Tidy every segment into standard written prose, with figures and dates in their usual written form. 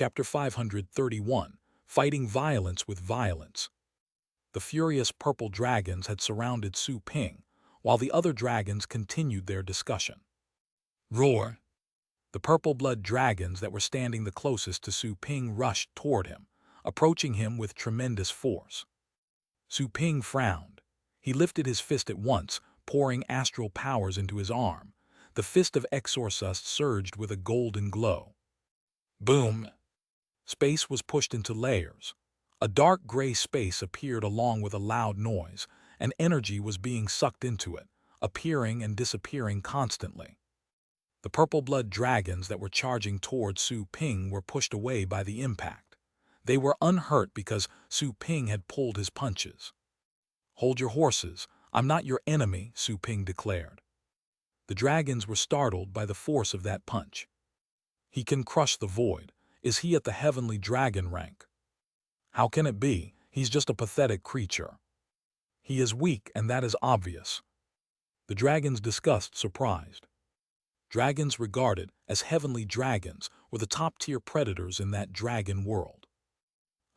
Chapter 531, Fighting Violence with Violence. The furious purple dragons had surrounded Su Ping, while the other dragons continued their discussion. Roar! The purple blood dragons that were standing the closest to Su Ping rushed toward him, approaching him with tremendous force. Su Ping frowned. He lifted his fist at once, pouring astral powers into his arm. The fist of Exorcist surged with a golden glow. Boom! Space was pushed into layers. A dark gray space appeared along with a loud noise, and energy was being sucked into it, appearing and disappearing constantly. The purple blood dragons that were charging towards Su Ping were pushed away by the impact. They were unhurt because Su Ping had pulled his punches. "Hold your horses, I'm not your enemy," Su Ping declared. The dragons were startled by the force of that punch. "He can crush the void. Is he at the heavenly dragon rank?" "How can it be? He's just a pathetic creature." "He is weak, and that is obvious." The dragons discussed, surprised. Dragons regarded as heavenly dragons were the top-tier predators in that dragon world.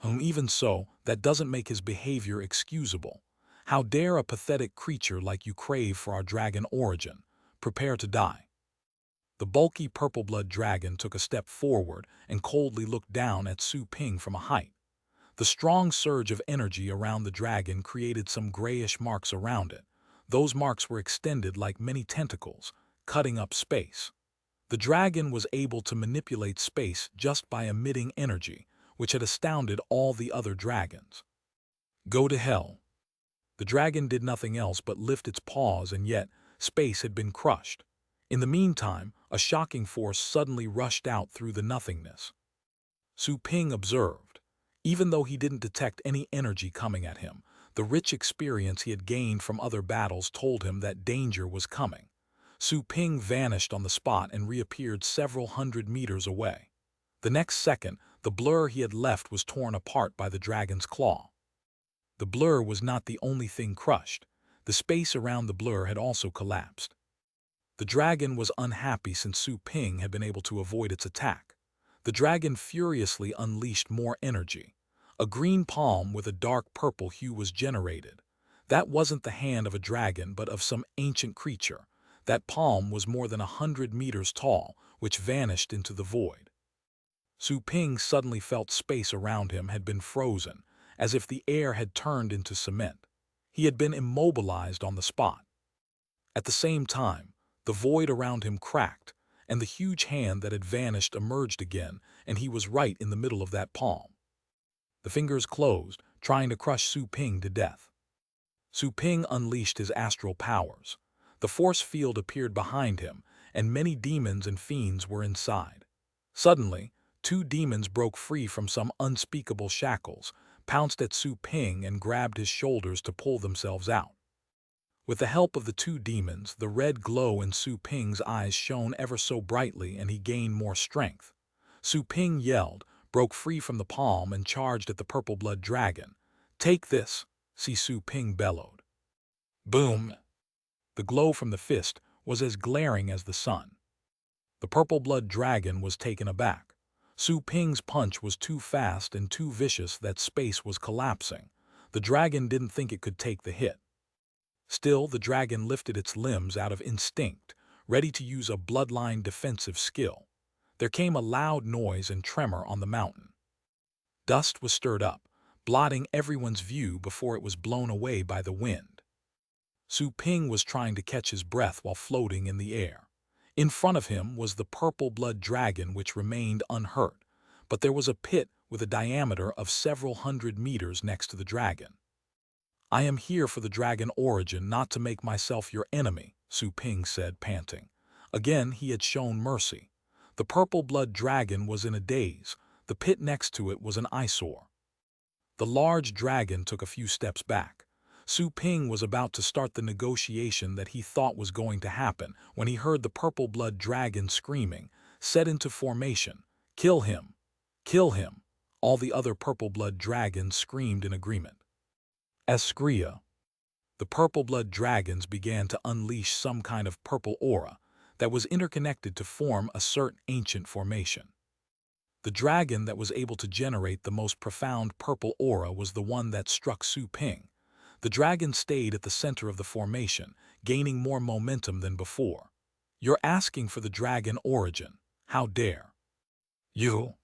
Even so, that doesn't make his behavior excusable. How dare a pathetic creature like you crave for our dragon origin? Prepare to die. The bulky purple-blood dragon took a step forward and coldly looked down at Su Ping from a height. The strong surge of energy around the dragon created some grayish marks around it. Those marks were extended like many tentacles, cutting up space. The dragon was able to manipulate space just by emitting energy, which had astounded all the other dragons. "Go to hell." The dragon did nothing else but lift its paws, and yet space had been crushed. In the meantime, a shocking force suddenly rushed out through the nothingness. Su Ping observed. Even though he didn't detect any energy coming at him, the rich experience he had gained from other battles told him that danger was coming. Su Ping vanished on the spot and reappeared several hundred meters away. The next second, the blur he had left was torn apart by the dragon's claw. The blur was not the only thing crushed. The space around the blur had also collapsed. The dragon was unhappy since Su Ping had been able to avoid its attack. The dragon furiously unleashed more energy. A green palm with a dark purple hue was generated. That wasn't the hand of a dragon, but of some ancient creature. That palm was more than 100 meters tall, which vanished into the void. Su Ping suddenly felt space around him had been frozen, as if the air had turned into cement. He had been immobilized on the spot. At the same time, the void around him cracked, and the huge hand that had vanished emerged again, and he was right in the middle of that palm. The fingers closed, trying to crush Su Ping to death. Su Ping unleashed his astral powers. The force field appeared behind him, and many demons and fiends were inside. Suddenly, two demons broke free from some unspeakable shackles, pounced at Su Ping and grabbed his shoulders to pull themselves out. With the help of the two demons, the red glow in Su Ping's eyes shone ever so brightly, and he gained more strength. Su Ping yelled, broke free from the palm, and charged at the purple-blood dragon. "Take this!" Su Ping bellowed. Boom! The glow from the fist was as glaring as the sun. The purple-blood dragon was taken aback. Su Ping's punch was too fast and too vicious that space was collapsing. The dragon didn't think it could take the hit. Still, the dragon lifted its limbs out of instinct, ready to use a bloodline defensive skill. There came a loud noise and tremor on the mountain. Dust was stirred up, blotting everyone's view before it was blown away by the wind. Su Ping was trying to catch his breath while floating in the air. In front of him was the purple-blood dragon, which remained unhurt, but there was a pit with a diameter of several hundred meters next to the dragon. "I am here for the dragon origin, not to make myself your enemy," Su Ping said, panting. Again he had shown mercy. The purple-blood dragon was in a daze. The pit next to it was an eyesore. The large dragon took a few steps back. Su Ping was about to start the negotiation that he thought was going to happen when he heard the purple-blood dragon screaming, "Set into formation! Kill him! Kill him!" All the other purple-blood dragons screamed in agreement. Escria. The purple-blood dragons began to unleash some kind of purple aura that was interconnected to form a certain ancient formation. The dragon that was able to generate the most profound purple aura was the one that struck Su Ping. The dragon stayed at the center of the formation, gaining more momentum than before. "You're asking for the dragon origin. How dare you?"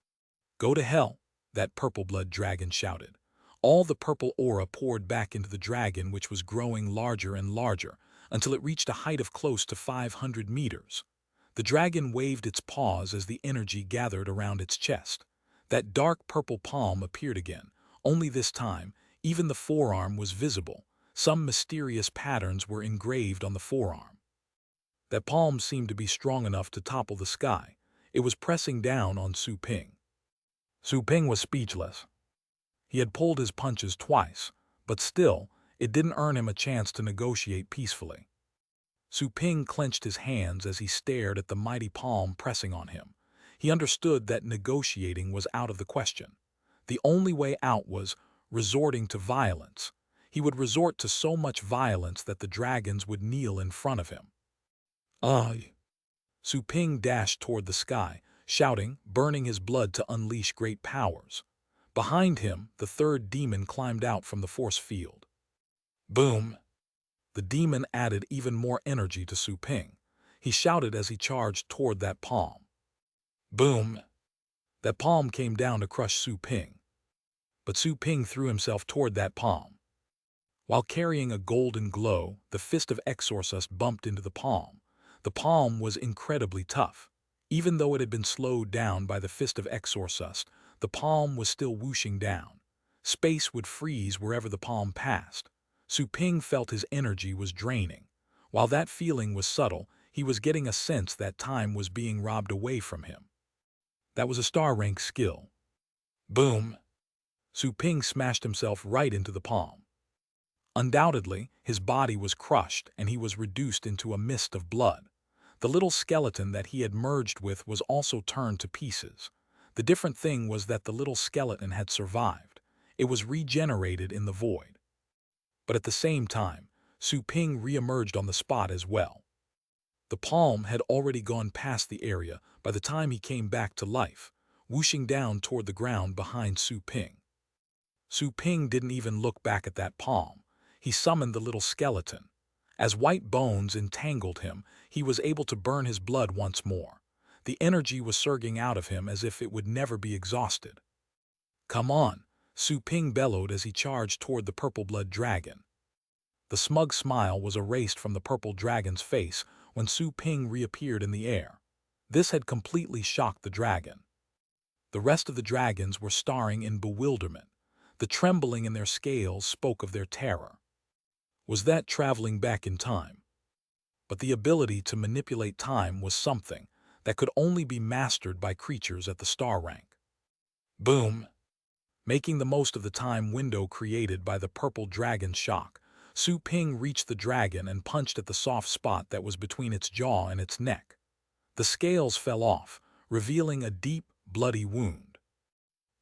"Go to hell," that purple-blood dragon shouted. All the purple aura poured back into the dragon, which was growing larger and larger, until it reached a height of close to 500 meters. The dragon waved its paws as the energy gathered around its chest. That dark purple palm appeared again, only this time, even the forearm was visible. Some mysterious patterns were engraved on the forearm. That palm seemed to be strong enough to topple the sky. It was pressing down on Su Ping. Su Ping was speechless. He had pulled his punches twice, but still, it didn't earn him a chance to negotiate peacefully. Su Ping clenched his hands as he stared at the mighty palm pressing on him. He understood that negotiating was out of the question. The only way out was resorting to violence. He would resort to so much violence that the dragons would kneel in front of him. "Ay!" Su Ping dashed toward the sky, shouting, burning his blood to unleash great powers. Behind him, the third demon climbed out from the force field. Boom! The demon added even more energy to Su Ping. He shouted as he charged toward that palm. Boom! That palm came down to crush Su Ping. But Su Ping threw himself toward that palm. While carrying a golden glow, the fist of Exorcist bumped into the palm. The palm was incredibly tough. Even though it had been slowed down by the fist of Exorcist, the palm was still whooshing down. Space would freeze wherever the palm passed. Su Ping felt his energy was draining. While that feeling was subtle, he was getting a sense that time was being robbed away from him. That was a star rank skill. Boom! Su Ping smashed himself right into the palm. Undoubtedly, his body was crushed and he was reduced into a mist of blood. The little skeleton that he had merged with was also turned to pieces. The different thing was that the little skeleton had survived. It was regenerated in the void. But at the same time, Su Ping re-emerged on the spot as well. The palm had already gone past the area by the time he came back to life, whooshing down toward the ground behind Su Ping. Su Ping didn't even look back at that palm. He summoned the little skeleton. As white bones entangled him, he was able to burn his blood once more. The energy was surging out of him as if it would never be exhausted. "Come on," Su Ping bellowed as he charged toward the purple-blood dragon. The smug smile was erased from the purple dragon's face when Su Ping reappeared in the air. This had completely shocked the dragon. The rest of the dragons were staring in bewilderment. The trembling in their scales spoke of their terror. Was that traveling back in time? But the ability to manipulate time was something that could only be mastered by creatures at the star rank. Boom! Making the most of the time window created by the purple dragon's shock, Su Ping reached the dragon and punched at the soft spot that was between its jaw and its neck. The scales fell off, revealing a deep, bloody wound.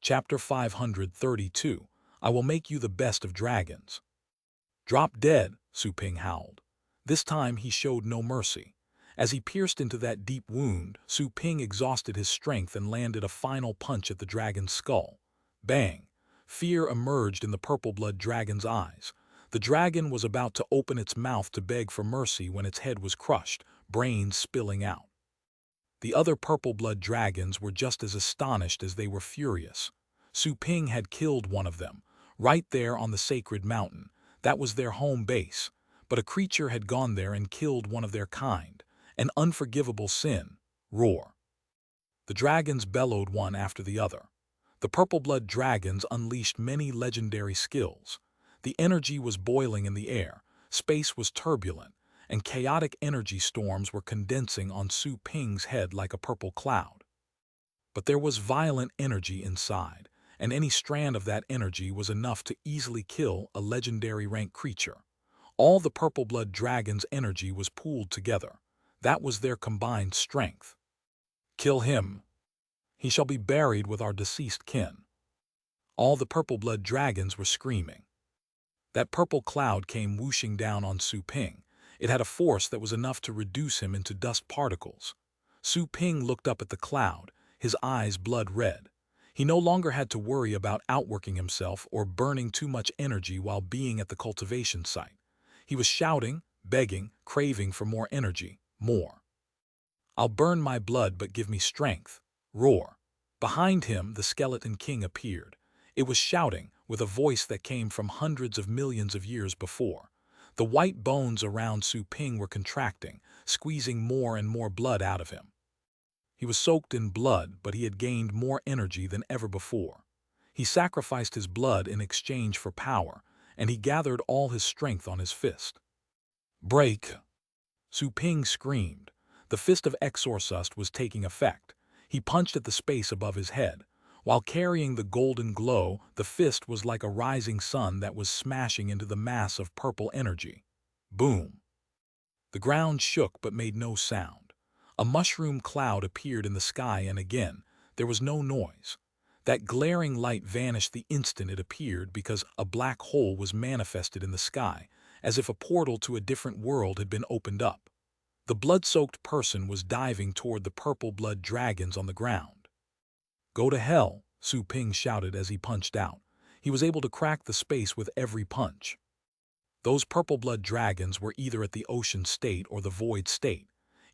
Chapter 532, I will make you the best of dragons. "Drop dead," Su Ping howled. This time he showed no mercy. As he pierced into that deep wound, Su Ping exhausted his strength and landed a final punch at the dragon's skull. Bang! Fear emerged in the purple-blood dragon's eyes. The dragon was about to open its mouth to beg for mercy when its head was crushed, brains spilling out. The other purple-blood dragons were just as astonished as they were furious. Su Ping had killed one of them, right there on the sacred mountain. That was their home base. But a creature had gone there and killed one of their kind. An unforgivable sin. Roar. The dragons bellowed one after the other. The purple-blood dragons unleashed many legendary skills. The energy was boiling in the air, space was turbulent, and chaotic energy storms were condensing on Su Ping's head like a purple cloud. But there was violent energy inside, and any strand of that energy was enough to easily kill a legendary rank creature. All the purple-blood dragon's energy was pooled together. That was their combined strength. "Kill him. He shall be buried with our deceased kin." All the purple-blood dragons were screaming. That purple cloud came whooshing down on Su Ping. It had a force that was enough to reduce him into dust particles. Su Ping looked up at the cloud. his eyes blood red. He no longer had to worry about outworking himself or burning too much energy while being at the cultivation site. He was shouting, begging, craving for more energy, more. "I'll burn my blood but give me strength." Roar. Behind him, the Skeleton King appeared. It was shouting, with a voice that came from hundreds of millions of years before. The white bones around Su Ping were contracting, squeezing more and more blood out of him. He was soaked in blood, but he had gained more energy than ever before. He sacrificed his blood in exchange for power, and he gathered all his strength on his fist. "Break!" Su Ping screamed. The fist of Exorcist was taking effect. He punched at the space above his head. While carrying the golden glow, the fist was like a rising sun that was smashing into the mass of purple energy. Boom! The ground shook but made no sound. A mushroom cloud appeared in the sky, and again, there was no noise. That glaring light vanished the instant it appeared because a black hole was manifested in the sky, as if a portal to a different world had been opened up. The blood-soaked person was diving toward the purple blood dragons on the ground. "Go to hell," Su Ping shouted as he punched out. He was able to crack the space with every punch. Those purple blood dragons were either at the ocean state or the void state.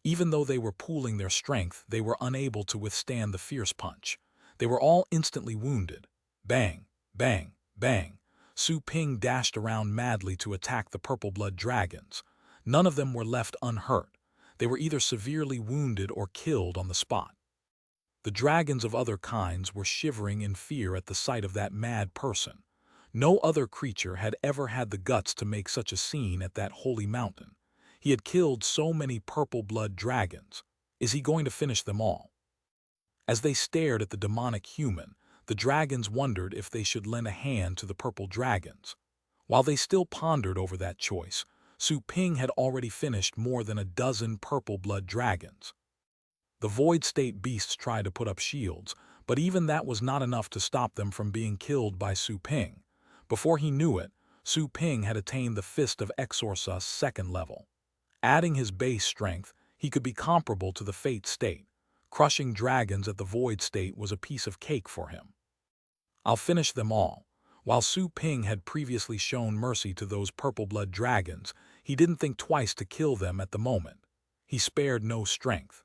Even though they were pooling their strength, they were unable to withstand the fierce punch. They were all instantly wounded. Bang, bang, bang. Su Ping dashed around madly to attack the purple blood dragons. None of them were left unhurt. They were either severely wounded or killed on the spot. The dragons of other kinds were shivering in fear at the sight of that mad person. No other creature had ever had the guts to make such a scene at that holy mountain. He had killed so many purple blood dragons. Is he going to finish them all? As they stared at the demonic human, the dragons wondered if they should lend a hand to the purple dragons. While they still pondered over that choice, Su Ping had already finished more than a dozen purple blood dragons. The void state beasts tried to put up shields, but even that was not enough to stop them from being killed by Su Ping. Before he knew it, Su Ping had attained the Fist of Exorcist's second level. Adding his base strength, he could be comparable to the Fate state. Crushing dragons at the void state was a piece of cake for him. "I'll finish them all." While Su Ping had previously shown mercy to those purple blood dragons, he didn't think twice to kill them at the moment. He spared no strength.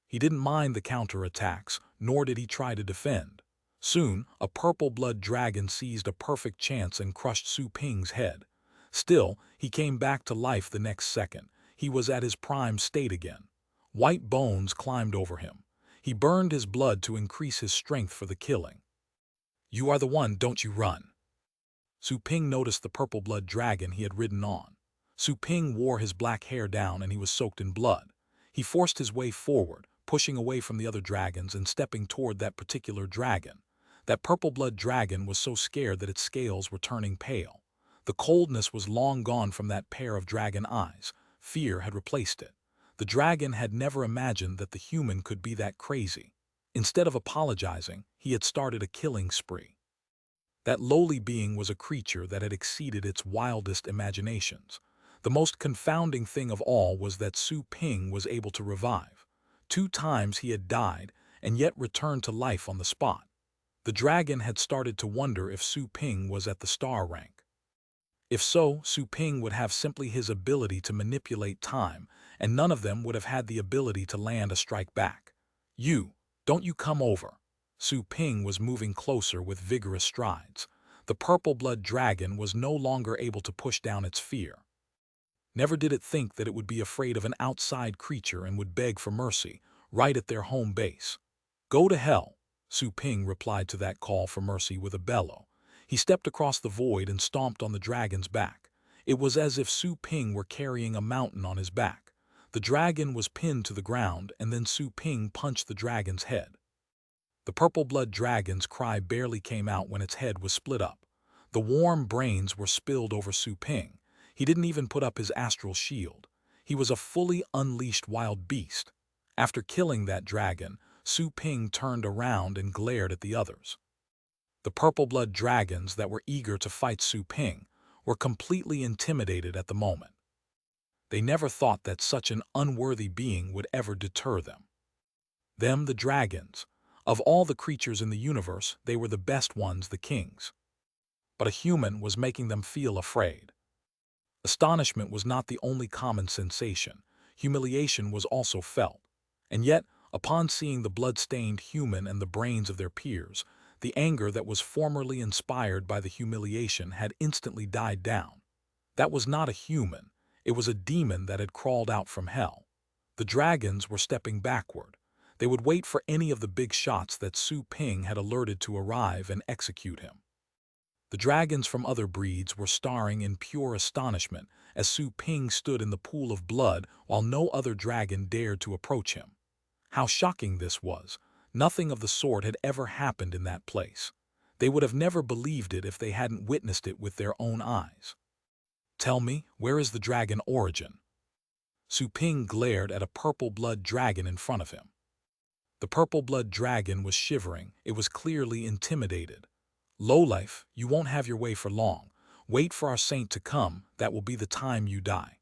He didn't mind the counterattacks, nor did he try to defend. Soon, a purple blood dragon seized a perfect chance and crushed Su Ping's head. Still, he came back to life the next second. He was at his prime state again. White bones climbed over him. He burned his blood to increase his strength for the killing. "You are the one, don't you run." Su Ping noticed the purple blood dragon he had ridden on. Su Ping wore his black hair down and he was soaked in blood. He forced his way forward, pushing away from the other dragons and stepping toward that particular dragon. That purple blood dragon was so scared that its scales were turning pale. The coldness was long gone from that pair of dragon eyes. Fear had replaced it. The dragon had never imagined that the human could be that crazy. Instead of apologizing, he had started a killing spree. That lowly being was a creature that had exceeded its wildest imaginations. The most confounding thing of all was that Su Ping was able to revive. 2 times he had died, and yet returned to life on the spot. The dragon had started to wonder if Su Ping was at the star rank. If so, Su Ping would have simply his ability to manipulate time, and none of them would have had the ability to land a strike back. Don't you come over." Su Ping was moving closer with vigorous strides. The purple blood dragon was no longer able to push down its fear. Never did it think that it would be afraid of an outside creature and would beg for mercy, right at their home base. "Go to hell," Su Ping replied to that call for mercy with a bellow. He stepped across the void and stomped on the dragon's back. It was as if Su Ping were carrying a mountain on his back. The dragon was pinned to the ground, and then Su Ping punched the dragon's head. The purple blood dragon's cry barely came out when its head was split up. The warm brains were spilled over Su Ping. He didn't even put up his astral shield. He was a fully unleashed wild beast. After killing that dragon, Su Ping turned around and glared at the others. The purple blood dragons that were eager to fight Su Ping were completely intimidated at the moment. They never thought that such an unworthy being would ever deter them. Them, the dragons, Of all the creatures in the universe, they were the best ones, the kings. But a human was making them feel afraid. Astonishment was not the only common sensation. Humiliation was also felt. And yet, upon seeing the blood-stained human and the brains of their peers, the anger that was formerly inspired by the humiliation had instantly died down. That was not a human. It was a demon that had crawled out from hell. The dragons were stepping backward. They would wait for any of the big shots that Su Ping had alerted to arrive and execute him. The dragons from other breeds were staring in pure astonishment as Su Ping stood in the pool of blood while no other dragon dared to approach him. How shocking this was! Nothing of the sort had ever happened in that place. They would have never believed it if they hadn't witnessed it with their own eyes. Tell me, where is the dragon origin? Su Ping glared at a purple-blood dragon in front of him. The purple-blood dragon was shivering. It was clearly intimidated. Lowlife, you won't have your way for long. Wait for our saint to come, that will be the time you die.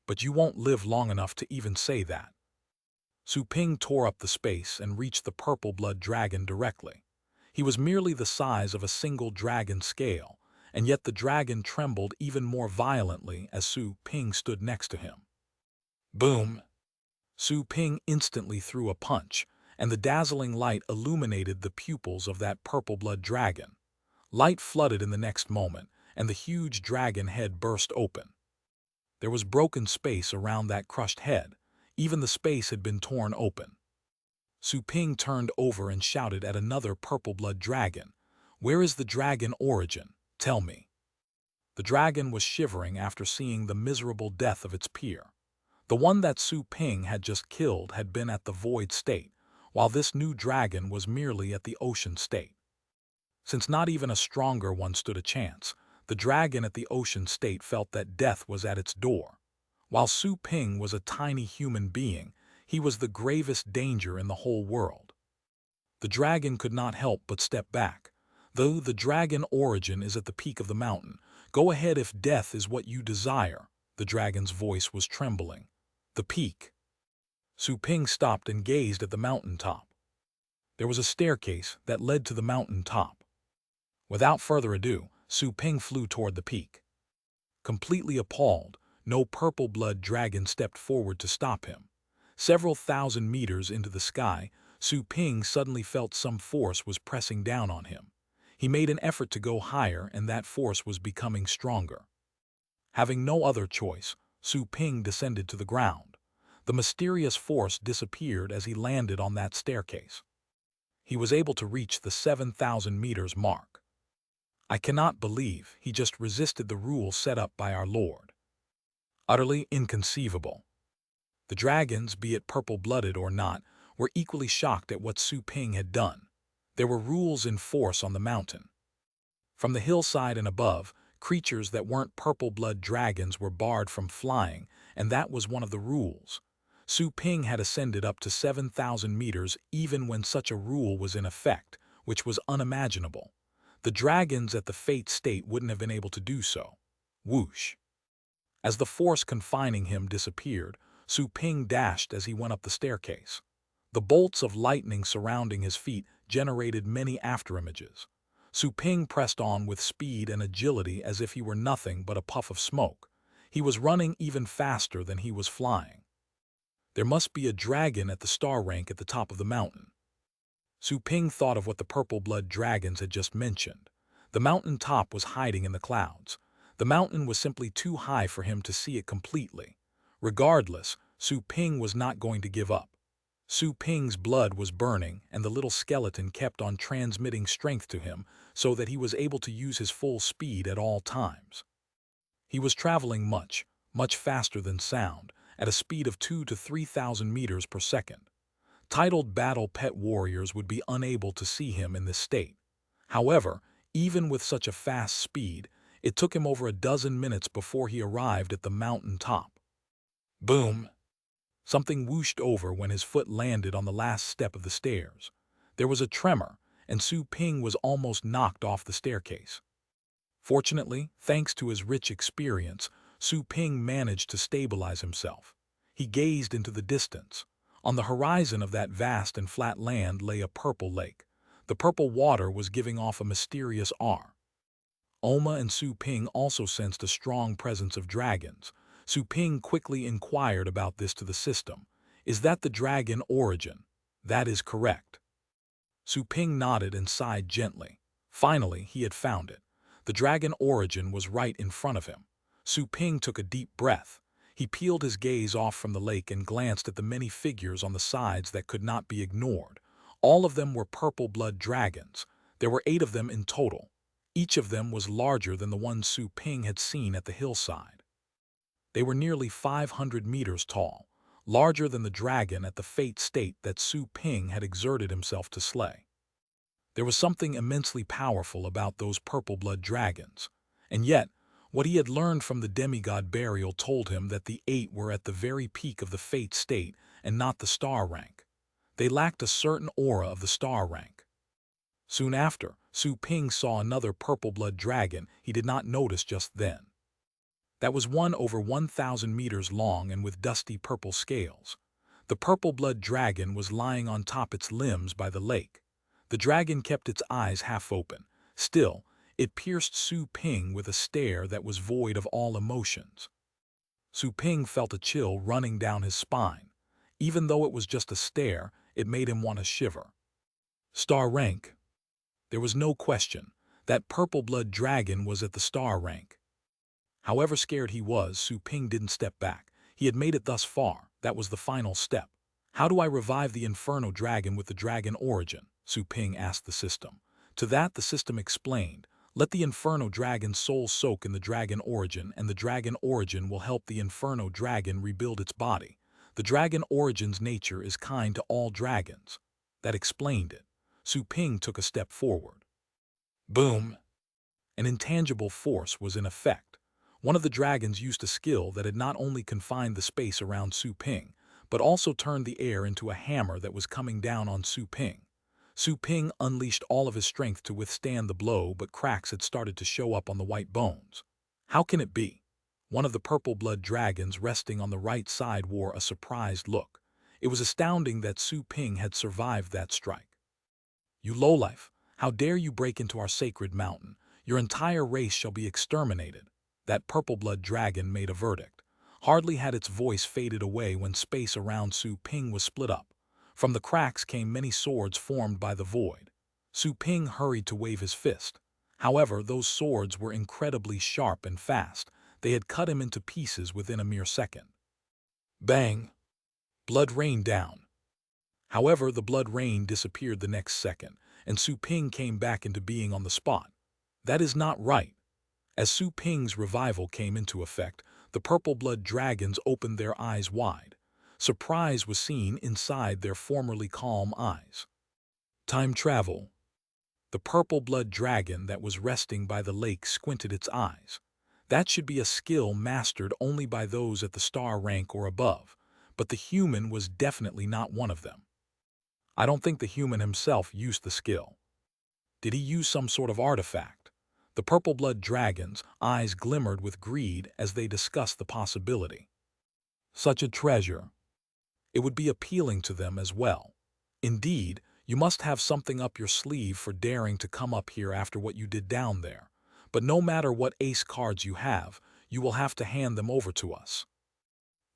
But you won't live long enough to even say that. Su Ping tore up the space and reached the purple-blood dragon directly. He was merely the size of a single dragon scale, and yet the dragon trembled even more violently as Su Ping stood next to him. Boom! Su Ping instantly threw a punch, and the dazzling light illuminated the pupils of that purple-blood dragon. Light flooded in the next moment, and the huge dragon head burst open. There was broken space around that crushed head. Even the space had been torn open. Su Ping turned over and shouted at another purple-blood dragon. Where is the dragon origin? Tell me. The dragon was shivering after seeing the miserable death of its peer. The one that Su Ping had just killed had been at the void state, while this new dragon was merely at the ocean state. Since not even a stronger one stood a chance, the dragon at the ocean state felt that death was at its door. While Su Ping was a tiny human being, he was the gravest danger in the whole world. The dragon could not help but step back. Though the dragon origin is at the peak of the mountain, go ahead if death is what you desire. The dragon's voice was trembling. The peak. Su Ping stopped and gazed at the mountain top. There was a staircase that led to the mountain top. Without further ado, Su Ping flew toward the peak. Completely appalled, no purple-blood dragon stepped forward to stop him. Several thousand meters into the sky, Su Ping suddenly felt some force was pressing down on him. He made an effort to go higher, and that force was becoming stronger. Having no other choice, Su Ping descended to the ground. The mysterious force disappeared as he landed on that staircase. He was able to reach the 7,000 meters mark. I cannot believe he just resisted the rule set up by our Lord. Utterly inconceivable. The dragons, be it purple-blooded or not, were equally shocked at what Su Ping had done. There were rules in force on the mountain. From the hillside and above, creatures that weren't purple-blood dragons were barred from flying, and that was one of the rules. Su Ping had ascended up to 7,000 meters even when such a rule was in effect, which was unimaginable. The dragons at the fate state wouldn't have been able to do so. Whoosh! As the force confining him disappeared, Su Ping dashed as he went up the staircase. The bolts of lightning surrounding his feet generated many afterimages. Su Ping pressed on with speed and agility as if he were nothing but a puff of smoke. He was running even faster than he was flying. There must be a dragon at the star rank at the top of the mountain. Su Ping thought of what the purple-blood dragons had just mentioned. The mountain top was hiding in the clouds. The mountain was simply too high for him to see it completely. Regardless, Su Ping was not going to give up. Su Ping's blood was burning, and the little skeleton kept on transmitting strength to him so that he was able to use his full speed at all times. He was traveling much faster than sound, at a speed of 2,000 to 3,000 meters per second. Titled battle pet warriors would be unable to see him in this state. However, even with such a fast speed, it took him over a dozen minutes before he arrived at the mountain top. Boom! Something whooshed over when his foot landed on the last step of the stairs. There was a tremor, and Su Ping was almost knocked off the staircase. Fortunately, thanks to his rich experience, Su Ping managed to stabilize himself. He gazed into the distance. On the horizon of that vast and flat land lay a purple lake. The purple water was giving off a mysterious aura. Oma and Su Ping also sensed a strong presence of dragons. Su Ping quickly inquired about this to the system. "Is that the dragon origin?" "That is correct." Su Ping nodded and sighed gently. Finally, he had found it. The dragon origin was right in front of him. Su Ping took a deep breath. He peeled his gaze off from the lake and glanced at the many figures on the sides that could not be ignored. All of them were purple blood dragons. There were 8 of them in total. Each of them was larger than the one Su Ping had seen at the hillside. They were nearly 500 meters tall, larger than the dragon at the fate state that Su Ping had exerted himself to slay. There was something immensely powerful about those purple blood dragons, and yet, what he had learned from the demigod burial told him that the 8 were at the very peak of the fate state and not the star rank. They lacked a certain aura of the star rank. Soon after, Su Ping saw another purple blood dragon he did not notice just then. That was one over 1,000 meters long and with dusty purple scales. The purple blood dragon was lying on top its limbs by the lake. The dragon kept its eyes half open. Still, it pierced Su Ping with a stare that was void of all emotions. Su Ping felt a chill running down his spine. Even though it was just a stare, it made him want to shiver. Star rank. There was no question. That purple blood dragon was at the star rank. However scared he was, Su Ping didn't step back. He had made it thus far. That was the final step. "How do I revive the Inferno Dragon with the dragon origin?" Su Ping asked the system. To that the system explained, "Let the Inferno Dragon's soul soak in the dragon origin, and the dragon origin will help the Inferno Dragon rebuild its body. The dragon origin's nature is kind to all dragons." That explained it. Su Ping took a step forward. Boom! An intangible force was in effect. One of the dragons used a skill that had not only confined the space around Su Ping, but also turned the air into a hammer that was coming down on Su Ping. Su Ping unleashed all of his strength to withstand the blow, but cracks had started to show up on the white bones. How can it be? One of the purple blood dragons resting on the right side wore a surprised look. It was astounding that Su Ping had survived that strike. "You lowlife! How dare you break into our sacred mountain? Your entire race shall be exterminated." That purple blood dragon made a verdict. Hardly had its voice faded away when space around Su Ping was split up. From the cracks came many swords formed by the void. Su Ping hurried to wave his fist. However, those swords were incredibly sharp and fast. They had cut him into pieces within a mere second. Bang! Blood rained down. However, the blood rain disappeared the next second, and Su Ping came back into being on the spot. That is not right. As Su Ping's revival came into effect, the purple blood dragons opened their eyes wide. Surprise was seen inside their formerly calm eyes. Time travel. The purple blood dragon that was resting by the lake squinted its eyes. That should be a skill mastered only by those at the star rank or above, but the human was definitely not one of them. I don't think the human himself used the skill. Did he use some sort of artifact? The purple blood dragon's eyes glimmered with greed as they discussed the possibility. Such a treasure. It would be appealing to them as well. Indeed, you must have something up your sleeve for daring to come up here after what you did down there. But no matter what ace cards you have, you will have to hand them over to us.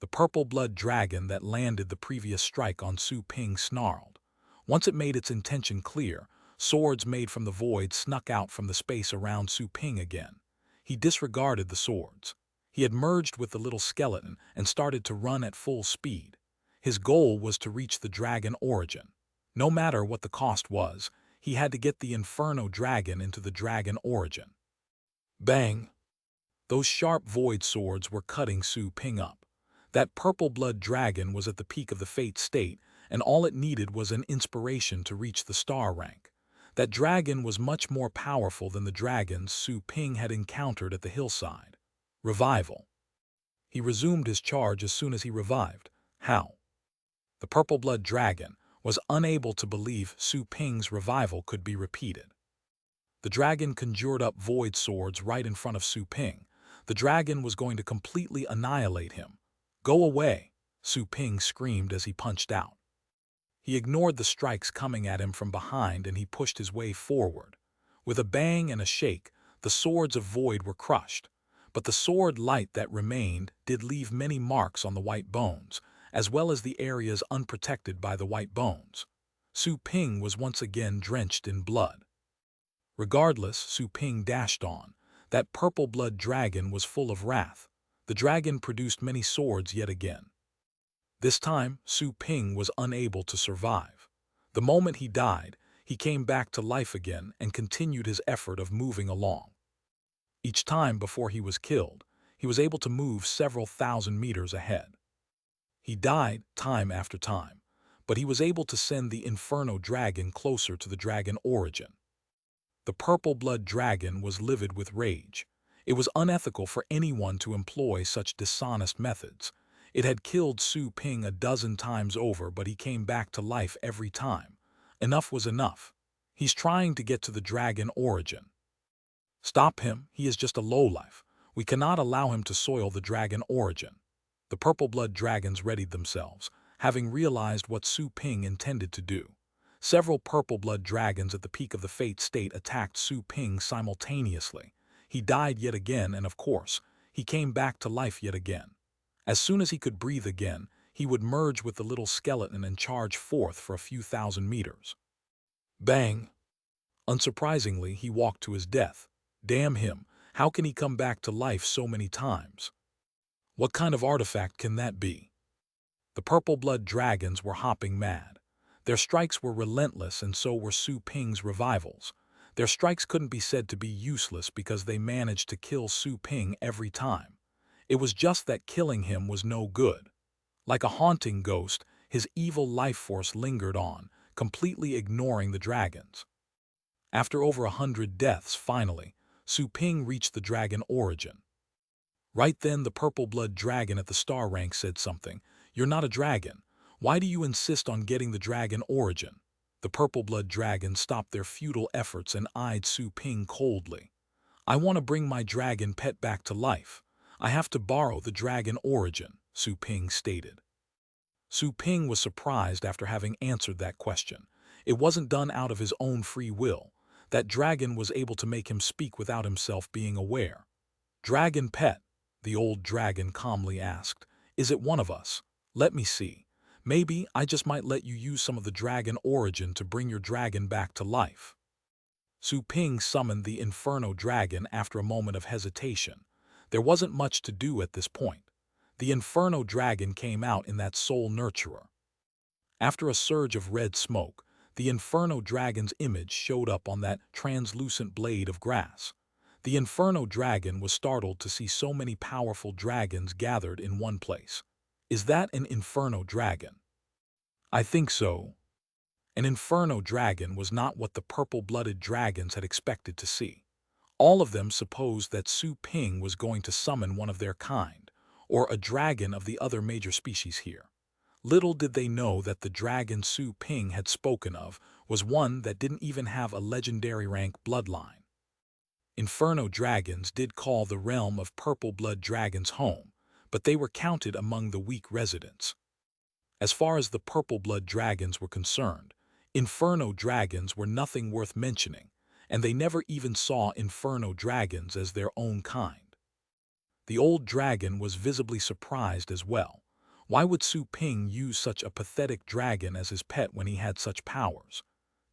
The purple blood dragon that landed the previous strike on Su Ping snarled. Once it made its intention clear, swords made from the void snuck out from the space around Su Ping again. He disregarded the swords. He had merged with the little skeleton and started to run at full speed. His goal was to reach the dragon origin. No matter what the cost was, he had to get the Inferno Dragon into the dragon origin. Bang! Those sharp void swords were cutting Su Ping up. That purple blood dragon was at the peak of the fate state, and all it needed was an inspiration to reach the star rank. That dragon was much more powerful than the dragons Su Ping had encountered at the hillside. Revival. He resumed his charge as soon as he revived. How? The purple blood dragon was unable to believe Su Ping's revival could be repeated. The dragon conjured up void swords right in front of Su Ping. The dragon was going to completely annihilate him. "Go away!" Su Ping screamed as he punched out. He ignored the strikes coming at him from behind and he pushed his way forward. With a bang and a shake, the swords of void were crushed. But the sword light that remained did leave many marks on the white bones, as well as the areas unprotected by the white bones. Su Ping was once again drenched in blood. Regardless, Su Ping dashed on. That purple blood dragon was full of wrath. The dragon produced many swords yet again. This time, Su Ping was unable to survive. The moment he died, he came back to life again and continued his effort of moving along. Each time before he was killed, he was able to move several thousand meters ahead. He died time after time, but he was able to send the Inferno Dragon closer to the dragon origin. The purple blood dragon was livid with rage. It was unethical for anyone to employ such dishonest methods. It had killed Su Ping a dozen times over, but he came back to life every time. Enough was enough. He's trying to get to the dragon origin. Stop him, he is just a lowlife. We cannot allow him to soil the dragon origin. The purple blood dragons readied themselves, having realized what Su Ping intended to do. Several purple blood dragons at the peak of the fate state attacked Su Ping simultaneously. He died yet again, and of course, he came back to life yet again. As soon as he could breathe again, he would merge with the little skeleton and charge forth for a few thousand meters. Bang! Unsurprisingly, he walked to his death. Damn him, how can he come back to life so many times? What kind of artifact can that be? The purple blood dragons were hopping mad. Their strikes were relentless, and so were Su Ping's revivals. Their strikes couldn't be said to be useless because they managed to kill Su Ping every time. It was just that killing him was no good. Like a haunting ghost, his evil life force lingered on, completely ignoring the dragons. After over 100 deaths, finally, Su Ping reached the dragon origin. Right then, the purple blood dragon at the star rank said something. "You're not a dragon. Why do you insist on getting the dragon origin?" The purple blood dragons stopped their futile efforts and eyed Su Ping coldly. "I want to bring my dragon pet back to life. I have to borrow the dragon origin," Su Ping stated. Su Ping was surprised after having answered that question. It wasn't done out of his own free will. That dragon was able to make him speak without himself being aware. "Dragon pet," the old dragon calmly asked, "is it one of us? Let me see. Maybe I just might let you use some of the dragon origin to bring your dragon back to life." Su Ping summoned the Inferno Dragon after a moment of hesitation. There wasn't much to do at this point. The Inferno Dragon came out in that soul nurturer. After a surge of red smoke, the Inferno Dragon's image showed up on that translucent blade of grass. The Inferno Dragon was startled to see so many powerful dragons gathered in one place. "Is that an Inferno Dragon?" "I think so." An Inferno Dragon was not what the purple-blooded dragons had expected to see. All of them supposed that Su Ping was going to summon one of their kind, or a dragon of the other major species here. Little did they know that the dragon Su Ping had spoken of was one that didn't even have a legendary rank bloodline. Inferno dragons did call the realm of purple blood dragons home, but they were counted among the weak residents. As far as the purple blood dragons were concerned, Inferno dragons were nothing worth mentioning, and they never even saw Inferno dragons as their own kind. The old dragon was visibly surprised as well. Why would Su Ping use such a pathetic dragon as his pet when he had such powers?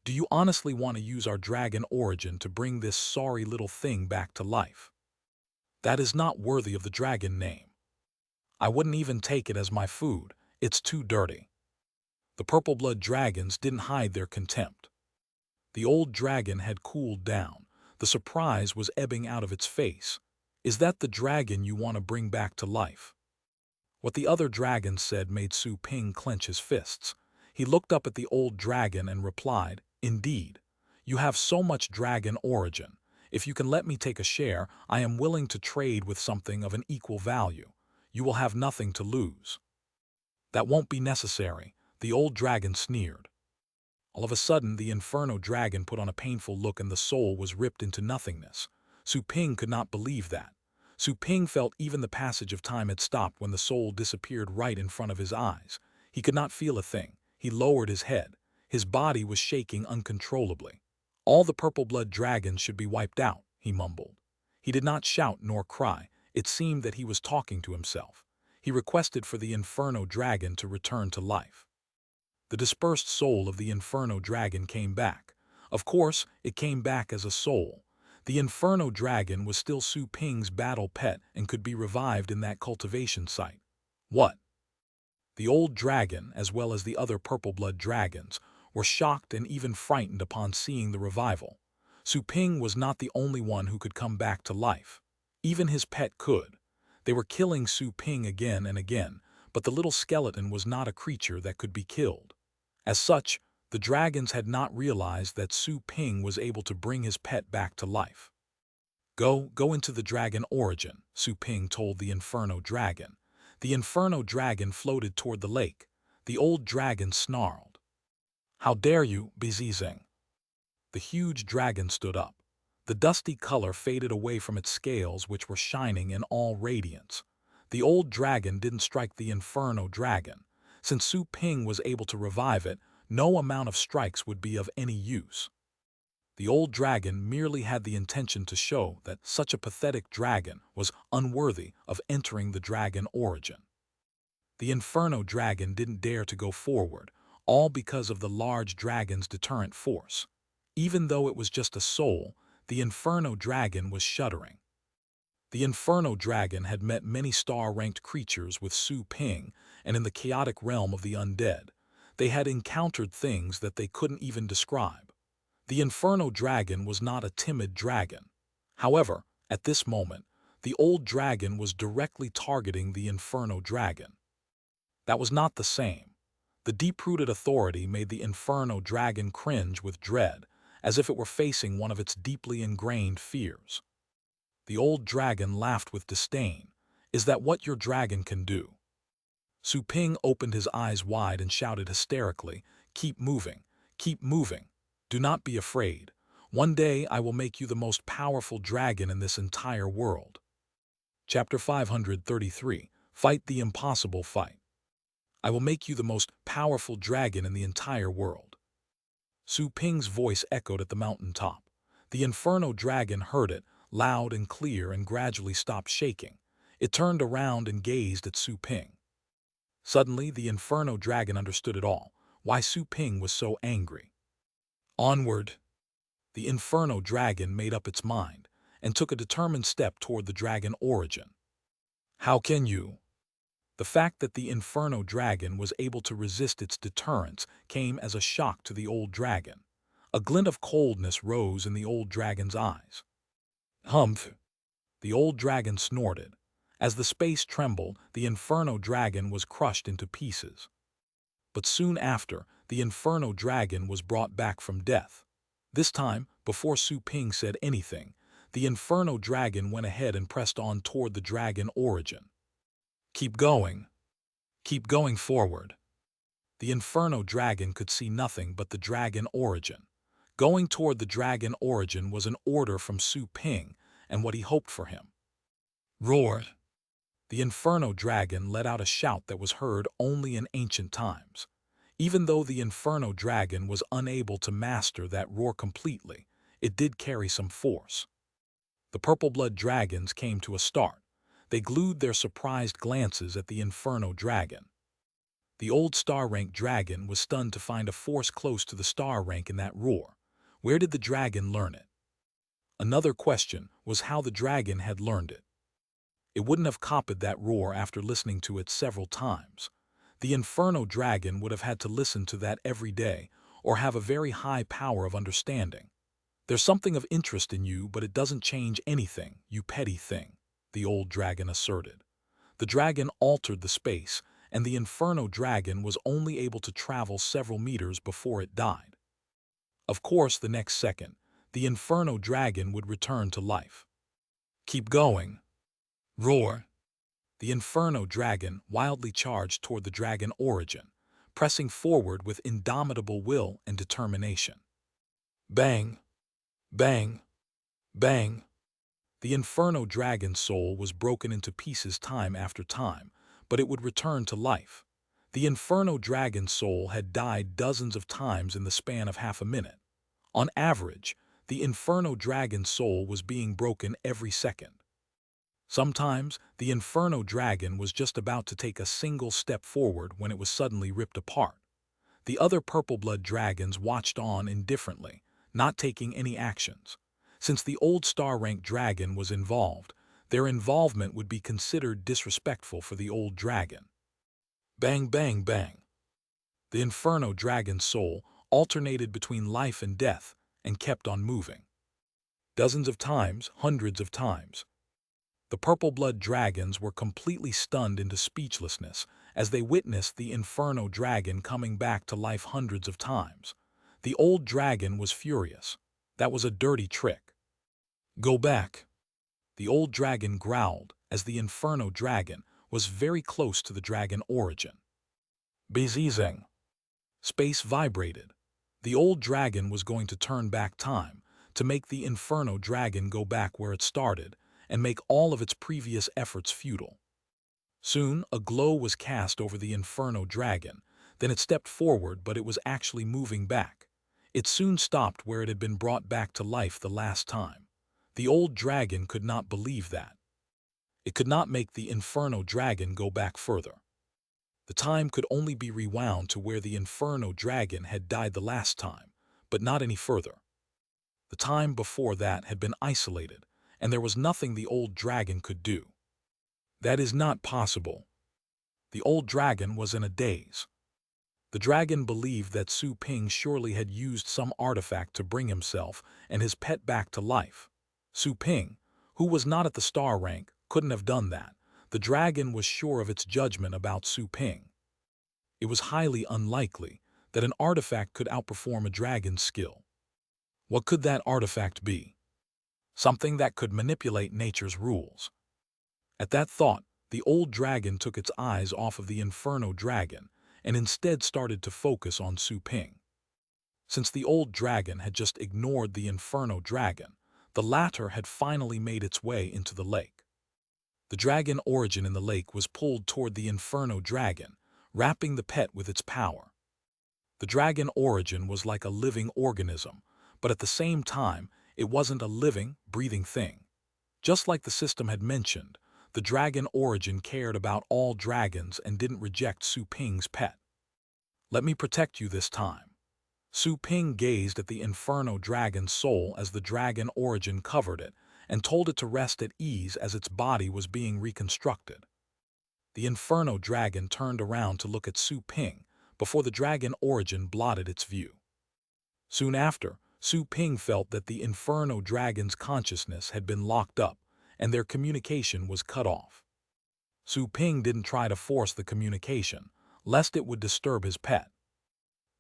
"Do you honestly want to use our dragon origin to bring this sorry little thing back to life? That is not worthy of the dragon name. I wouldn't even take it as my food. It's too dirty." The purple blood dragons didn't hide their contempt. The old dragon had cooled down. The surprise was ebbing out of its face. "Is that the dragon you want to bring back to life?" What the other dragons said made Su Ping clench his fists. He looked up at the old dragon and replied, "Indeed. You have so much dragon origin. If you can let me take a share, I am willing to trade with something of an equal value. You will have nothing to lose." "That won't be necessary," the old dragon sneered. All of a sudden, the Inferno Dragon put on a painful look and the soul was ripped into nothingness. Su Ping could not believe that. Su Ping felt even the passage of time had stopped when the soul disappeared right in front of his eyes. He could not feel a thing. He lowered his head. His body was shaking uncontrollably. "All the purple blood dragons should be wiped out," he mumbled. He did not shout nor cry. It seemed that he was talking to himself. He requested for the Inferno Dragon to return to life. The dispersed soul of the Inferno Dragon came back. Of course, it came back as a soul. The Inferno Dragon was still Su Ping's battle pet and could be revived in that cultivation site. What? The old dragon, as well as the other purple blood dragons, were shocked and even frightened upon seeing the revival. Su Ping was not the only one who could come back to life. Even his pet could. They were killing Su Ping again and again, but the little skeleton was not a creature that could be killed. As such, the dragons had not realized that Su Ping was able to bring his pet back to life. Go into the dragon origin," Su Ping told the Inferno Dragon. The Inferno Dragon floated toward the lake. The old dragon snarled. "How dare you, Bezizing?" The huge dragon stood up. The dusty color faded away from its scales, which were shining in all radiance. The old dragon didn't strike the Inferno Dragon. Since Su Ping was able to revive it, no amount of strikes would be of any use. The old dragon merely had the intention to show that such a pathetic dragon was unworthy of entering the dragon origin. The Inferno Dragon didn't dare to go forward, all because of the large dragon's deterrent force. Even though it was just a soul, the Inferno Dragon was shuddering. The Inferno Dragon had met many star-ranked creatures with Su Ping, and in the chaotic realm of the undead, they had encountered things that they couldn't even describe. The Inferno Dragon was not a timid dragon. However, at this moment, the old dragon was directly targeting the Inferno Dragon. That was not the same. The deep-rooted authority made the Inferno Dragon cringe with dread, as if it were facing one of its deeply ingrained fears. The old dragon laughed with disdain. "Is that what your dragon can do?" Su Ping opened his eyes wide and shouted hysterically, "Keep moving, keep moving. Do not be afraid. One day I will make you the most powerful dragon in this entire world." Chapter 533, Fight the Impossible Fight. "I will make you the most powerful dragon in the entire world." Su Ping's voice echoed at the mountaintop. The Inferno Dragon heard it, loud and clear, and gradually stopped shaking. It turned around and gazed at Su Ping. Suddenly, the Inferno Dragon understood it all, why Su Ping was so angry. Onward! The Inferno Dragon made up its mind, and took a determined step toward the dragon origin. "How can you?" The fact that the Inferno Dragon was able to resist its deterrence came as a shock to the old dragon. A glint of coldness rose in the old dragon's eyes. "Humph!" The old dragon snorted. As the space trembled, the Inferno Dragon was crushed into pieces. But soon after, the Inferno Dragon was brought back from death. This time, before Su Ping said anything, the Inferno Dragon went ahead and pressed on toward the dragon origin. Keep going forward." The Inferno Dragon could see nothing but the dragon origin. Going toward the dragon origin was an order from Su Ping and what he hoped for him. Roar! The Inferno Dragon let out a shout that was heard only in ancient times. Even though the Inferno Dragon was unable to master that roar completely, it did carry some force. The purple blood dragons came to a start. They glued their surprised glances at the Inferno Dragon. The old star rank dragon was stunned to find a force close to the star rank in that roar. Where did the dragon learn it? Another question was how the dragon had learned it. It wouldn't have copied that roar after listening to it several times. The Inferno Dragon would have had to listen to that every day, or have a very high power of understanding. "There's something of interest in you, but it doesn't change anything, you petty thing," the old dragon asserted. The dragon altered the space, and the Inferno Dragon was only able to travel several meters before it died. Of course, the next second, the Inferno Dragon would return to life. "Keep going. Roar!" The Inferno Dragon wildly charged toward the dragon origin, pressing forward with indomitable will and determination. Bang! Bang! Bang! The Inferno Dragon's soul was broken into pieces time after time, but it would return to life. The Inferno Dragon's soul had died dozens of times in the span of half a minute. On average, the Inferno Dragon's soul was being broken every second. Sometimes, the Inferno Dragon was just about to take a single step forward when it was suddenly ripped apart. The other purple-blood dragons watched on indifferently, not taking any actions. Since the old star-rank dragon was involved, their involvement would be considered disrespectful for the old dragon. Bang, bang, bang. The Inferno Dragon's soul alternated between life and death and kept on moving. Dozens of times, hundreds of times. The purple-blood dragons were completely stunned into speechlessness as they witnessed the Inferno Dragon coming back to life hundreds of times. The old dragon was furious. That was a dirty trick. Go back. The old dragon growled as the Inferno Dragon was very close to the dragon origin. Bezizing. Space vibrated. The old dragon was going to turn back time to make the Inferno Dragon go back where it started and make all of its previous efforts futile. Soon, a glow was cast over the Inferno Dragon. Then it stepped forward, but it was actually moving back. It soon stopped where it had been brought back to life the last time. The old dragon could not believe that. It could not make the Inferno Dragon go back further. The time could only be rewound to where the Inferno Dragon had died the last time, but not any further. The time before that had been isolated, and there was nothing the old dragon could do. That is not possible. The old dragon was in a daze. The dragon believed that Su Ping surely had used some artifact to bring himself and his pet back to life. Su Ping, who was not at the star rank, couldn't have done that. The dragon was sure of its judgment about Su Ping. It was highly unlikely that an artifact could outperform a dragon's skill. What could that artifact be? Something that could manipulate nature's rules. At that thought, the old dragon took its eyes off of the Inferno Dragon and instead started to focus on Su Ping. Since the old dragon had just ignored the Inferno Dragon, the latter had finally made its way into the lake. The dragon origin in the lake was pulled toward the Inferno Dragon, wrapping the pet with its power. The dragon origin was like a living organism, but at the same time, it wasn't a living, breathing thing. Just like the system had mentioned, the dragon origin cared about all dragons and didn't reject Su Ping's pet. Let me protect you this time. Su Ping gazed at the Inferno Dragon's soul as the dragon origin covered it and told it to rest at ease as its body was being reconstructed. The Inferno Dragon turned around to look at Su Ping before the dragon origin blotted its view. Soon after, Su Ping felt that the Inferno Dragon's consciousness had been locked up and their communication was cut off. Su Ping didn't try to force the communication, lest it would disturb his pet.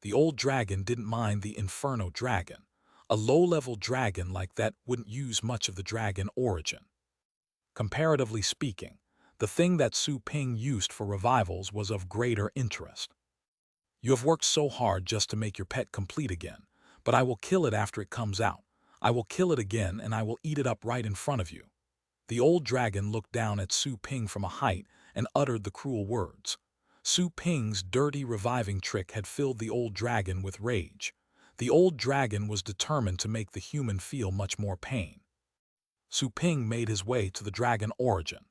The old dragon didn't mind the Inferno Dragon. A low-level dragon like that wouldn't use much of the dragon origin. Comparatively speaking, the thing that Su Ping used for revivals was of greater interest. You have worked so hard just to make your pet complete again, but I will kill it after it comes out. I will kill it again and I will eat it up right in front of you. The old dragon looked down at Su Ping from a height and uttered the cruel words. Su Ping's dirty reviving trick had filled the old dragon with rage. The old dragon was determined to make the human feel much more pain. Su Ping made his way to the dragon origin.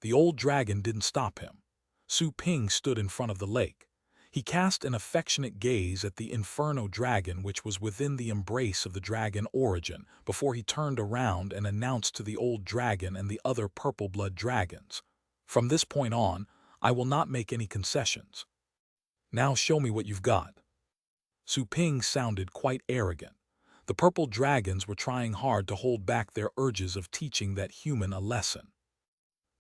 The old dragon didn't stop him. Su Ping stood in front of the lake. He cast an affectionate gaze at the Inferno Dragon which was within the embrace of the dragon origin before he turned around and announced to the old dragon and the other purple-blood dragons, "From this point on, I will not make any concessions. Now show me what you've got." Su Ping sounded quite arrogant. The purple dragons were trying hard to hold back their urges of teaching that human a lesson.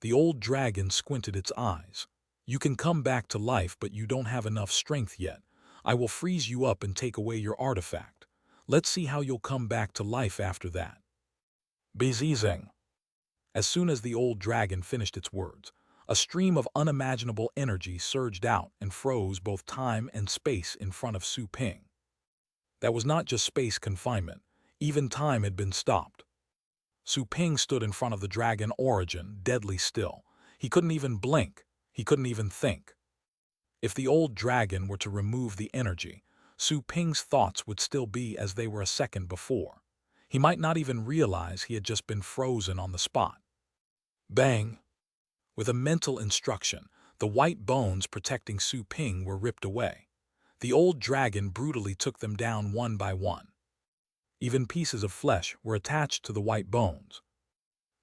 The old dragon squinted its eyes. "You can come back to life, but you don't have enough strength yet. I will freeze you up and take away your artifact. Let's see how you'll come back to life after that." Bezizing. As soon as the old dragon finished its words, a stream of unimaginable energy surged out and froze both time and space in front of Su Ping. That was not just space confinement, even time had been stopped. Su Ping stood in front of the dragon origin, deadly still. He couldn't even blink. He couldn't even think. If the old dragon were to remove the energy, Su Ping's thoughts would still be as they were a second before. He might not even realize he had just been frozen on the spot. Bang! With a mental instruction, the white bones protecting Su Ping were ripped away. The old dragon brutally took them down one by one. Even pieces of flesh were attached to the white bones.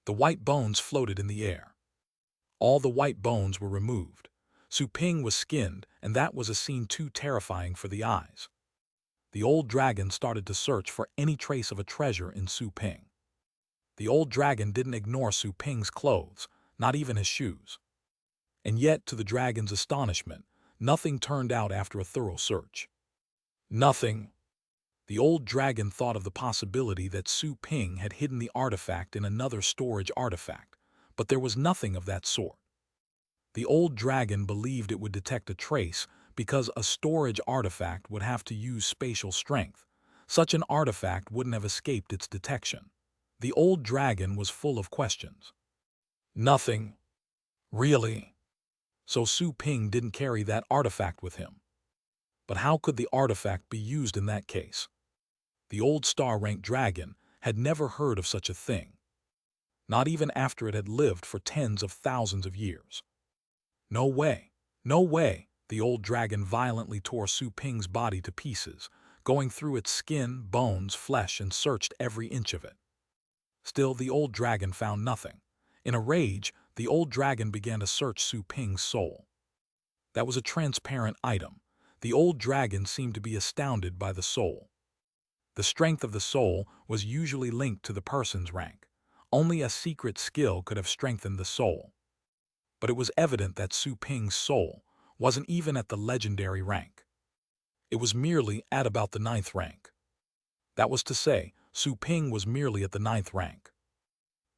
The white bones floated in the air. All the white bones were removed. Su Ping was skinned, and that was a scene too terrifying for the eyes. The old dragon started to search for any trace of a treasure in Su Ping. The old dragon didn't ignore Su Ping's clothes, not even his shoes. And yet, to the dragon's astonishment, nothing turned out after a thorough search. Nothing. The old dragon thought of the possibility that Su Ping had hidden the artifact in another storage artifact, but there was nothing of that sort. The old dragon believed it would detect a trace because a storage artifact would have to use spatial strength. Such an artifact wouldn't have escaped its detection. The old dragon was full of questions. Nothing. Really? So Su Ping didn't carry that artifact with him. But how could the artifact be used in that case? The old star-ranked dragon had never heard of such a thing, not even after it had lived for tens of thousands of years. No way, no way! The old dragon violently tore Su Ping's body to pieces, going through its skin, bones, flesh, and searched every inch of it. Still, the old dragon found nothing. In a rage, the old dragon began to search Su Ping's soul. That was a transparent item. The old dragon seemed to be astounded by the soul. The strength of the soul was usually linked to the person's rank. Only a secret skill could have strengthened the soul. But it was evident that Su Ping's soul wasn't even at the legendary rank. It was merely at about the 9th rank. That was to say, Su Ping was merely at the 9th rank.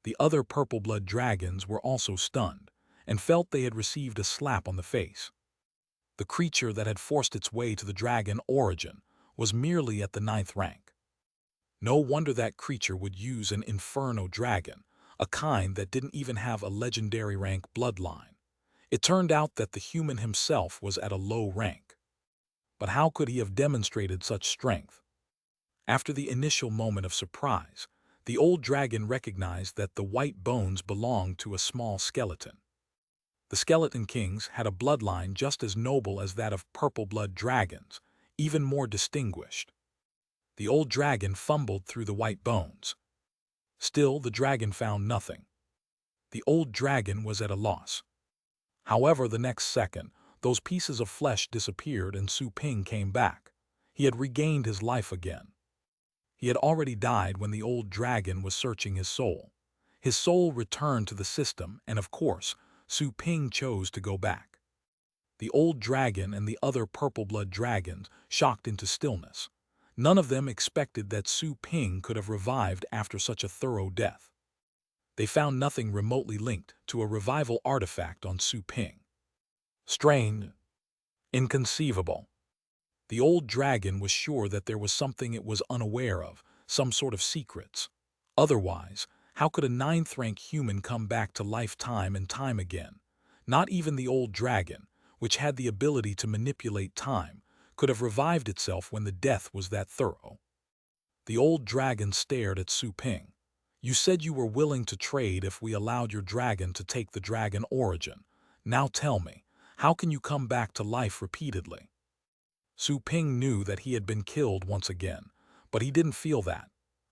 The other purple-blood dragons were also stunned, and felt they had received a slap on the face. The creature that had forced its way to the dragon origin was merely at the 9th rank. No wonder that creature would use an inferno dragon, a kind that didn't even have a legendary rank bloodline. It turned out that the human himself was at a low rank. But how could he have demonstrated such strength? After the initial moment of surprise, the old dragon recognized that the white bones belonged to a small skeleton. The skeleton kings had a bloodline just as noble as that of purple-blood dragons, even more distinguished. The old dragon fumbled through the white bones. Still, the dragon found nothing. The old dragon was at a loss. However, the next second, those pieces of flesh disappeared and Su Ping came back. He had regained his life again. He had already died when the old dragon was searching his soul. His soul returned to the system, and of course, Su Ping chose to go back. The old dragon and the other purple-blood dragons shocked into stillness. None of them expected that Su Ping could have revived after such a thorough death. They found nothing remotely linked to a revival artifact on Su Ping. Strange. Inconceivable. The old dragon was sure that there was something it was unaware of, some sort of secrets. Otherwise, how could a 9th-rank human come back to life time and time again? Not even the old dragon, which had the ability to manipulate time, could have revived itself when the death was that thorough. The old dragon stared at Su Ping. You said you were willing to trade if we allowed your dragon to take the dragon origin. Now tell me, how can you come back to life repeatedly? Su Ping knew that he had been killed once again, but he didn't feel that.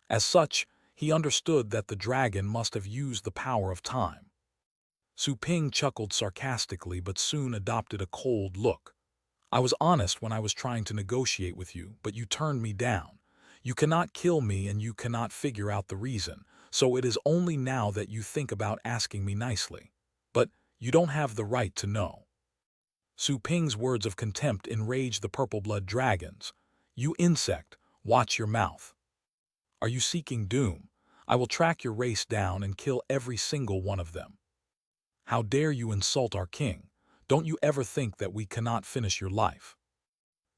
As such, he understood that the dragon must have used the power of time. Su Ping chuckled sarcastically but soon adopted a cold look. I was honest when I was trying to negotiate with you, but you turned me down. You cannot kill me and you cannot figure out the reason, so it is only now that you think about asking me nicely. But you don't have the right to know. Su Ping's words of contempt enraged the purple-blood dragons. You insect, watch your mouth. Are you seeking doom? I will track your race down and kill every single one of them. How dare you insult our king? Don't you ever think that we cannot finish your life?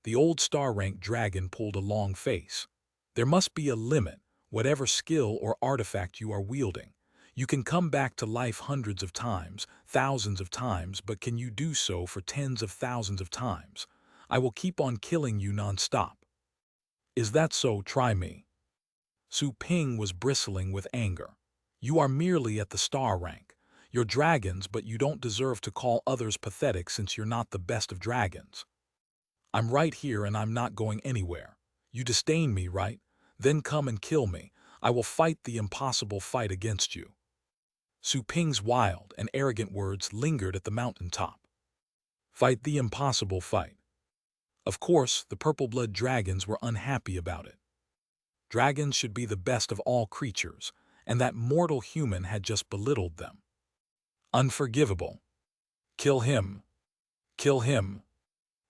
The old star-ranked dragon pulled a long face. There must be a limit, whatever skill or artifact you are wielding. You can come back to life hundreds of times, thousands of times, but can you do so for tens of thousands of times? I will keep on killing you non-stop. Is that so? Try me. Su Ping was bristling with anger. You are merely at the star rank. You're dragons, but you don't deserve to call others pathetic since you're not the best of dragons. I'm right here and I'm not going anywhere. You disdain me, right? Then come and kill me. I will fight the impossible fight against you. Su Ping's wild and arrogant words lingered at the mountaintop. Fight the impossible fight. Of course, the purple-blood dragons were unhappy about it. Dragons should be the best of all creatures, and that mortal human had just belittled them. Unforgivable. Kill him. Kill him.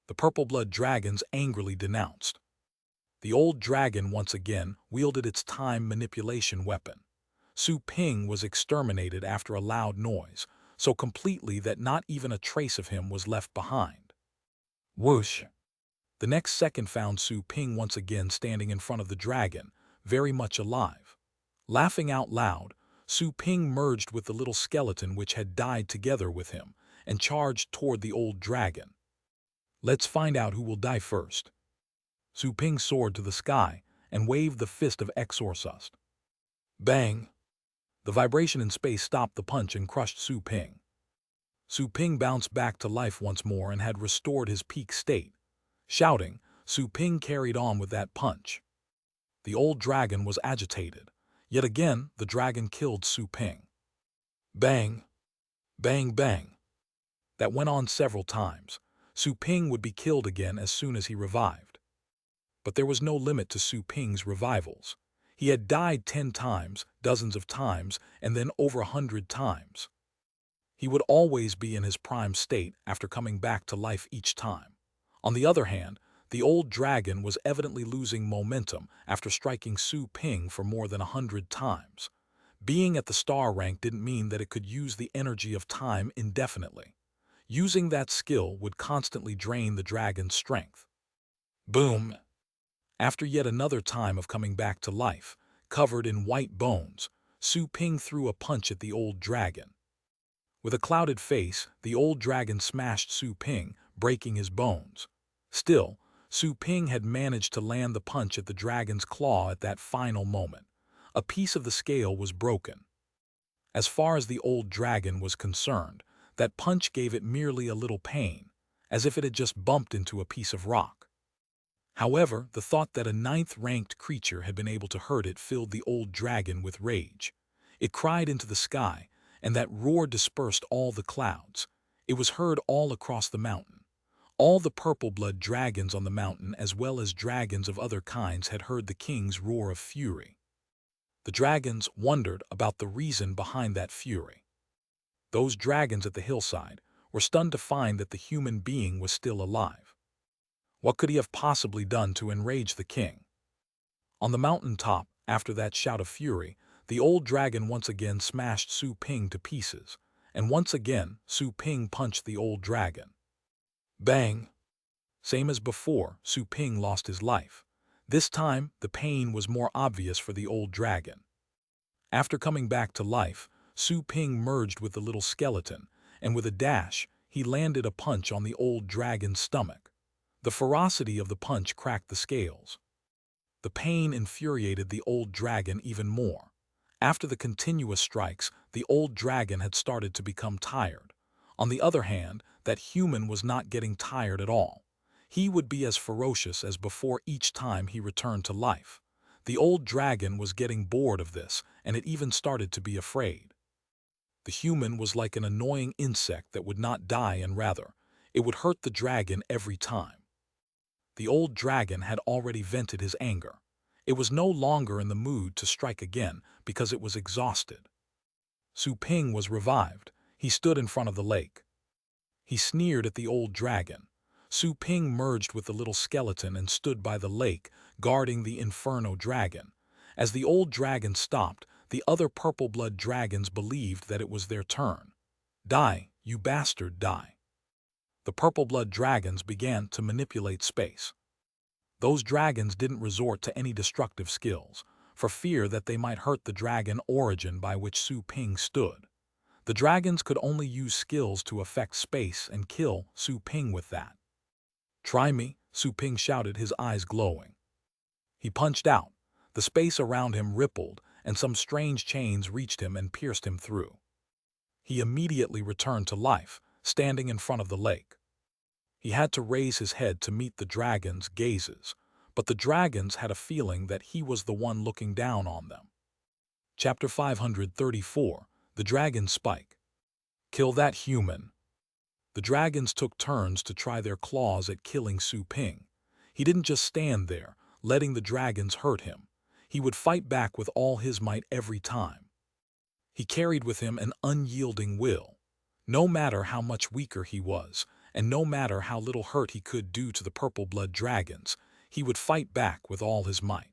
The purple-blood dragons angrily denounced. The old dragon once again wielded its time manipulation weapon. Su Ping was exterminated after a loud noise, so completely that not even a trace of him was left behind. Whoosh! The next second found Su Ping once again standing in front of the dragon, very much alive. Laughing out loud, Su Ping merged with the little skeleton which had died together with him and charged toward the old dragon. Let's find out who will die first. Su Ping soared to the sky and waved the fist of Exorcist. Bang! The vibration in space stopped the punch and crushed Su Ping. Su Ping bounced back to life once more and had restored his peak state. Shouting, Su Ping carried on with that punch. The old dragon was agitated. Yet again, the dragon killed Su Ping. Bang! Bang bang! That went on several times. Su Ping would be killed again as soon as he revived. But there was no limit to Su Ping's revivals. He had died 10 times, dozens of times, and then over 100 times. He would always be in his prime state after coming back to life each time. On the other hand, the old dragon was evidently losing momentum after striking Su Ping for more than 100 times. Being at the star rank didn't mean that it could use the energy of time indefinitely. Using that skill would constantly drain the dragon's strength. Boom! After yet another time of coming back to life, covered in white bones, Su Ping threw a punch at the old dragon. With a clouded face, the old dragon smashed Su Ping, breaking his bones. Still, Su Ping had managed to land the punch at the dragon's claw at that final moment. A piece of the scale was broken. As far as the old dragon was concerned, that punch gave it merely a little pain, as if it had just bumped into a piece of rock. However, the thought that a 9th-ranked creature had been able to hurt it filled the old dragon with rage. It cried into the sky, and that roar dispersed all the clouds. It was heard all across the mountain. All the purple-blood dragons on the mountain, as well as dragons of other kinds, had heard the king's roar of fury. The dragons wondered about the reason behind that fury. Those dragons at the hillside were stunned to find that the human being was still alive. What could he have possibly done to enrage the king? On the mountain top, after that shout of fury, the old dragon once again smashed Su Ping to pieces, and once again Su Ping punched the old dragon. Bang! Same as before, Su Ping lost his life. This time, the pain was more obvious for the old dragon. After coming back to life, Su Ping merged with the little skeleton, and with a dash, he landed a punch on the old dragon's stomach. The ferocity of the punch cracked the scales. The pain infuriated the old dragon even more. After the continuous strikes, the old dragon had started to become tired. On the other hand, that human was not getting tired at all. He would be as ferocious as before each time he returned to life. The old dragon was getting bored of this, and it even started to be afraid. The human was like an annoying insect that would not die, and rather, it would hurt the dragon every time. The old dragon had already vented his anger. It was no longer in the mood to strike again because it was exhausted. Su Ping was revived. He stood in front of the lake. He sneered at the old dragon. Su Ping merged with the little skeleton and stood by the lake, guarding the inferno dragon. As the old dragon stopped, the other purple-blood dragons believed that it was their turn. Die, you bastard, die. The purple-blood dragons began to manipulate space. Those dragons didn't resort to any destructive skills. for fear that they might hurt the dragon origin by which Su Ping stood. The dragons could only use skills to affect space and kill Su Ping with that. "Try me," Su Ping shouted, his eyes glowing. He punched out. The space around him rippled, and some strange chains reached him and pierced him through. He immediately returned to life, standing in front of the lake. He had to raise his head to meet the dragons' gazes, but the dragons had a feeling that he was the one looking down on them. Chapter 534, The Dragon Spike. Kill that human. The dragons took turns to try their claws at killing Su Ping. He didn't just stand there, letting the dragons hurt him. He would fight back with all his might every time. He carried with him an unyielding will. No matter how much weaker he was, and no matter how little hurt he could do to the purple-blood dragons, he would fight back with all his might.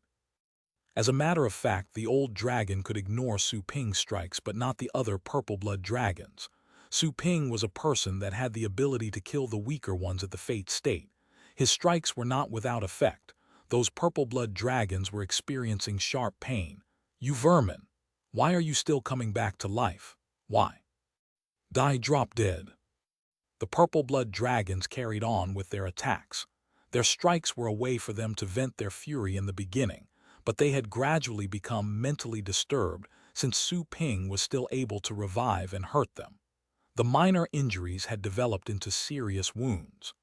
As a matter of fact, the old dragon could ignore Su Ping's strikes, but not the other purple-blood dragons. Su Ping was a person that had the ability to kill the weaker ones at the fate state. His strikes were not without effect. Those purple-blood dragons were experiencing sharp pain. "You vermin! Why are you still coming back to life? Why? Die, drop dead." The purple-blood dragons carried on with their attacks. Their strikes were a way for them to vent their fury in the beginning, but they had gradually become mentally disturbed since Su Ping was still able to revive and hurt them. The minor injuries had developed into serious wounds.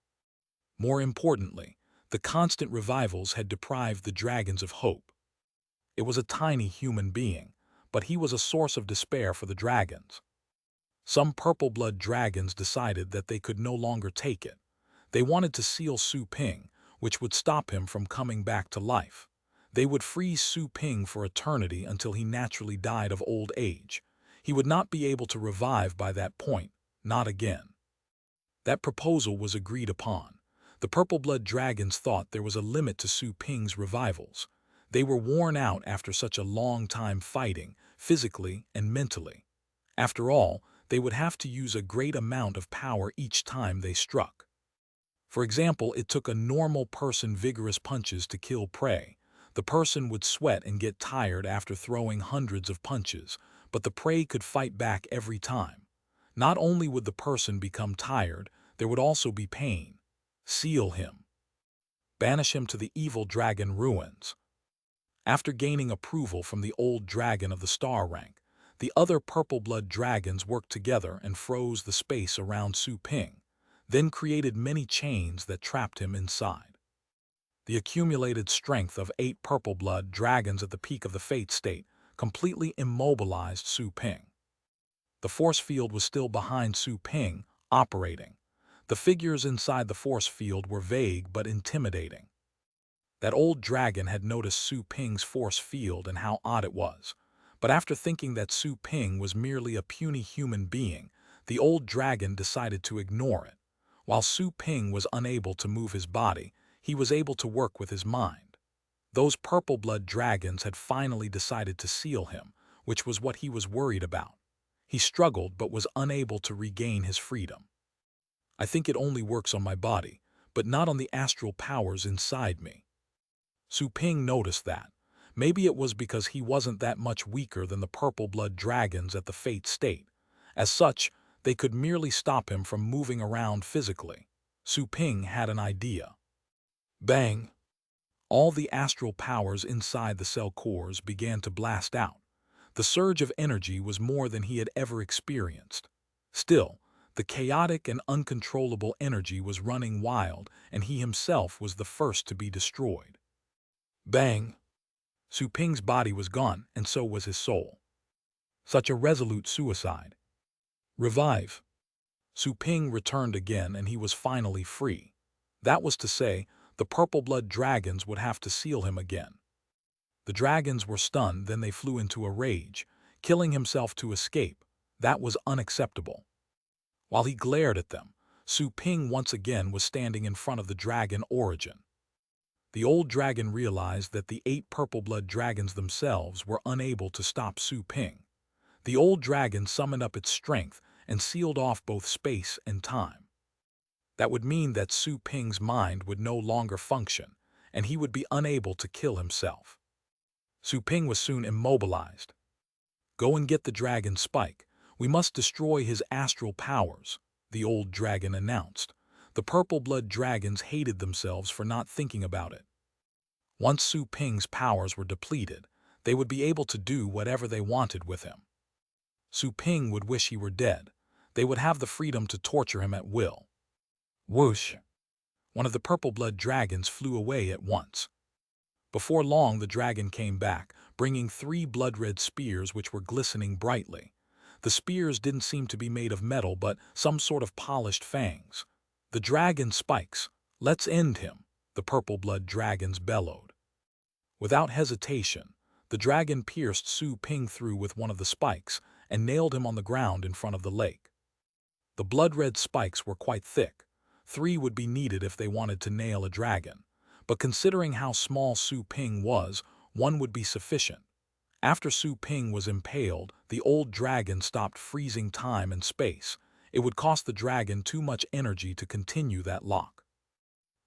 More importantly, the constant revivals had deprived the dragons of hope. It was a tiny human being, but he was a source of despair for the dragons. Some purple-blood dragons decided that they could no longer take it. They wanted to seal Su Ping, which would stop him from coming back to life. They would freeze Su Ping for eternity until he naturally died of old age. He would not be able to revive by that point, not again. That proposal was agreed upon. The purple-blood dragons thought there was a limit to Su Ping's revivals. They were worn out after such a long time fighting, physically and mentally. After all, they would have to use a great amount of power each time they struck. For example, it took a normal person vigorous punches to kill prey. The person would sweat and get tired after throwing hundreds of punches, but the prey could fight back every time. Not only would the person become tired, there would also be pain. Seal him. Banish him to the evil dragon ruins. After gaining approval from the old dragon of the star rank, the other purple-blood dragons worked together and froze the space around Su Ping, then created many chains that trapped him inside. The accumulated strength of 8 purple-blood dragons at the peak of the fate state completely immobilized Su Ping. The force field was still behind Su Ping, operating. The figures inside the force field were vague but intimidating. That old dragon had noticed Su Ping's force field and how odd it was. But after thinking that Su Ping was merely a puny human being, the old dragon decided to ignore it. While Su Ping was unable to move his body, he was able to work with his mind. Those purple-blood dragons had finally decided to seal him, which was what he was worried about. He struggled but was unable to regain his freedom. "I think it only works on my body, but not on the astral powers inside me." Su Ping noticed that. Maybe it was because he wasn't that much weaker than the purple-blood dragons at the fate state. As such, they could merely stop him from moving around physically. Su Ping had an idea. Bang! All the astral powers inside the cell cores began to blast out. The surge of energy was more than he had ever experienced. Still, the chaotic and uncontrollable energy was running wild, and he himself was the first to be destroyed. Bang! Su Ping's body was gone, and so was his soul. Such a resolute suicide. Revive. Su Ping returned again, and he was finally free. That was to say, the purple-blood dragons would have to seal him again. The dragons were stunned, then they flew into a rage, killing himself to escape. That was unacceptable. While he glared at them, Su Ping once again was standing in front of the dragon origin. The old dragon realized that the 8 purple-blood dragons themselves were unable to stop Su Ping. The old dragon summoned up its strength and sealed off both space and time. That would mean that Su Ping's mind would no longer function, and he would be unable to kill himself. Su Ping was soon immobilized. "Go and get the dragon Spike. We must destroy his astral powers," the old dragon announced. The purple-blood dragons hated themselves for not thinking about it. Once Su Ping's powers were depleted, they would be able to do whatever they wanted with him. Su Ping would wish he were dead. They would have the freedom to torture him at will. Whoosh! One of the purple-blood dragons flew away at once. Before long, the dragon came back, bringing 3 blood-red spears which were glistening brightly. The spears didn't seem to be made of metal but some sort of polished fangs. "The dragon Spikes! Let's end him!" the purple-blood dragons bellowed. Without hesitation, the dragon pierced Su Ping through with one of the spikes and nailed him on the ground in front of the lake. The blood-red spikes were quite thick. 3 would be needed if they wanted to nail a dragon, but considering how small Su Ping was, 1 would be sufficient. After Su Ping was impaled, the old dragon stopped freezing time and space. It would cost the dragon too much energy to continue that lock.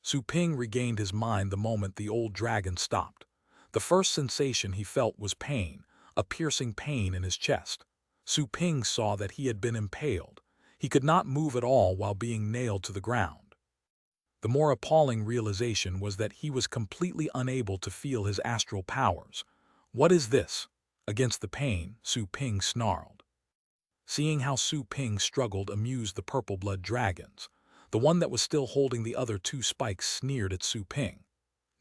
Su Ping regained his mind the moment the old dragon stopped. The first sensation he felt was pain, a piercing pain in his chest. Su Ping saw that he had been impaled. He could not move at all while being nailed to the ground. The more appalling realization was that he was completely unable to feel his astral powers. "What is this?" Against the pain, Su Ping snarled. Seeing how Su Ping struggled amused the purple-blood dragons. The one that was still holding the other 2 spikes sneered at Su Ping.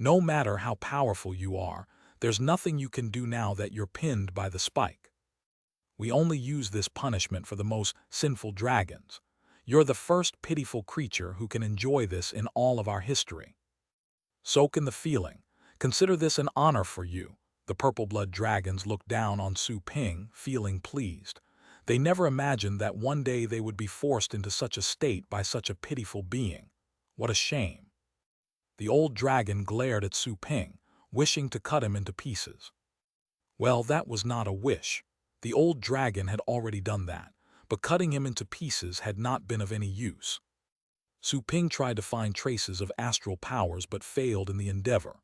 "No matter how powerful you are, there's nothing you can do now that you're pinned by the spike. We only use this punishment for the most sinful dragons. You're the first pitiful creature who can enjoy this in all of our history. Soak in the feeling. Consider this an honor for you." The purple-blood dragons looked down on Su Ping, feeling pleased. They never imagined that one day they would be forced into such a state by such a pitiful being. What a shame. The old dragon glared at Su Ping, wishing to cut him into pieces. Well, that was not a wish. The old dragon had already done that, but cutting him into pieces had not been of any use. Su Ping tried to find traces of astral powers but failed in the endeavor.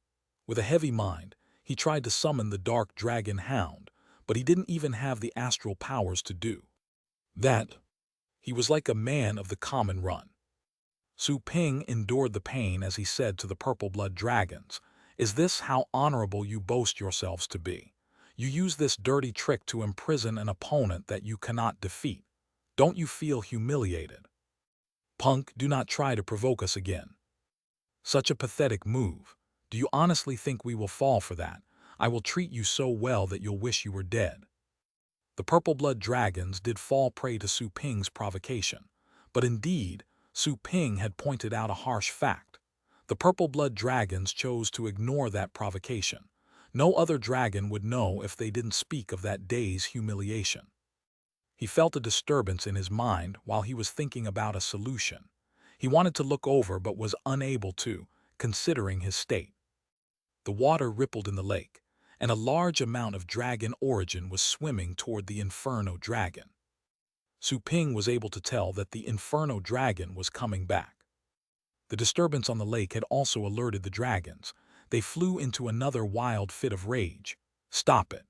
With a heavy mind, he tried to summon the dark dragon hound, but he didn't even have the astral powers to do that. He was like a man of the common run. Su Ping endured the pain as he said to the purple-blood dragons, "Is this how honorable you boast yourselves to be? You use this dirty trick to imprison an opponent that you cannot defeat. Don't you feel humiliated? Punk, do not try to provoke us again. Such a pathetic move. Do you honestly think we will fall for that? I will treat you so well that you'll wish you were dead." The purple-blood dragons did fall prey to Su Ping's provocation, but indeed, Su Ping had pointed out a harsh fact. The purple-blood dragons chose to ignore that provocation. No other dragon would know if they didn't speak of that day's humiliation. He felt a disturbance in his mind while he was thinking about a solution. He wanted to look over but was unable to, considering his state. The water rippled in the lake, and a large amount of dragon origin was swimming toward the Inferno dragon. Su Ping was able to tell that the Inferno dragon was coming back. The disturbance on the lake had also alerted the dragons. They flew into another wild fit of rage. "Stop it.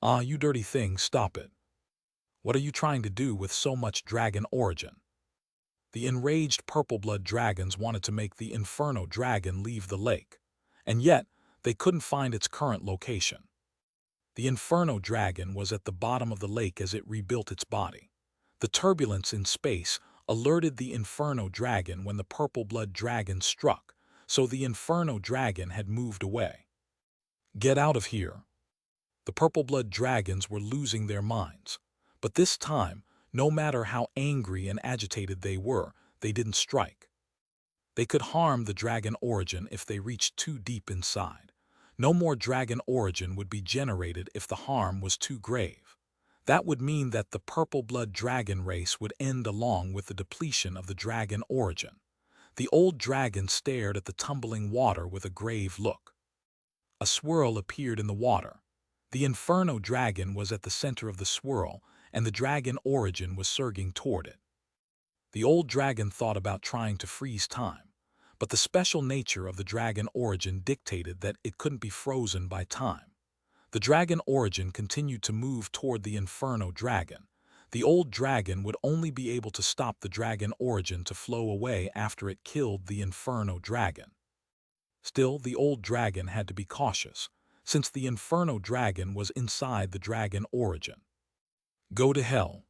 Ah, you dirty thing, stop it. What are you trying to do with so much dragon origin?" The enraged purple-blood dragons wanted to make the Inferno dragon leave the lake, and yet they couldn't find its current location. The Inferno dragon was at the bottom of the lake as it rebuilt its body. The turbulence in space alerted the Inferno dragon when the purple-blood dragon struck, so the Inferno dragon had moved away. "Get out of here." The purple-blood dragons were losing their minds, but this time, no matter how angry and agitated they were, they didn't strike. They could harm the dragon origin if they reached too deep inside. No more dragon origin would be generated if the harm was too grave. That would mean that the purple-blood dragon race would end along with the depletion of the dragon origin. The old dragon stared at the tumbling water with a grave look. A swirl appeared in the water. The Inferno dragon was at the center of the swirl, and the dragon origin was surging toward it. The old dragon thought about trying to freeze time, but the special nature of the dragon origin dictated that it couldn't be frozen by time. The dragon origin continued to move toward the inferno dragon. The old dragon would only be able to stop the dragon origin to flow away after it killed the inferno dragon. Still, the old dragon had to be cautious, since the inferno dragon was inside the dragon origin. Go to hell.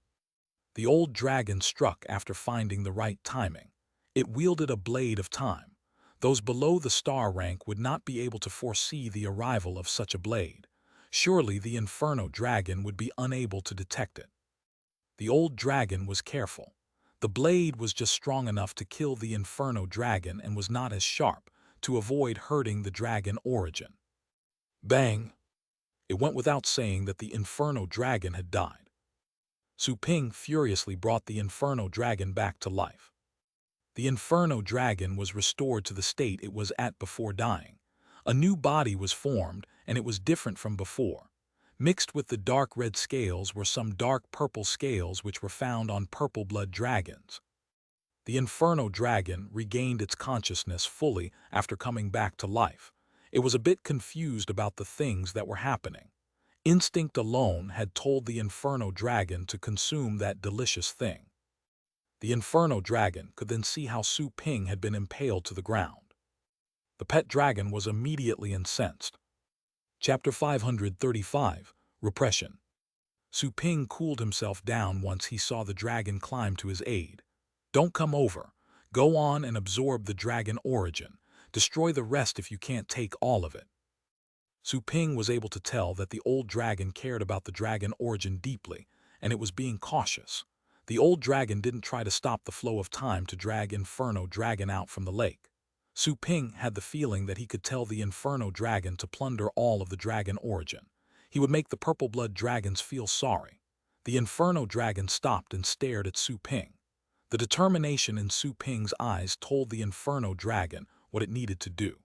The old dragon struck after finding the right timing. It wielded a blade of time. Those below the star rank would not be able to foresee the arrival of such a blade. Surely the inferno dragon would be unable to detect it. The old dragon was careful. The blade was just strong enough to kill the inferno dragon and was not as sharp, to avoid hurting the dragon origin. Bang! It went without saying that the inferno dragon had died. Su Ping furiously brought the inferno dragon back to life. The inferno dragon was restored to the state it was at before dying. A new body was formed, and it was different from before. Mixed with the dark red scales were some dark purple scales which were found on purple blood dragons. The inferno dragon regained its consciousness fully after coming back to life. It was a bit confused about the things that were happening. Instinct alone had told the inferno dragon to consume that delicious thing. The inferno dragon could then see how Su Ping had been impaled to the ground. The pet dragon was immediately incensed. Chapter 535, Repression. Su Ping cooled himself down once he saw the dragon climb to his aid. Don't come over. Go on and absorb the dragon origin. Destroy the rest if you can't take all of it. Su Ping was able to tell that the old dragon cared about the dragon origin deeply, and it was being cautious. The old dragon didn't try to stop the flow of time to drag Inferno Dragon out from the lake. Su Ping had the feeling that he could tell the Inferno Dragon to plunder all of the dragon origin. He would make the purple blood dragons feel sorry. The Inferno Dragon stopped and stared at Su Ping. The determination in Su Ping's eyes told the Inferno Dragon what it needed to do.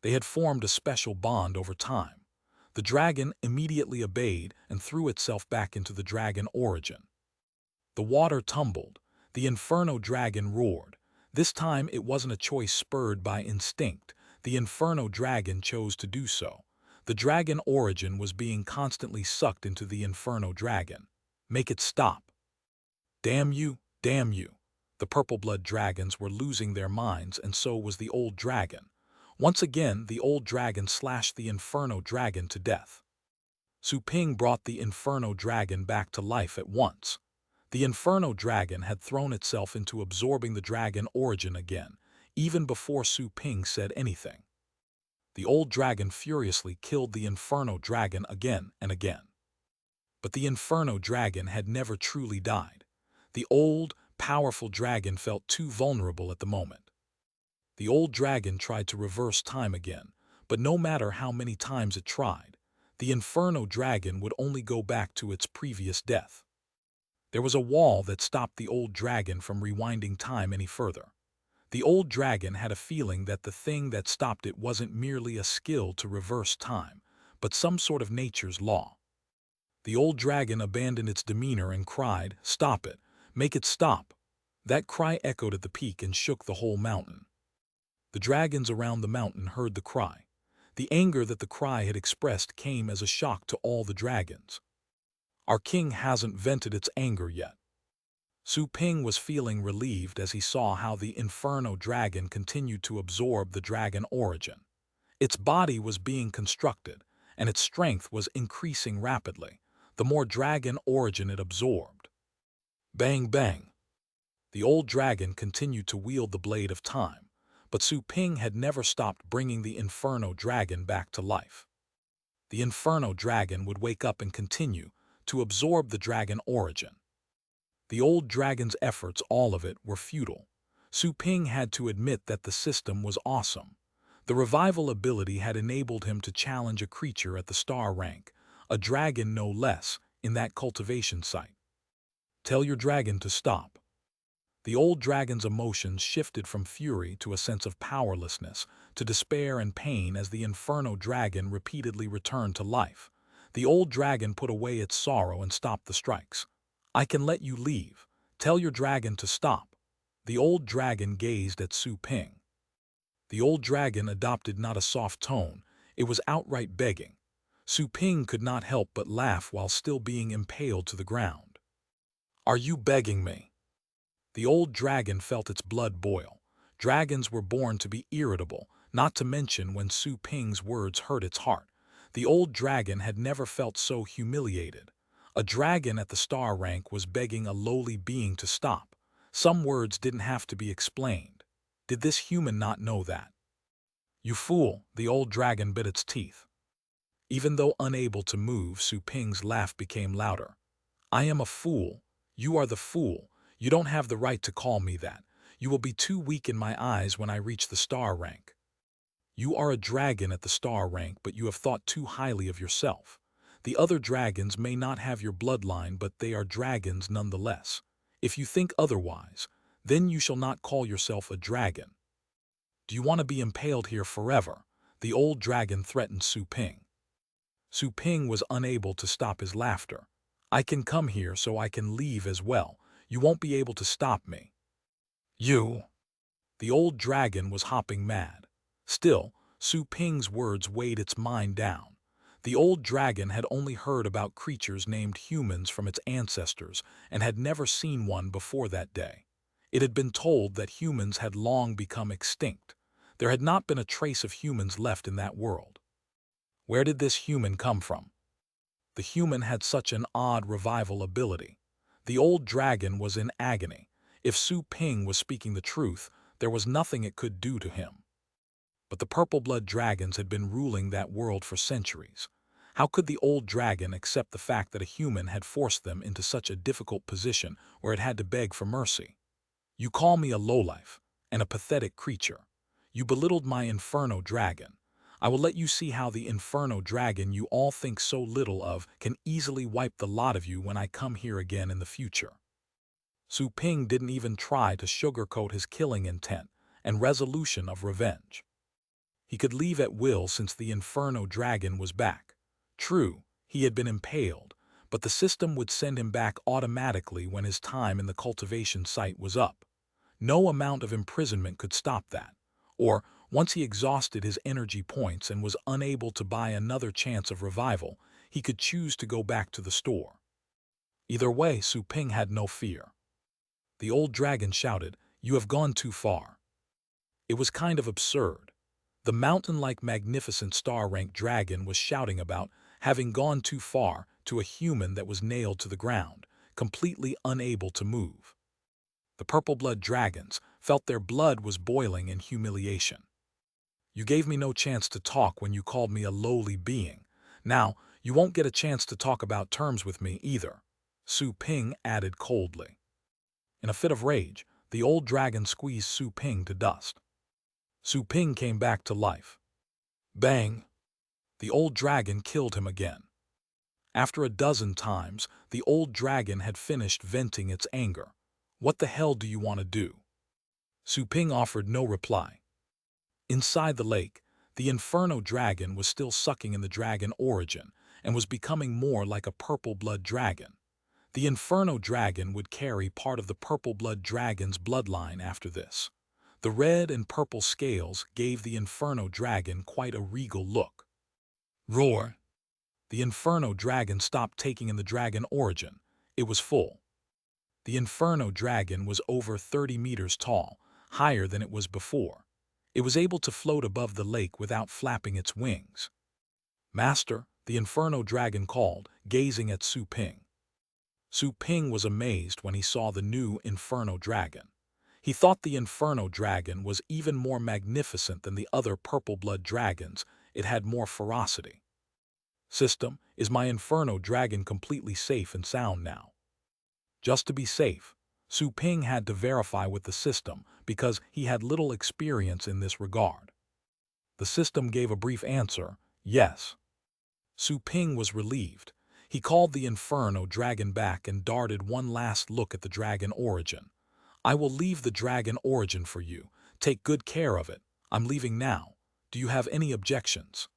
They had formed a special bond over time. The dragon immediately obeyed and threw itself back into the dragon origin. The water tumbled. The Inferno Dragon roared. This time it wasn't a choice spurred by instinct. The Inferno Dragon chose to do so. The dragon origin was being constantly sucked into the Inferno Dragon. Make it stop. Damn you, damn you. The purple blood dragons were losing their minds, and so was the old dragon. Once again, the old dragon slashed the Inferno Dragon to death. Su Ping brought the Inferno Dragon back to life at once. The Inferno Dragon had thrown itself into absorbing the dragon origin again, even before Su Ping said anything. The old dragon furiously killed the Inferno Dragon again and again. But the Inferno Dragon had never truly died. The old, powerful dragon felt too vulnerable at the moment. The old dragon tried to reverse time again, but no matter how many times it tried, the Inferno Dragon would only go back to its previous death. There was a wall that stopped the old dragon from rewinding time any further. The old dragon had a feeling that the thing that stopped it wasn't merely a skill to reverse time, but some sort of nature's law. The old dragon abandoned its demeanor and cried, "Stop it! Make it stop!" That cry echoed at the peak and shook the whole mountain. The dragons around the mountain heard the cry. The anger that the cry had expressed came as a shock to all the dragons. Our king hasn't vented its anger yet. Su Ping was feeling relieved as he saw how the Inferno Dragon continued to absorb the dragon origin. Its body was being constructed, and its strength was increasing rapidly, the more dragon origin it absorbed. Bang bang! The old dragon continued to wield the blade of time, but Su Ping had never stopped bringing the Inferno Dragon back to life. The Inferno Dragon would wake up and continue to absorb the dragon origin. The old dragon's efforts, all of it, were futile. Su Ping had to admit that the system was awesome. The revival ability had enabled him to challenge a creature at the star rank, a dragon no less, in that cultivation site. Tell your dragon to stop. The old dragon's emotions shifted from fury to a sense of powerlessness, to despair and pain as the Inferno Dragon repeatedly returned to life. The old dragon put away its sorrow and stopped the strikes. I can let you leave. Tell your dragon to stop. The old dragon gazed at Su Ping. The old dragon adopted not a soft tone, it was outright begging. Su Ping could not help but laugh while still being impaled to the ground. "Are you begging me?" The old dragon felt its blood boil. Dragons were born to be irritable, not to mention when Su Ping's words hurt its heart. The old dragon had never felt so humiliated. A dragon at the star rank was begging a lowly being to stop. Some words didn't have to be explained. Did this human not know that? "You fool," the old dragon bit its teeth. Even though unable to move, Su Ping's laugh became louder. "I am a fool. You are the fool. You don't have the right to call me that. You will be too weak in my eyes when I reach the star rank. You are a dragon at the star rank, but you have thought too highly of yourself. The other dragons may not have your bloodline, but they are dragons nonetheless. If you think otherwise, then you shall not call yourself a dragon. Do you want to be impaled here forever?" The old dragon threatened Su Ping. Su Ping was unable to stop his laughter. "I can come here so I can leave as well. You won't be able to stop me." "You—" The old dragon was hopping mad. Still, Su Ping's words weighed its mind down. The old dragon had only heard about creatures named humans from its ancestors and had never seen one before that day. It had been told that humans had long become extinct. There had not been a trace of humans left in that world. Where did this human come from? The human had such an odd revival ability. The old dragon was in agony. If Su Ping was speaking the truth, there was nothing it could do to him. But the purple-blood dragons had been ruling that world for centuries. How could the old dragon accept the fact that a human had forced them into such a difficult position where it had to beg for mercy? "You call me a lowlife and a pathetic creature. You belittled my inferno dragon. I will let you see how the inferno dragon you all think so little of can easily wipe the lot of you when I come here again in the future." Su Ping didn't even try to sugarcoat his killing intent and resolution of revenge. He could leave at will since the inferno dragon was back. True, he had been impaled, but the system would send him back automatically when his time in the cultivation site was up. No amount of imprisonment could stop that. Or, once he exhausted his energy points and was unable to buy another chance of revival, he could choose to go back to the store. Either way, Su Ping had no fear. The old dragon shouted, "You have gone too far." It was kind of absurd. The mountain-like magnificent star-rank dragon was shouting about having gone too far to a human that was nailed to the ground, completely unable to move. The purple-blood dragons felt their blood was boiling in humiliation. "You gave me no chance to talk when you called me a lowly being. Now, you won't get a chance to talk about terms with me either," Su Ping added coldly. In a fit of rage, the old dragon squeezed Su Ping to dust. Su Ping came back to life. Bang! The old dragon killed him again. After a dozen times, the old dragon had finished venting its anger. "What the hell do you want to do?" Su Ping offered no reply. Inside the lake, the inferno dragon was still sucking in the dragon origin and was becoming more like a purple-blood dragon. The inferno dragon would carry part of the purple-blood dragon's bloodline after this. The red and purple scales gave the inferno dragon quite a regal look. Roar! The inferno dragon stopped taking in the dragon origin. It was full. The inferno dragon was over 30 meters tall, higher than it was before. It was able to float above the lake without flapping its wings. "Master," the inferno dragon called, gazing at Su Ping. Su Ping was amazed when he saw the new inferno dragon. He thought the inferno dragon was even more magnificent than the other purple-blood dragons. It had more ferocity. "System, is my inferno dragon completely safe and sound now?" Just to be safe, Su Ping had to verify with the system because he had little experience in this regard. The system gave a brief answer, yes. Su Ping was relieved. He called the inferno dragon back and darted one last look at the dragon origin. "I will leave the dragon origin for you. Take good care of it. I'm leaving now. Do you have any objections?"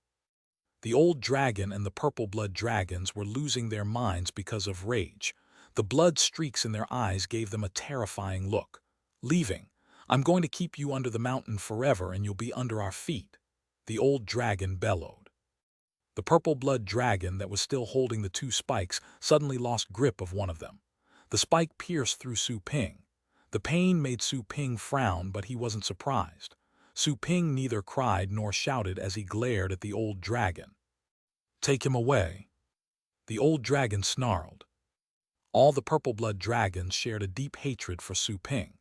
The old dragon and the purple-blood dragons were losing their minds because of rage. The blood streaks in their eyes gave them a terrifying look. "Leaving? I'm going to keep you under the mountain forever and you'll be under our feet," the old dragon bellowed. The purple blood dragon that was still holding the two spikes suddenly lost grip of one of them. The spike pierced through Su Ping. The pain made Su Ping frown, but he wasn't surprised. Su Ping neither cried nor shouted as he glared at the old dragon. "Take him away." The old dragon snarled. All the purple blood dragons shared a deep hatred for Su Ping.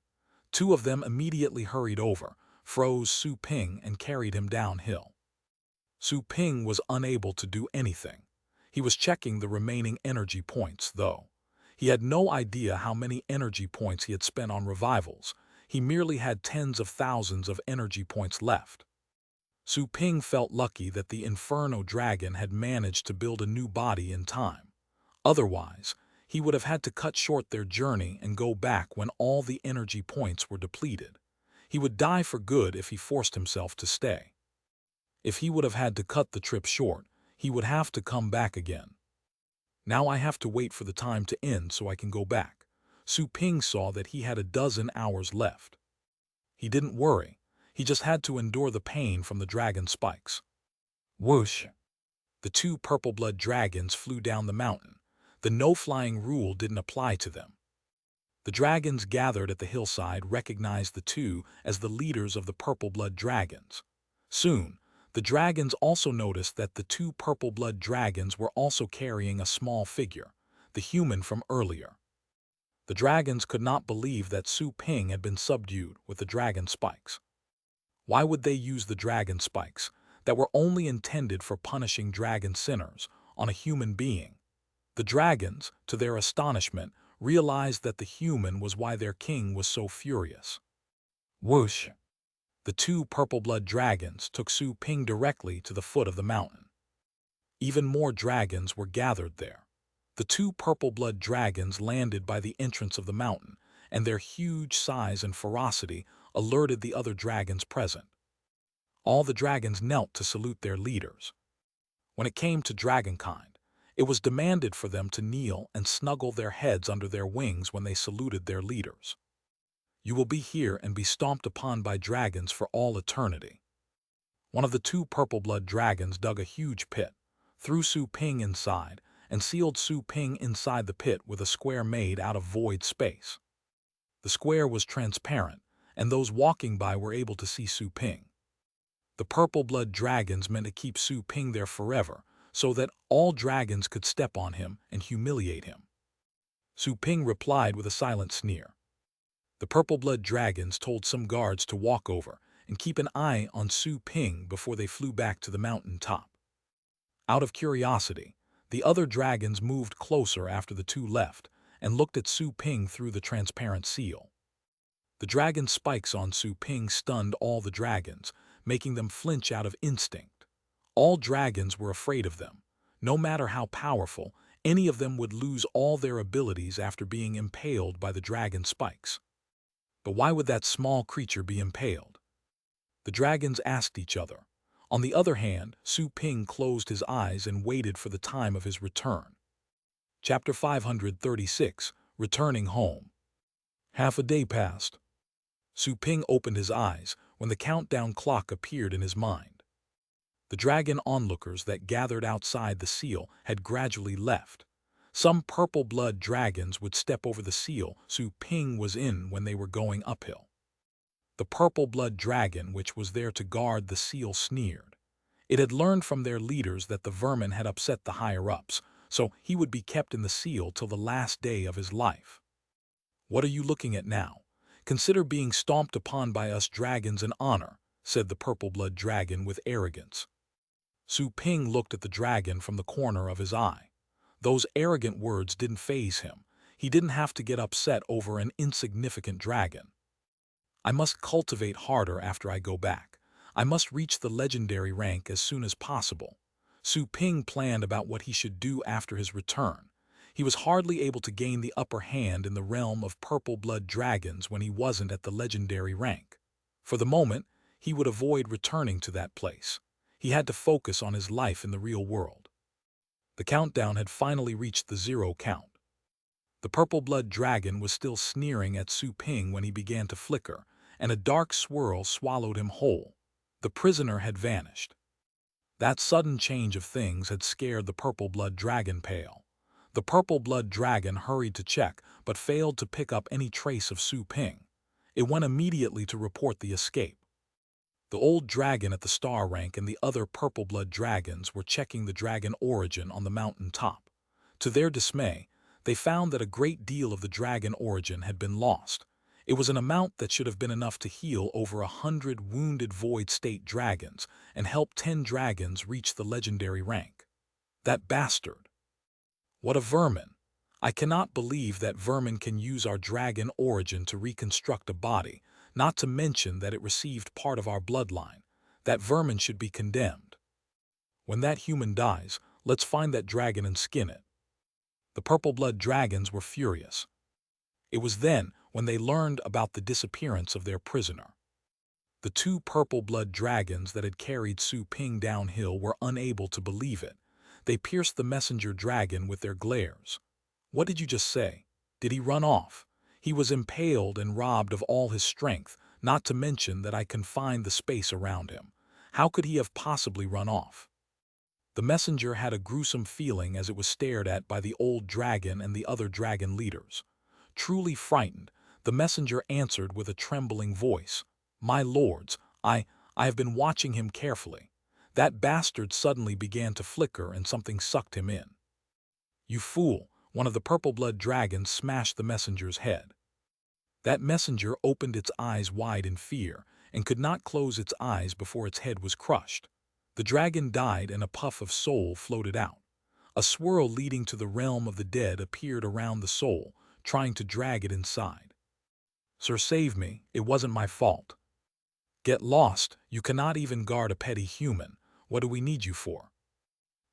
Two of them immediately hurried over, froze Su Ping, and carried him downhill. Su Ping was unable to do anything. He was checking the remaining energy points, though. He had no idea how many energy points he had spent on revivals. He merely had tens of thousands of energy points left. Su Ping felt lucky that the Inferno Dragon had managed to build a new body in time. Otherwise, he would have had to cut short their journey and go back when all the energy points were depleted. He would die for good if he forced himself to stay. If he would have had to cut the trip short, he would have to come back again. Now I have to wait for the time to end so I can go back. Su Ping saw that he had a dozen hours left. He didn't worry. He just had to endure the pain from the dragon spikes. Whoosh! The two purple blood dragons flew down the mountain. The no-flying rule didn't apply to them. The dragons gathered at the hillside recognized the two as the leaders of the purple blood dragons. Soon, the dragons also noticed that the two purple blood dragons were also carrying a small figure, the human from earlier. The dragons could not believe that Su Ping had been subdued with the dragon spikes. Why would they use the dragon spikes that were only intended for punishing dragon sinners on a human being? The dragons, to their astonishment, realized that the human was why their king was so furious. Whoosh! The two purple blood dragons took Su Ping directly to the foot of the mountain. Even more dragons were gathered there. The two purple blood dragons landed by the entrance of the mountain, and their huge size and ferocity alerted the other dragons present. All the dragons knelt to salute their leaders. When it came to dragonkind, it was demanded for them to kneel and snuggle their heads under their wings when they saluted their leaders. You will be here and be stomped upon by dragons for all eternity. One of the two purple blood dragons dug a huge pit, threw Su Ping inside, and sealed Su Ping inside the pit with a square made out of void space. The square was transparent, and those walking by were able to see Su Ping. The purple blood dragons meant to keep Su Ping there forever, so that all dragons could step on him and humiliate him. Su Ping replied with a silent sneer. The purple blood dragons told some guards to walk over and keep an eye on Su Ping before they flew back to the mountain top. Out of curiosity, the other dragons moved closer after the two left and looked at Su Ping through the transparent seal. The dragon spikes on Su Ping stunned all the dragons, making them flinch out of instinct. All dragons were afraid of them. No matter how powerful, any of them would lose all their abilities after being impaled by the dragon spikes. But why would that small creature be impaled? The dragons asked each other. On the other hand, Su Ping closed his eyes and waited for the time of his return. Chapter 536, Returning Home. Half a day passed. Su Ping opened his eyes when the countdown clock appeared in his mind. The dragon onlookers that gathered outside the seal had gradually left. Some purple blood dragons would step over the seal Su Ping was in when they were going uphill. The purple blood dragon which was there to guard the seal sneered. It had learned from their leaders that the vermin had upset the higher-ups, so he would be kept in the seal till the last day of his life. What are you looking at now? Consider being stomped upon by us dragons in honor, said the purple blood dragon with arrogance. Su Ping looked at the dragon from the corner of his eye. Those arrogant words didn't faze him. He didn't have to get upset over an insignificant dragon. I must cultivate harder after I go back. I must reach the legendary rank as soon as possible. Su Ping planned about what he should do after his return. He was hardly able to gain the upper hand in the realm of purple blood dragons when he wasn't at the legendary rank. For the moment, he would avoid returning to that place. He had to focus on his life in the real world. The countdown had finally reached the 0 count. The purple blood dragon was still sneering at Su Ping when he began to flicker, and a dark swirl swallowed him whole. The prisoner had vanished. That sudden change of things had scared the purple-blood dragon pale. The purple-blood dragon hurried to check, but failed to pick up any trace of Su Ping. It went immediately to report the escape. The old dragon at the star rank and the other purple-blood dragons were checking the dragon origin on the mountain top. To their dismay, they found that a great deal of the dragon origin had been lost. It was an amount that should have been enough to heal over 100 wounded void state dragons and help 10 dragons reach the legendary rank. That bastard! What a vermin! I cannot believe that vermin can use our dragon origin to reconstruct a body, not to mention that it received part of our bloodline. That vermin should be condemned. When that human dies, let's find that dragon and skin it. The purple-blood dragons were furious. It was then when they learned about the disappearance of their prisoner. The 2 purple-blood dragons that had carried Su Ping downhill were unable to believe it. They pierced the messenger dragon with their glares. What did you just say? Did he run off? He was impaled and robbed of all his strength, not to mention that I confined the space around him. How could he have possibly run off? The messenger had a gruesome feeling as it was stared at by the old dragon and the other dragon leaders. Truly frightened, the messenger answered with a trembling voice, "My lords, I have been watching him carefully. That bastard suddenly began to flicker and something sucked him in." "You fool!" One of the purple-blood dragons smashed the messenger's head. That messenger opened its eyes wide in fear and could not close its eyes before its head was crushed. The dragon died and a puff of soul floated out. A swirl leading to the realm of the dead appeared around the soul, trying to drag it inside. "Sir, save me, it wasn't my fault." "Get lost, you cannot even guard a petty human. What do we need you for?"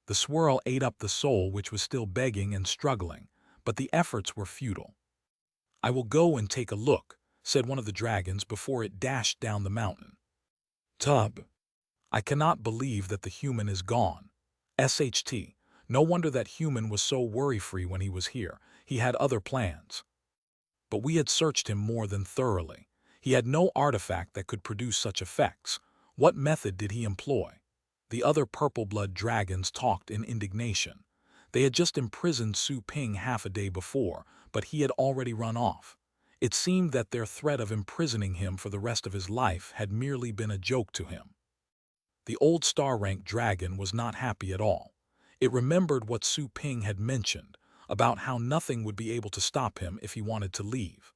The swirl ate up the soul which was still begging and struggling, but the efforts were futile. "I will go and take a look," said one of the dragons before it dashed down the mountain. "Tub. I cannot believe that the human is gone. SHT. No wonder that human was so worry-free when he was here. He had other plans." "But we had searched him more than thoroughly. He had no artifact that could produce such effects. What method did he employ?" The other purple-blood dragons talked in indignation. They had just imprisoned Su Ping half a day before, but he had already run off. It seemed that their threat of imprisoning him for the rest of his life had merely been a joke to him. The old star-rank dragon was not happy at all. It remembered what Su Ping had mentioned, about how nothing would be able to stop him if he wanted to leave.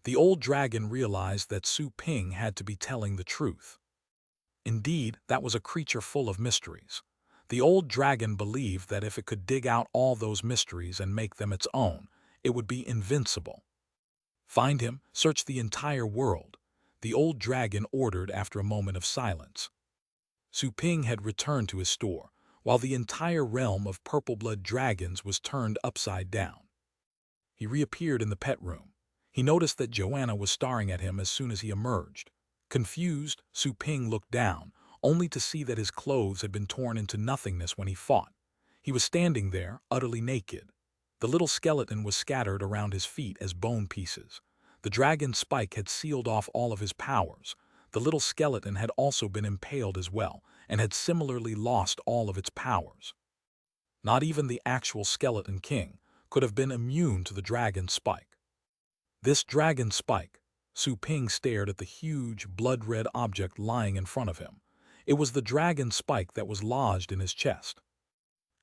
The old dragon realized that Su Ping had to be telling the truth. Indeed, that was a creature full of mysteries. The old dragon believed that if it could dig out all those mysteries and make them its own, it would be invincible. "Find him, search the entire world," the old dragon ordered after a moment of silence. Su Ping had returned to his store, while the entire realm of purple-blood dragons was turned upside down. He reappeared in the pet room. He noticed that Joanna was staring at him as soon as he emerged. Confused, Su Ping looked down, only to see that his clothes had been torn into nothingness when he fought. He was standing there, utterly naked. The little skeleton was scattered around his feet as bone pieces. The dragon spike had sealed off all of his powers. The little skeleton had also been impaled as well, and had similarly lost all of its powers. Not even the actual skeleton king could have been immune to the dragon spike. This dragon spike, Su Ping stared at the huge, blood-red object lying in front of him. It was the dragon spike that was lodged in his chest.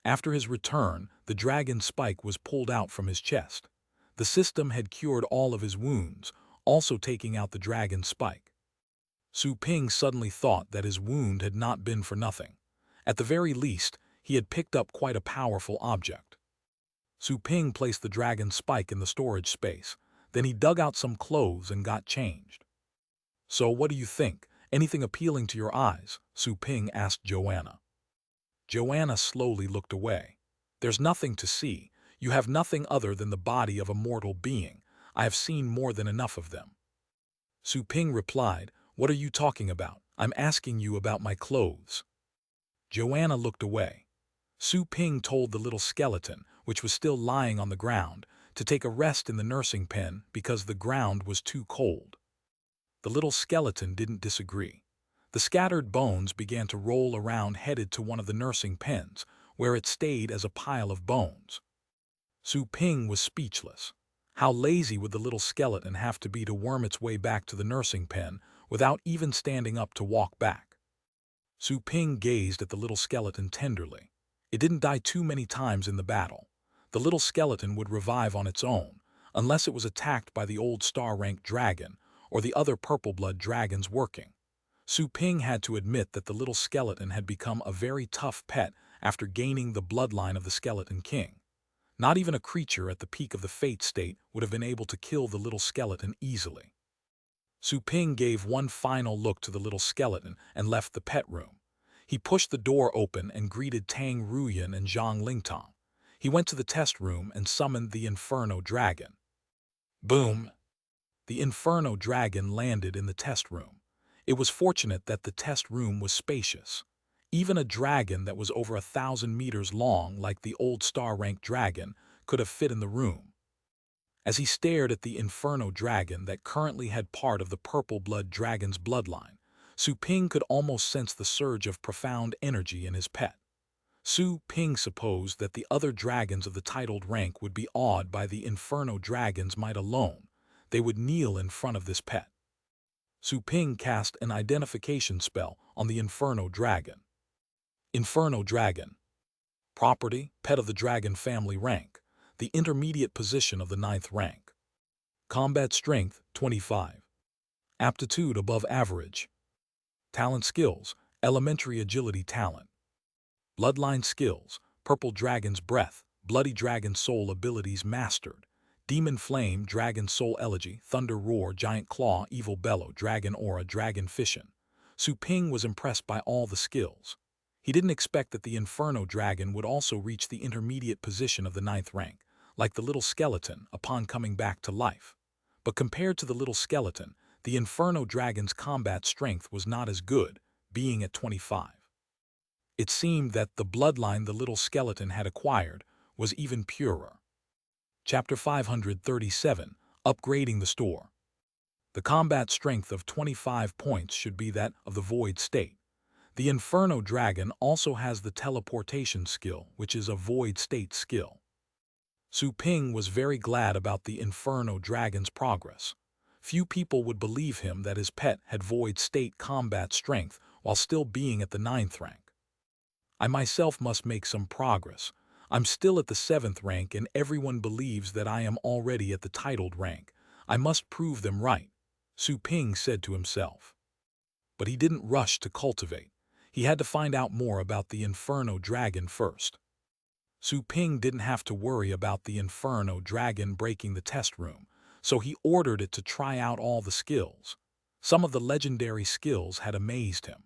After his return, the dragon spike was pulled out from his chest. The system had cured all of his wounds, also taking out the dragon spike. Su Ping suddenly thought that his wound had not been for nothing. At the very least, he had picked up quite a powerful object. Su Ping placed the dragon spike in the storage space. Then he dug out some clothes and got changed. "So what do you think? Anything appealing to your eyes?" Su Ping asked Joanna. Joanna slowly looked away. "There's nothing to see. You have nothing other than the body of a mortal being. I have seen more than enough of them." Su Ping replied, "What are you talking about? I'm asking you about my clothes." Joanna looked away. Su Ping told the little skeleton, which was still lying on the ground, to take a rest in the nursing pen because the ground was too cold. The little skeleton didn't disagree. The scattered bones began to roll around, headed to one of the nursing pens, where it stayed as a pile of bones. Su Ping was speechless. How lazy would the little skeleton have to be to worm its way back to the nursing pen without even standing up to walk back? Su Ping gazed at the little skeleton tenderly. It didn't die too many times in the battle. The little skeleton would revive on its own, unless it was attacked by the old star-ranked dragon or the other purple-blood dragons working. Su Ping had to admit that the little skeleton had become a very tough pet after gaining the bloodline of the Skeleton King. Not even a creature at the peak of the fate state would have been able to kill the little skeleton easily. Su Ping gave one final look to the little skeleton and left the pet room. He pushed the door open and greeted Tang Ruyan and Zhang Lingtong. He went to the test room and summoned the Inferno Dragon. Boom! The Inferno Dragon landed in the test room. It was fortunate that the test room was spacious. Even a dragon that was over 1,000 meters long, like the old star-ranked dragon, could have fit in the room. As he stared at the Inferno Dragon that currently had part of the purple-blood dragon's bloodline, Su Ping could almost sense the surge of profound energy in his pet. Su Ping supposed that the other dragons of the titled rank would be awed by the Inferno Dragon's might alone. They would kneel in front of this pet. Su Ping cast an identification spell on the Inferno Dragon. Inferno Dragon. Property, pet of the dragon family rank. The intermediate position of the 9th rank. Combat strength, 25. Aptitude above average. Talent skills, elementary agility talent. Bloodline skills, purple dragon's breath, bloody dragon soul abilities mastered. Demon Flame, Dragon Soul Elegy, Thunder Roar, Giant Claw, Evil Bellow, Dragon Aura, Dragon Fission. Su Ping was impressed by all the skills. He didn't expect that the Inferno Dragon would also reach the intermediate position of the 9th rank, like the little skeleton, upon coming back to life. But compared to the little skeleton, the Inferno Dragon's combat strength was not as good, being at 25. It seemed that the bloodline the little skeleton had acquired was even purer. Chapter 537, Upgrading the Store. The combat strength of 25 points should be that of the Void State. The Inferno Dragon also has the teleportation skill, which is a Void State skill. Su Ping was very glad about the Inferno Dragon's progress. Few people would believe him that his pet had Void State combat strength while still being at the 9th rank. I myself must make some progress. I'm still at the 7th rank and everyone believes that I am already at the titled rank. I must prove them right, Su Ping said to himself. But he didn't rush to cultivate. He had to find out more about the Inferno Dragon first. Su Ping didn't have to worry about the Inferno Dragon breaking the test room, so he ordered it to try out all the skills. Some of the legendary skills had amazed him.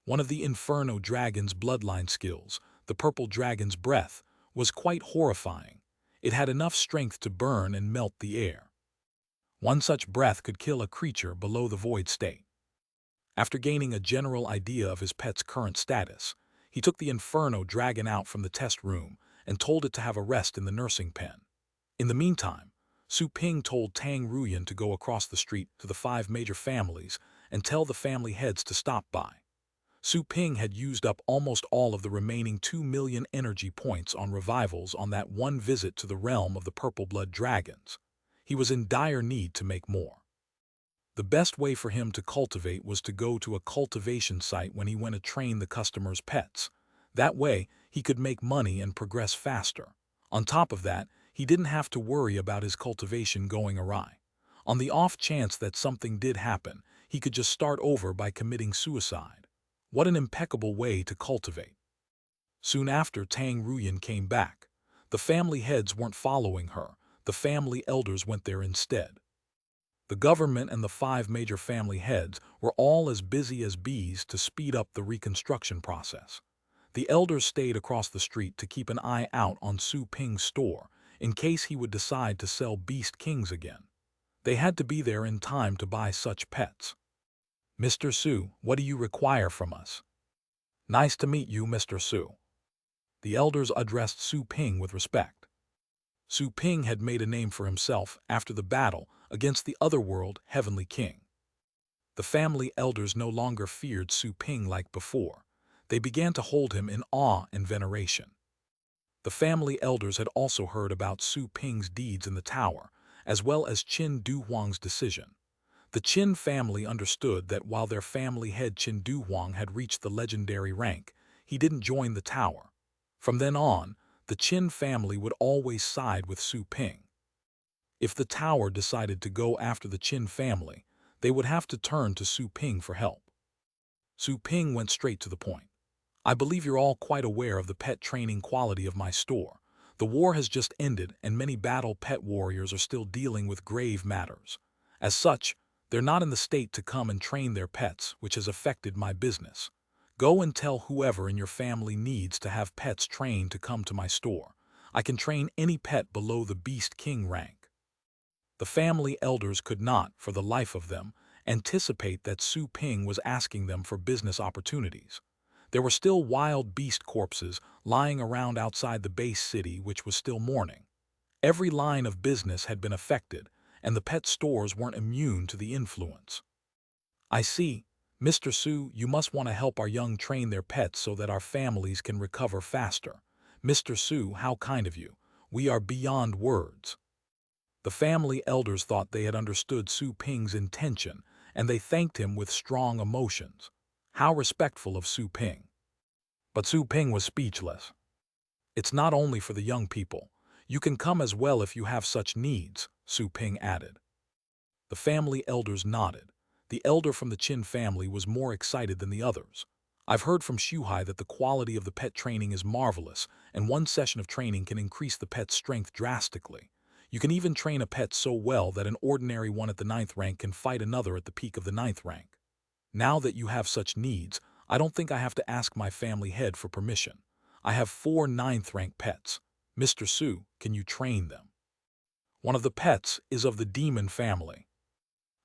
One of the Inferno Dragon's bloodline skills, the Purple Dragon's Breath, was quite horrifying. It had enough strength to burn and melt the air. One such breath could kill a creature below the Void State. After gaining a general idea of his pet's current status, he took the Inferno Dragon out from the test room and told it to have a rest in the nursing pen. In the meantime, Su Ping told Tang Ruyan to go across the street to the 5 major families and tell the family heads to stop by. Su Ping had used up almost all of the remaining 2 million energy points on revivals on that one visit to the realm of the purple-blood dragons. He was in dire need to make more. The best way for him to cultivate was to go to a cultivation site when he went to train the customers' pets. That way, he could make money and progress faster. On top of that, he didn't have to worry about his cultivation going awry. On the off chance that something did happen, he could just start over by committing suicide. What an impeccable way to cultivate. Soon after, Tang Ruyan came back. The family heads weren't following her. The family elders went there instead. The government and the 5 major family heads were all as busy as bees to speed up the reconstruction process. The elders stayed across the street to keep an eye out on Su Ping's store in case he would decide to sell Beast Kings again. They had to be there in time to buy such pets. Mr. Su, what do you require from us? Nice to meet you, Mr. Su. The elders addressed Su Ping with respect. Su Ping had made a name for himself after the battle against the Otherworld Heavenly King. The family elders no longer feared Su Ping like before. They began to hold him in awe and veneration. The family elders had also heard about Su Ping's deeds in the tower, as well as Qin Du Huang's decision. The Qin family understood that while their family head Qin Du Huang had reached the legendary rank, he didn't join the tower. From then on, the Qin family would always side with Su Ping. If the tower decided to go after the Qin family, they would have to turn to Su Ping for help. Su Ping went straight to the point. I believe you're all quite aware of the pet training quality of my store. The war has just ended and many battle pet warriors are still dealing with grave matters. As such, they're not in the state to come and train their pets, which has affected my business. Go and tell whoever in your family needs to have pets trained to come to my store. I can train any pet below the Beast King rank. The family elders could not, for the life of them, anticipate that Su Ping was asking them for business opportunities. There were still wild beast corpses lying around outside the base city, which was still mourning. Every line of business had been affected, and the pet stores weren't immune to the influence. I see. Mr. Su, you must want to help our young train their pets so that our families can recover faster. Mr. Su, how kind of you. We are beyond words. The family elders thought they had understood Su Ping's intention, and they thanked him with strong emotions. How respectful of Su Ping. But Su Ping was speechless. It's not only for the young people. You can come as well if you have such needs, Su Ping added. The family elders nodded. The elder from the Qin family was more excited than the others. I've heard from Shuhai that the quality of the pet training is marvelous, and one session of training can increase the pet's strength drastically. You can even train a pet so well that an ordinary one at the 9th rank can fight another at the peak of the 9th rank. Now that you have such needs, I don't think I have to ask my family head for permission. I have 4 9th rank pets. Mr. Su, can you train them? One of the pets is of the demon family.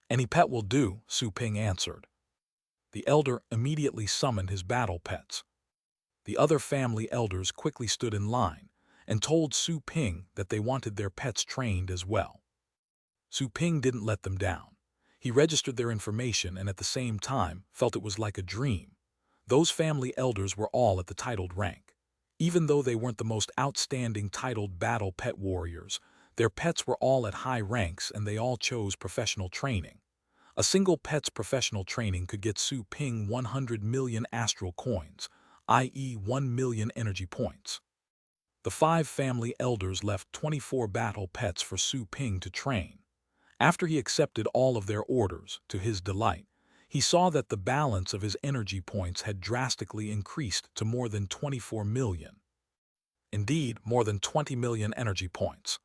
Any pet will do, Su Ping answered. The elder immediately summoned his battle pets. The other family elders quickly stood in line and told Su Ping that they wanted their pets trained as well. Su Ping didn't let them down. He registered their information and at the same time felt it was like a dream. Those family elders were all at the titled rank. Even though they weren't the most outstanding titled battle pet warriors, their pets were all at high ranks and they all chose professional training. A single pet's professional training could get Su Ping 100 million astral coins, i.e. 1 million energy points. The 5 family elders left 24 battle pets for Su Ping to train. After he accepted all of their orders, to his delight, he saw that the balance of his energy points had drastically increased to more than 24 million. Indeed, more than 20 million energy points.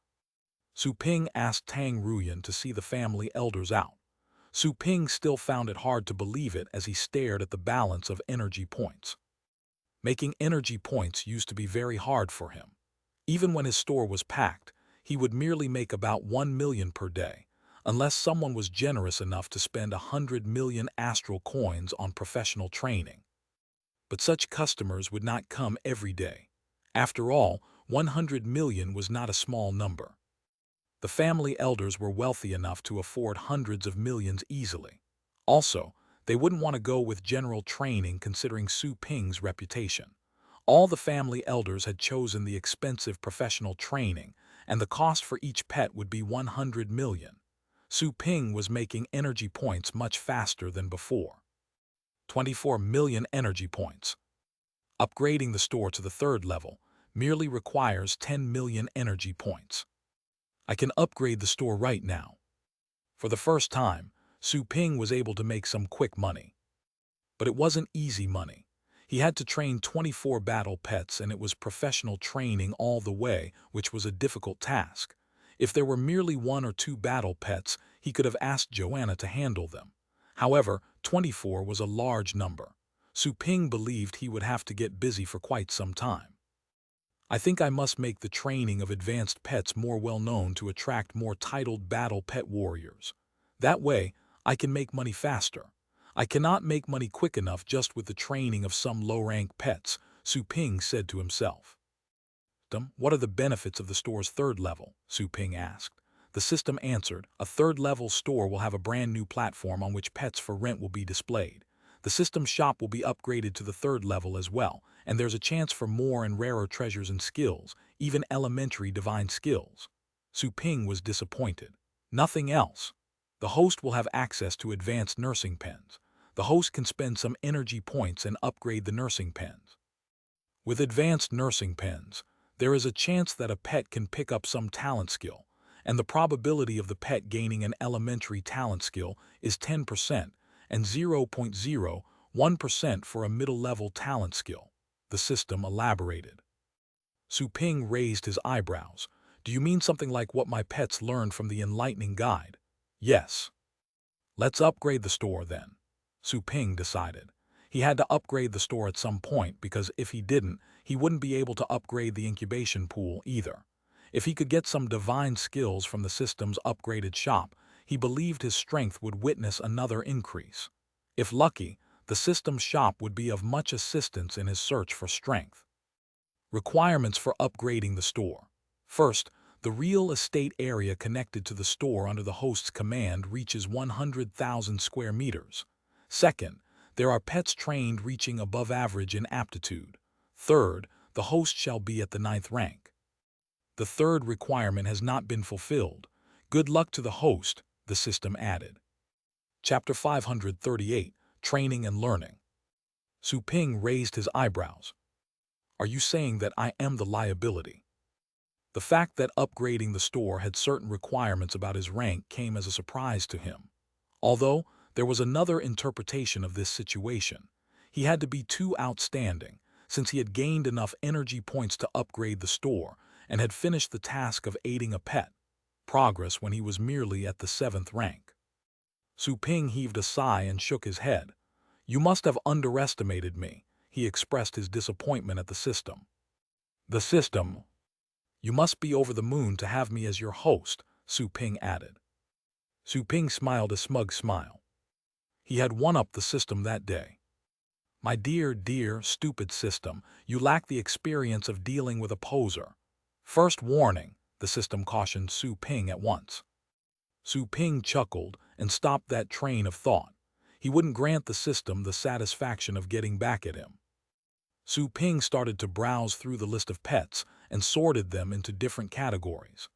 Su Ping asked Tang Ruyan to see the family elders out. Su Ping still found it hard to believe it as he stared at the balance of energy points. Making energy points used to be very hard for him. Even when his store was packed, he would merely make about 1 million per day, unless someone was generous enough to spend 100 million astral coins on professional training. But such customers would not come every day. After all, 100 million was not a small number. The family elders were wealthy enough to afford hundreds of millions easily. Also, they wouldn't want to go with general training considering Su Ping's reputation. All the family elders had chosen the expensive professional training, and the cost for each pet would be 100 million. Su Ping was making energy points much faster than before. 24 million energy points. Upgrading the store to the 3rd level merely requires 10 million energy points. I can upgrade the store right now. For the first time, Su Ping was able to make some quick money. But it wasn't easy money. He had to train 24 battle pets and it was professional training all the way, which was a difficult task. If there were merely 1 or 2 battle pets, he could have asked Joanna to handle them. However, 24 was a large number. Su Ping believed he would have to get busy for quite some time. I think I must make the training of advanced pets more well-known to attract more titled battle pet warriors. That way, I can make money faster. I cannot make money quick enough just with the training of some low-rank pets, Su Ping said to himself. What are the benefits of the store's 3rd level? Su Ping asked. The The system answered, "A third-level store will have a brand new platform on which pets for rent will be displayed. The system shop will be upgraded to the third level as well, and there's a chance for more and rarer treasures and skills, even elementary divine skills." Su Ping was disappointed. Nothing else. The host will have access to advanced nursing pens. The host can spend some energy points and upgrade the nursing pens. With advanced nursing pens, there is a chance that a pet can pick up some talent skill, and the probability of the pet gaining an elementary talent skill is 10% and 0.01% for a middle-level talent skill, the system elaborated. Su Ping raised his eyebrows. "Do you mean something like what my pets learned from the enlightening guide?" "Yes." "Let's upgrade the store then," Su Ping decided. He had to upgrade the store at some point because if he didn't, he wouldn't be able to upgrade the incubation pool either. If he could get some divine skills from the system's upgraded shop, he believed his strength would witness another increase. If lucky, the system's shop would be of much assistance in his search for strength. Requirements for upgrading the store. First, the real estate area connected to the store under the host's command reaches 100,000 square meters. Second, there are pets trained reaching above average in aptitude. Third, the host shall be at the 9th rank. The third requirement has not been fulfilled. Good luck to the host, the system added. Chapter 538, Training and Learning. Su Ping raised his eyebrows. "Are you saying that I am the liability?" The fact that upgrading the store had certain requirements about his rank came as a surprise to him. Although there was another interpretation of this situation. He had to be too outstanding, since he had gained enough energy points to upgrade the store and had finished the task of aiding a pet, progress when he was merely at the 7th rank. Su Ping heaved a sigh and shook his head. "You must have underestimated me," he expressed his disappointment at the system. "The system? You must be over the moon to have me as your host," Su Ping added. Su Ping smiled a smug smile. He had one-upped the system that day. "My dear, stupid system, you lack the experience of dealing with a poser. First warning," the system cautioned Su Ping at once. Su Ping chuckled and stopped that train of thought. He wouldn't grant the system the satisfaction of getting back at him. Su Ping started to browse through the list of pets and sorted them into different categories.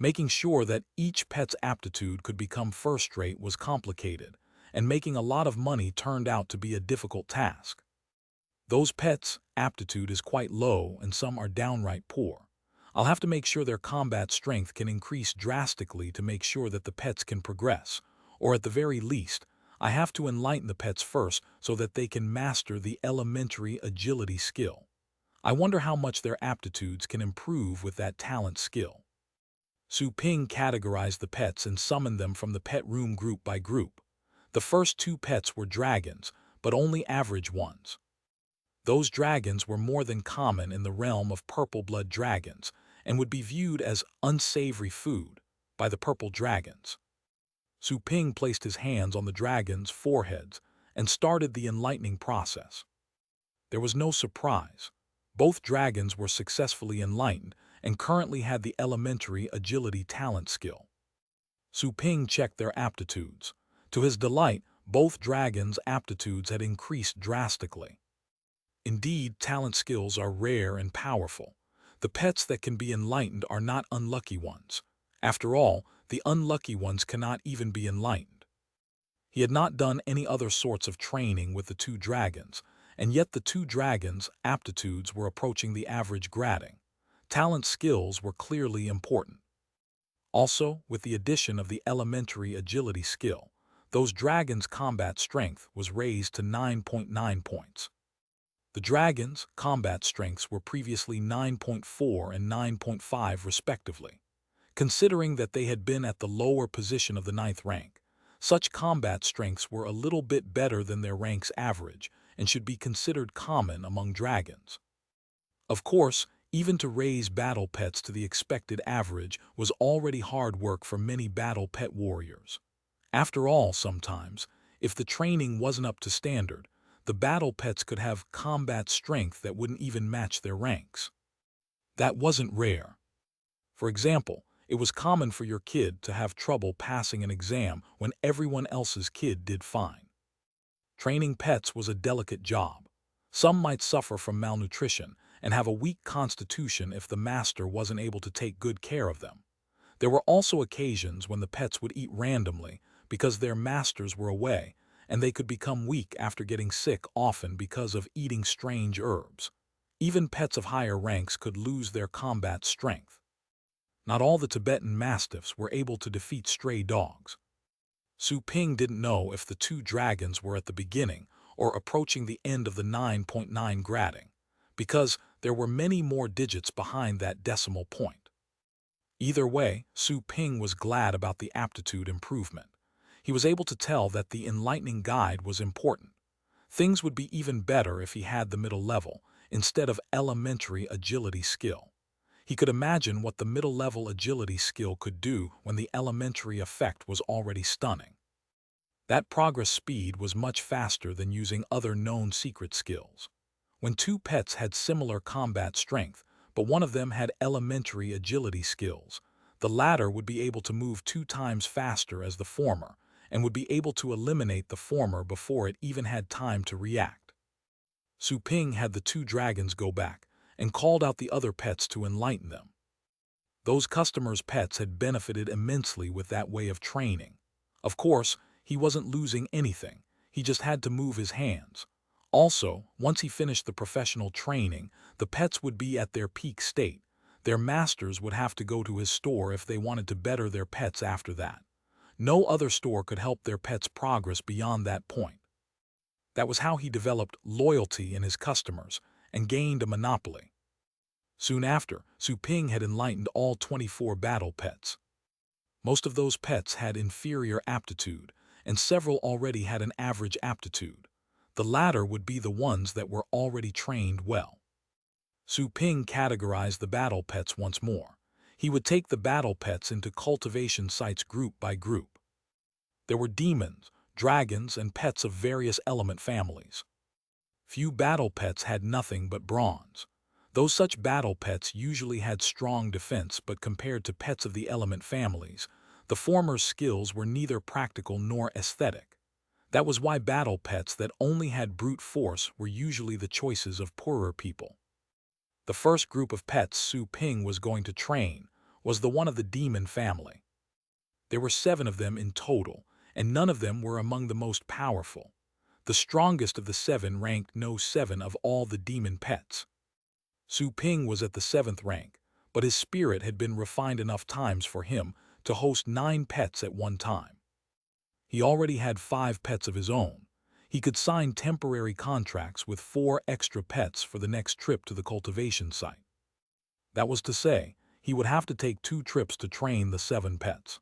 Making sure that each pet's aptitude could become first-rate was complicated, and making a lot of money turned out to be a difficult task. Those pets' aptitude is quite low and some are downright poor. I'll have to make sure their combat strength can increase drastically to make sure that the pets can progress, or at the very least, I have to enlighten the pets first so that they can master the elementary agility skill. I wonder how much their aptitudes can improve with that talent skill. Su Ping categorized the pets and summoned them from the pet room group by group. The first 2 pets were dragons, but only average ones. Those dragons were more than common in the realm of purple blood dragons and would be viewed as unsavory food by the purple dragons. Su Ping placed his hands on the dragons' foreheads and started the enlightening process. There was no surprise. Both dragons were successfully enlightened and currently had the elementary agility talent skill. Su Ping checked their aptitudes. To his delight, both dragons' aptitudes had increased drastically. Indeed, talent skills are rare and powerful. The pets that can be enlightened are not unlucky ones. After all, the unlucky ones cannot even be enlightened. He had not done any other sorts of training with the 2 dragons, and yet the 2 dragons' aptitudes were approaching the average grading. Talent skills were clearly important. Also, with the addition of the elementary agility skill, those dragons' combat strength was raised to 9.9 points. The dragons' combat strengths were previously 9.4 and 9.5 respectively. Considering that they had been at the lower position of the 9th rank, such combat strengths were a little bit better than their rank's average and should be considered common among dragons. Of course, even to raise battle pets to the expected average was already hard work for many battle pet warriors. After all, sometimes, if the training wasn't up to standard, the battle pets could have combat strength that wouldn't even match their ranks. That wasn't rare. For example, It was common for your kid to have trouble passing an exam when everyone else's kid did fine. Training pets was a delicate job. Some might suffer from malnutrition and have a weak constitution if the master wasn't able to take good care of them. There were also occasions when the pets would eat randomly because their masters were away, and they could become weak after getting sick, often because of eating strange herbs. Even pets of higher ranks could lose their combat strength. Not all the Tibetan Mastiffs were able to defeat stray dogs. Su Ping didn't know if the two dragons were at the beginning or approaching the end of the 9.9 grading, because there were many more digits behind that decimal point. Either way, Su Ping was glad about the aptitude improvement. He was able to tell that the enlightening guide was important. Things would be even better if he had the middle level, instead of elementary agility skill. He could imagine what the middle-level agility skill could do when the elementary effect was already stunning. That progress speed was much faster than using other known secret skills. When two pets had similar combat strength, but one of them had elementary agility skills, the latter would be able to move 2 times faster as the former, and would be able to eliminate the former before it even had time to react. Su Ping had the two dragons go back, and called out the other pets to enlighten them. Those customers' pets had benefited immensely with that way of training. Of course, he wasn't losing anything, he just had to move his hands. Also, once he finished the professional training, the pets would be at their peak state. Their masters would have to go to his store if they wanted to better their pets after that. No other store could help their pets progress beyond that point. That was how he developed loyalty in his customers and gained a monopoly. Soon after, Su Ping had enlightened all 24 battle pets. Most of those pets had inferior aptitude, and several already had an average aptitude. The latter would be the ones that were already trained well. Su Ping categorized the battle pets once more. He would take the battle pets into cultivation sites group by group. There were demons, dragons, and pets of various element families. Few battle pets had nothing but bronze. Though such battle pets usually had strong defense, but compared to pets of the element families, the former's skills were neither practical nor aesthetic. That was why battle pets that only had brute force were usually the choices of poorer people. The first group of pets Su Ping was going to train was the one of the demon family. There were 7 of them in total, and none of them were among the most powerful. The strongest of the 7 ranked no 7 of all the demon pets. Su Ping was at the 7th rank, but his spirit had been refined enough times for him to host 9 pets at one time. He already had 5 pets of his own. He could sign temporary contracts with 4 extra pets for the next trip to the cultivation site. That was to say, he would have to take 2 trips to train the 7 pets.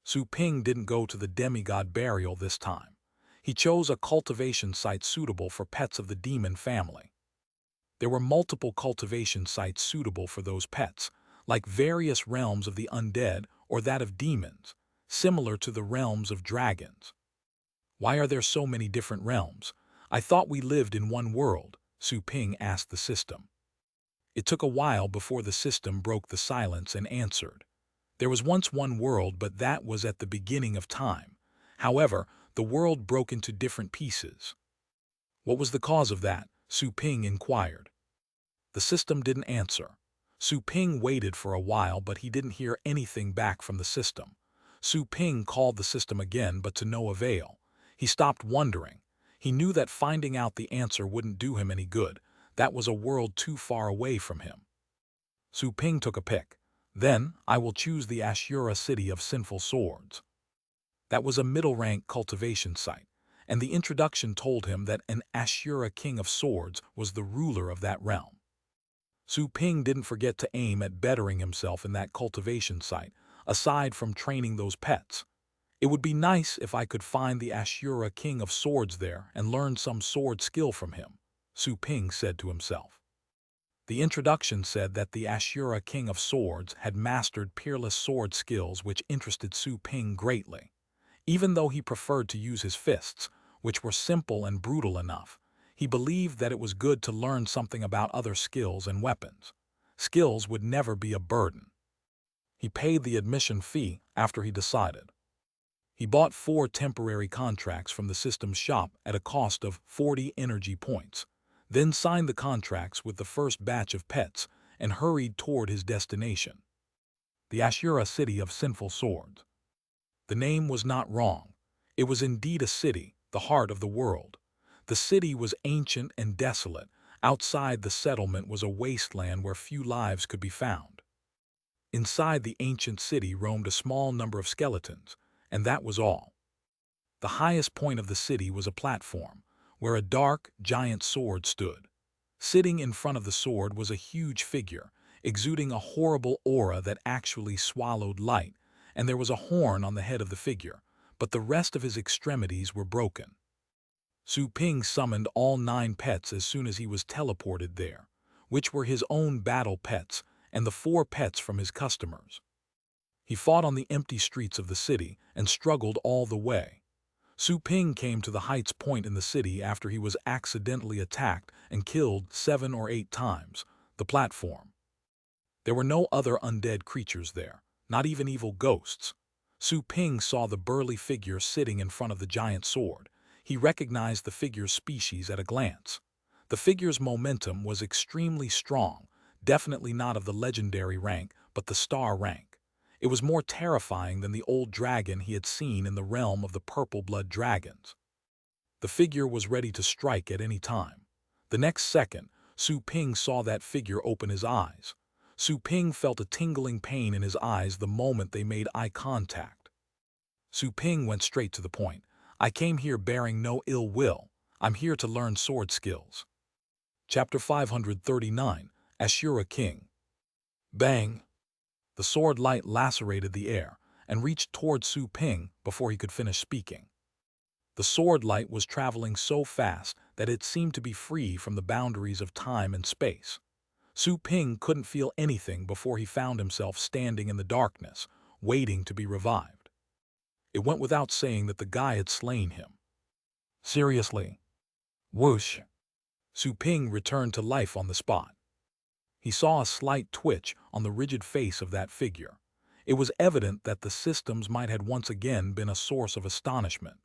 Su Ping didn't go to the demigod burial this time. He chose a cultivation site suitable for pets of the demon family. There were multiple cultivation sites suitable for those pets, like various realms of the undead or that of demons, similar to the realms of dragons. Why are there so many different realms? I thought we lived in one world, Su Ping asked the system. It took a while before the system broke the silence and answered. There was once one world, but that was at the beginning of time. However, the world broke into different pieces. What was the cause of that? Su Ping inquired. The system didn't answer. Su Ping waited for a while, but he didn't hear anything back from the system. Su Ping called the system again, but to no avail. He stopped wondering. He knew that finding out the answer wouldn't do him any good. That was a world too far away from him. Su Ping took a pick. Then, I will choose the Ashura City of Sinful Swords. That was a middle-rank cultivation site, and the introduction told him that an Ashura King of Swords was the ruler of that realm. Su Ping didn't forget to aim at bettering himself in that cultivation site, aside from training those pets. It would be nice if I could find the Ashura King of Swords there and learn some sword skill from him, Su Ping said to himself. The introduction said that the Ashura King of Swords had mastered peerless sword skills, which interested Su Ping greatly. Even though he preferred to use his fists, which were simple and brutal enough, he believed that it was good to learn something about other skills and weapons. Skills would never be a burden. He paid the admission fee after he decided. He bought 4 temporary contracts from the system's shop at a cost of 40 energy points, then signed the contracts with the first batch of pets and hurried toward his destination, the Ashura City of Sinful Swords. The name was not wrong. It was indeed a city, the heart of the world. The city was ancient and desolate. Outside the settlement was a wasteland where few lives could be found. Inside the ancient city roamed a small number of skeletons, and that was all. The highest point of the city was a platform, where a dark, giant sword stood. Sitting in front of the sword was a huge figure, exuding a horrible aura that actually swallowed light, and there was a horn on the head of the figure, but the rest of his extremities were broken. Su Ping summoned all 9 pets as soon as he was teleported there, which were his own battle pets and the 4 pets from his customers. He fought on the empty streets of the city and struggled all the way. Su Ping came to the heights point in the city after he was accidentally attacked and killed 7 or 8 times, the platform. There were no other undead creatures there, not even evil ghosts. Su Ping saw the burly figure sitting in front of the giant sword. He recognized the figure's species at a glance. The figure's momentum was extremely strong, definitely not of the legendary rank, but the star rank. It was more terrifying than the old dragon he had seen in the realm of the purple blood dragons. The figure was ready to strike at any time. The next second, Su Ping saw that figure open his eyes. Su Ping felt a tingling pain in his eyes the moment they made eye contact. Su Ping went straight to the point. I came here bearing no ill will. I'm here to learn sword skills. Chapter 539, Ashura King. Bang! The sword light lacerated the air and reached toward Su Ping before he could finish speaking. The sword light was traveling so fast that it seemed to be free from the boundaries of time and space. Su Ping couldn't feel anything before he found himself standing in the darkness, waiting to be revived. It went without saying that the guy had slain him. Seriously. Whoosh! Su Ping returned to life on the spot. He saw a slight twitch on the rigid face of that figure. It was evident that the systems might have once again been a source of astonishment.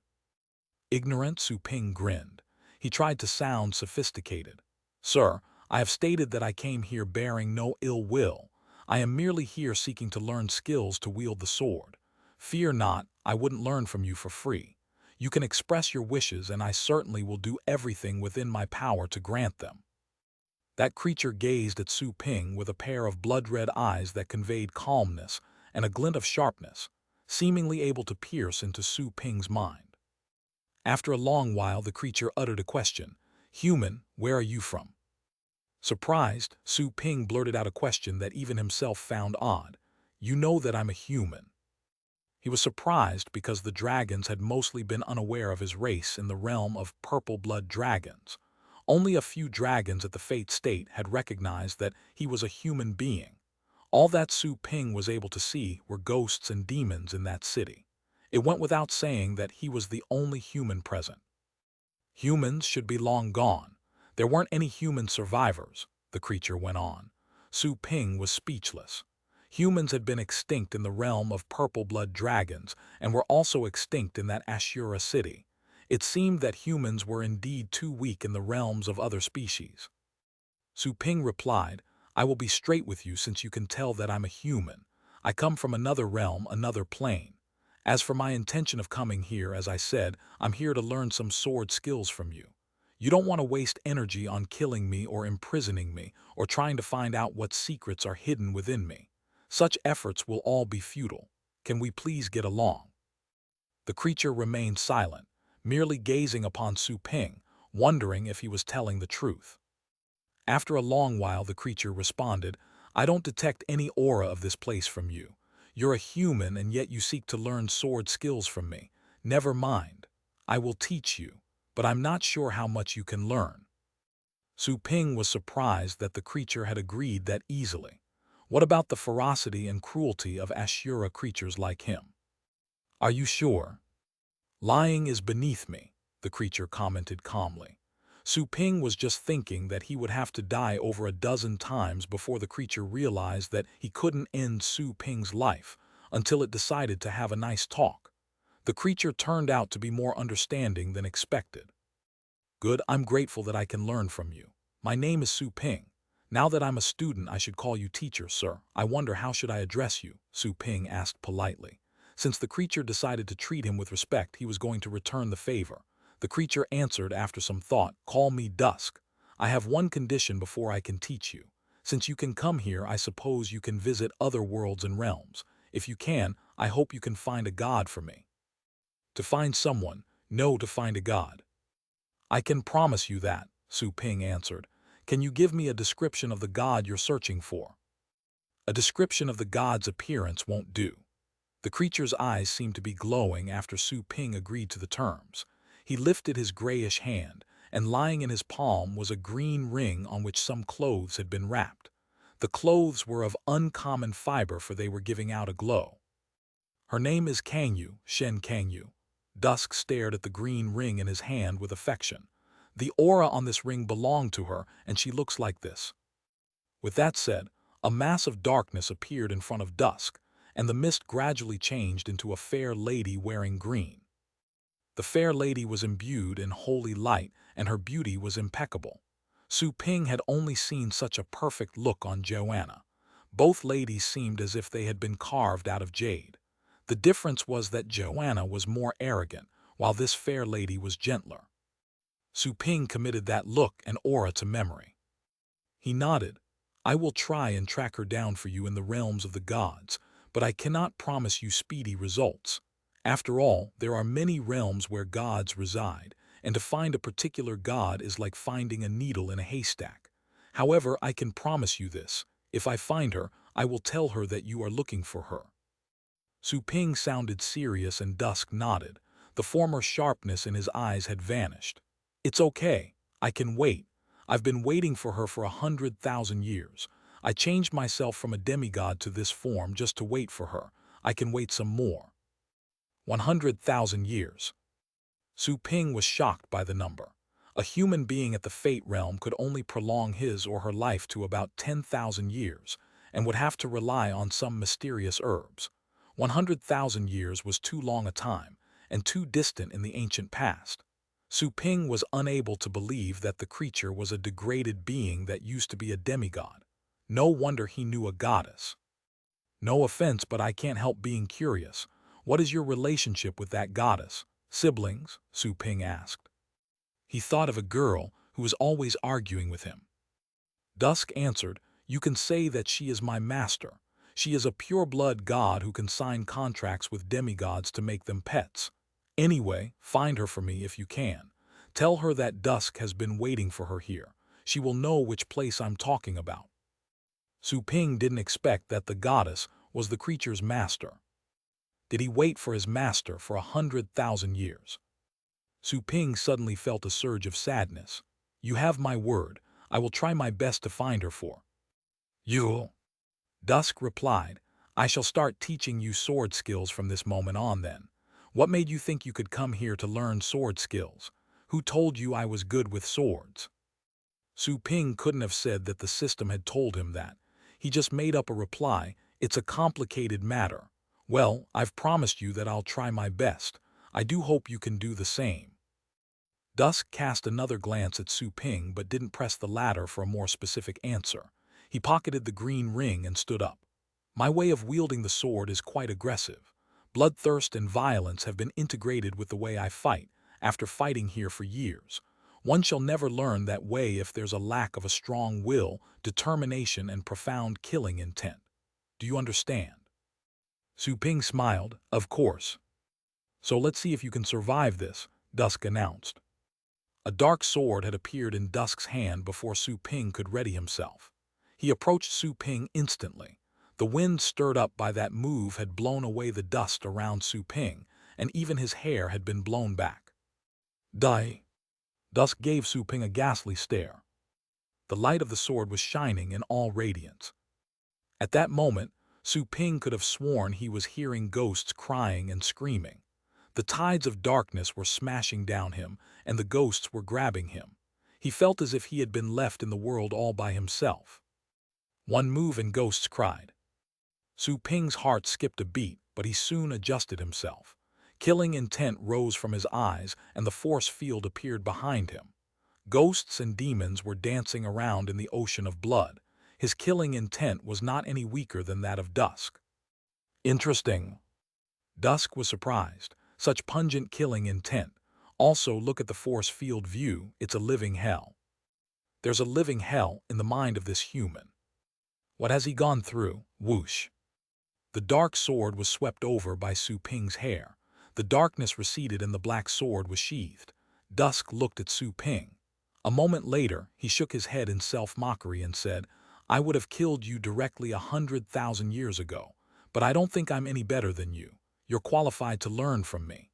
Ignorant, Su Ping grinned. He tried to sound sophisticated. Sir, I have stated that I came here bearing no ill will. I am merely here seeking to learn skills to wield the sword. Fear not, I wouldn't learn from you for free. You can express your wishes and I certainly will do everything within my power to grant them. That creature gazed at Su Ping with a pair of blood-red eyes that conveyed calmness and a glint of sharpness, seemingly able to pierce into Su Ping's mind. After a long while, the creature uttered a question. Human, where are you from? Surprised, Su Ping blurted out a question that even himself found odd. You know that I'm a human. He was surprised because the dragons had mostly been unaware of his race in the realm of purple blood dragons. Only a few dragons at the Fate State had recognized that he was a human being. All that Su Ping was able to see were ghosts and demons in that city. It went without saying that he was the only human present. Humans should be long gone. There weren't any human survivors, the creature went on. Su Ping was speechless. Humans had been extinct in the realm of purple blood dragons and were also extinct in that Ashura city. It seemed that humans were indeed too weak in the realms of other species. Su Ping replied, I will be straight with you since you can tell that I'm a human. I come from another realm, another plane. As for my intention of coming here, as I said, I'm here to learn some sword skills from you. You don't want to waste energy on killing me or imprisoning me or trying to find out what secrets are hidden within me. Such efforts will all be futile. Can we please get along? The creature remained silent, merely gazing upon Su Ping, wondering if he was telling the truth. After a long while, the creature responded, I don't detect any aura of this place from you. You're a human and yet you seek to learn sword skills from me. Never mind. I will teach you, but I'm not sure how much you can learn. Su Ping was surprised that the creature had agreed that easily. What about the ferocity and cruelty of Ashura creatures like him? Are you sure? Lying is beneath me, the creature commented calmly. Su Ping was just thinking that he would have to die over a dozen times before the creature realized that he couldn't end Su Ping's life until it decided to have a nice talk. The creature turned out to be more understanding than expected. Good, I'm grateful that I can learn from you. My name is Su Ping. Now that I'm a student, I should call you teacher, sir. I wonder how should I address you? Su Ping asked politely. Since the creature decided to treat him with respect, he was going to return the favor. The creature answered after some thought, call me Dusk. I have one condition before I can teach you. Since you can come here, I suppose you can visit other worlds and realms. If you can, I hope you can find a god for me. To find someone, no, to find a god. I can promise you that, Su Ping answered. Can you give me a description of the god you're searching for? A description of the god's appearance won't do. The creature's eyes seemed to be glowing after Su Ping agreed to the terms. He lifted his grayish hand, and lying in his palm was a green ring on which some clothes had been wrapped. The clothes were of uncommon fiber, for they were giving out a glow. Her name is Kangyu, Shen Kangyu. Dusk stared at the green ring in his hand with affection. The aura on this ring belonged to her, and she looks like this. With that said, a mass of darkness appeared in front of Dusk, and the mist gradually changed into a fair lady wearing green. The fair lady was imbued in holy light, and her beauty was impeccable. Su Ping had only seen such a perfect look on Joanna. Both ladies seemed as if they had been carved out of jade. The difference was that Joanna was more arrogant, while this fair lady was gentler. Su Ping committed that look and aura to memory. He nodded. I will try and track her down for you in the realms of the gods, but I cannot promise you speedy results. After all, there are many realms where gods reside, and to find a particular god is like finding a needle in a haystack. However, I can promise you this. If I find her, I will tell her that you are looking for her. Su Ping sounded serious and Dusk nodded. The former sharpness in his eyes had vanished. It's okay. I can wait. I've been waiting for her for 100,000 years. I changed myself from a demigod to this form just to wait for her. I can wait some more. 100,000 years. Su Ping was shocked by the number. A human being at the Fate realm could only prolong his or her life to about 10,000 years, and would have to rely on some mysterious herbs. 100,000 years was too long a time, and too distant in the ancient past. Su Ping was unable to believe that the creature was a degraded being that used to be a demigod. No wonder he knew a goddess. No offense, but I can't help being curious. What is your relationship with that goddess? Siblings? Su Ping asked. He thought of a girl who was always arguing with him. Dusk answered, you can say that she is my master. She is a pure-blood god who can sign contracts with demigods to make them pets. Anyway, find her for me if you can. Tell her that Dusk has been waiting for her here. She will know which place I'm talking about. Su Ping didn't expect that the goddess was the creature's master. Did he wait for his master for 100,000 years? Su Ping suddenly felt a surge of sadness. You have my word. I will try my best to find her for you. Dusk replied, I shall start teaching you sword skills from this moment on then. What made you think you could come here to learn sword skills? Who told you I was good with swords? Su Ping couldn't have said that the system had told him that. He just made up a reply, it's a complicated matter. Well, I've promised you that I'll try my best. I do hope you can do the same. Dusk cast another glance at Su Ping but didn't press the latter for a more specific answer. He pocketed the green ring and stood up. My way of wielding the sword is quite aggressive. Bloodthirst and violence have been integrated with the way I fight, after fighting here for years. One shall never learn that way if there's a lack of a strong will, determination, and profound killing intent. Do you understand? Su Ping smiled, of course. So let's see if you can survive this, Dusk announced. A dark sword had appeared in Dusk's hand before Su Ping could ready himself. He approached Su Ping instantly. The wind stirred up by that move had blown away the dust around Su Ping, and even his hair had been blown back. Die! Dusk gave Su Ping a ghastly stare. The light of the sword was shining in all radiance. At that moment, Su Ping could have sworn he was hearing ghosts crying and screaming. The tides of darkness were smashing down him, and the ghosts were grabbing him. He felt as if he had been left in the world all by himself. One move and ghosts cried. Su Ping's heart skipped a beat, but he soon adjusted himself. Killing intent rose from his eyes, and the force field appeared behind him. Ghosts and demons were dancing around in the ocean of blood. His killing intent was not any weaker than that of Dusk. Interesting. Dusk was surprised. Such pungent killing intent. Also, look at the force field view. It's a living hell. There's a living hell in the mind of this human. What has he gone through? Whoosh. The dark sword was swept over by Su Ping's hair. The darkness receded and the black sword was sheathed. Dusk looked at Su Ping. A moment later, he shook his head in self-mockery and said, "I would have killed you directly 100,000 years ago, but I don't think I'm any better than you. You're qualified to learn from me."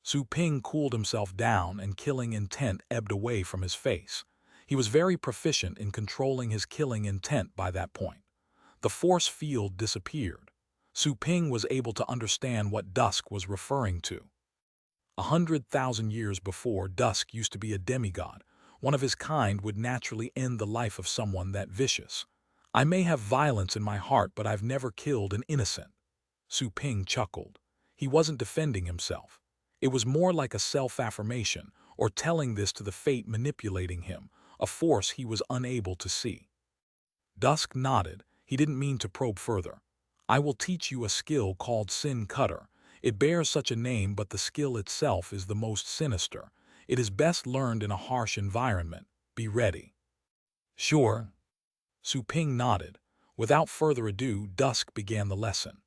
Su Ping cooled himself down and killing intent ebbed away from his face. He was very proficient in controlling his killing intent by that point. The force field disappeared. Su Ping was able to understand what Dusk was referring to. 100,000 years before, Dusk used to be a demigod. One of his kind would naturally end the life of someone that vicious. "I may have violence in my heart, but I've never killed an innocent." Su Ping chuckled. He wasn't defending himself. It was more like a self-affirmation, or telling this to the fate manipulating him, a force he was unable to see. Dusk nodded. He didn't mean to probe further. "I will teach you a skill called Sin Cutter. It bears such a name, but the skill itself is the most sinister. It is best learned in a harsh environment. Be ready." "Sure." Su Ping nodded. Without further ado, Dusk began the lesson.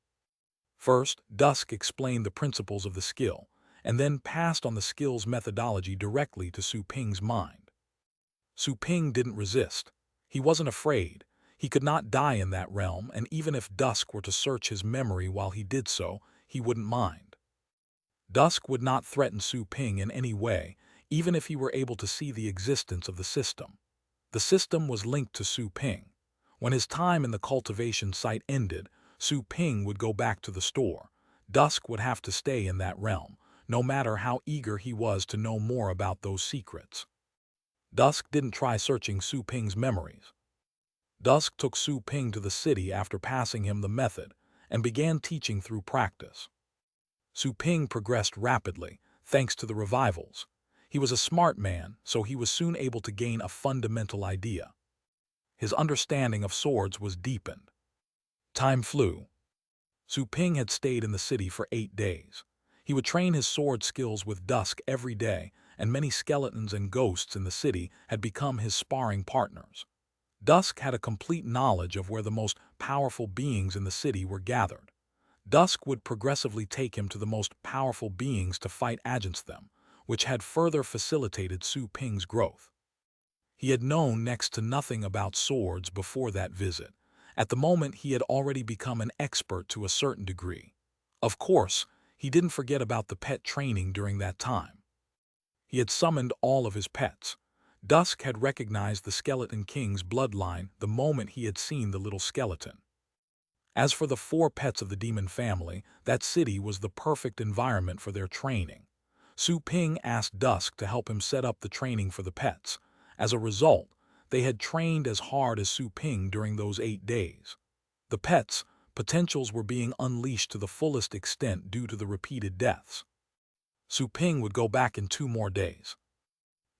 First, Dusk explained the principles of the skill, and then passed on the skill's methodology directly to Su Ping's mind. Su Ping didn't resist. He wasn't afraid. He could not die in that realm, and even if Dusk were to search his memory while he did so, he wouldn't mind. Dusk would not threaten Su Ping in any way, even if he were able to see the existence of the system. The system was linked to Su Ping. When his time in the cultivation site ended, Su Ping would go back to the store. Dusk would have to stay in that realm, no matter how eager he was to know more about those secrets. Dusk didn't try searching Su Ping's memories. Dusk took Su Ping to the city after passing him the method, and began teaching through practice. Su Ping progressed rapidly, thanks to the revivals. He was a smart man, so he was soon able to gain a fundamental idea. His understanding of swords was deepened. Time flew. Su Ping had stayed in the city for 8 days. He would train his sword skills with Dusk every day, and many skeletons and ghosts in the city had become his sparring partners. Dusk had a complete knowledge of where the most powerful beings in the city were gathered. Dusk would progressively take him to the most powerful beings to fight against them, which had further facilitated Su Ping's growth. He had known next to nothing about swords before that visit. At the moment, he had already become an expert to a certain degree. Of course, he didn't forget about the pet training during that time. He had summoned all of his pets. Dusk had recognized the Skeleton King's bloodline the moment he had seen the little skeleton. As for the 4 pets of the demon family, that city was the perfect environment for their training. Su Ping asked Dusk to help him set up the training for the pets. As a result, they had trained as hard as Su Ping during those 8 days. The pets' potentials were being unleashed to the fullest extent due to the repeated deaths. Su Ping would go back in 2 more days.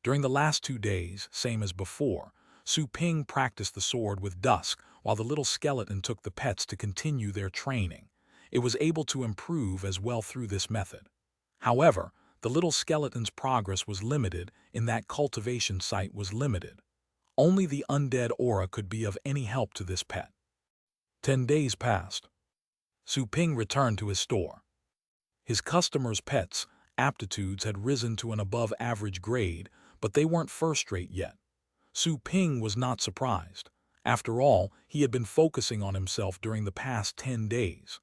During the last 2 days, same as before, Su Ping practiced the sword with Dusk while the little skeleton took the pets to continue their training. It was able to improve as well through this method. However, the little skeleton's progress was limited in that cultivation site was limited. Only the undead aura could be of any help to this pet. 10 days passed. Su Ping returned to his store. His customers' pets' aptitudes had risen to an above-average grade, but they weren't first-rate yet. Su Ping was not surprised. After all, he had been focusing on himself during the past 10 days.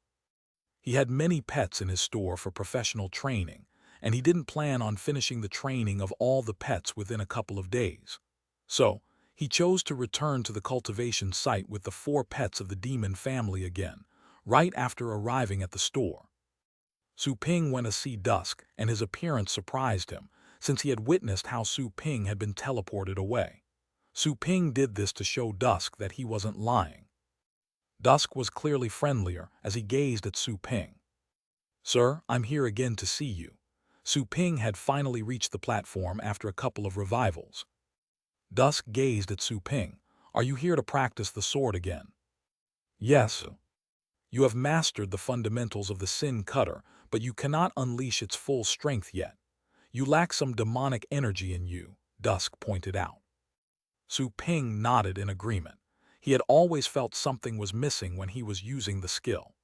He had many pets in his store for professional training, and he didn't plan on finishing the training of all the pets within a couple of days. So, he chose to return to the cultivation site with the 4 pets of the demon family again, right after arriving at the store. Su Ping went to see Dusk, and his appearance surprised him. since he had witnessed how Su Ping had been teleported away. Su Ping did this to show Dusk that he wasn't lying. Dusk was clearly friendlier as he gazed at Su Ping. "Sir, I'm here again to see you." Su Ping had finally reached the platform after a couple of revivals. Dusk gazed at Su Ping. "Are you here to practice the sword again?" "Yes." "You have mastered the fundamentals of the Sin Cutter, but you cannot unleash its full strength yet. You lack some demonic energy in you," Dusk pointed out. Su Ping nodded in agreement. He had always felt something was missing when he was using the skill.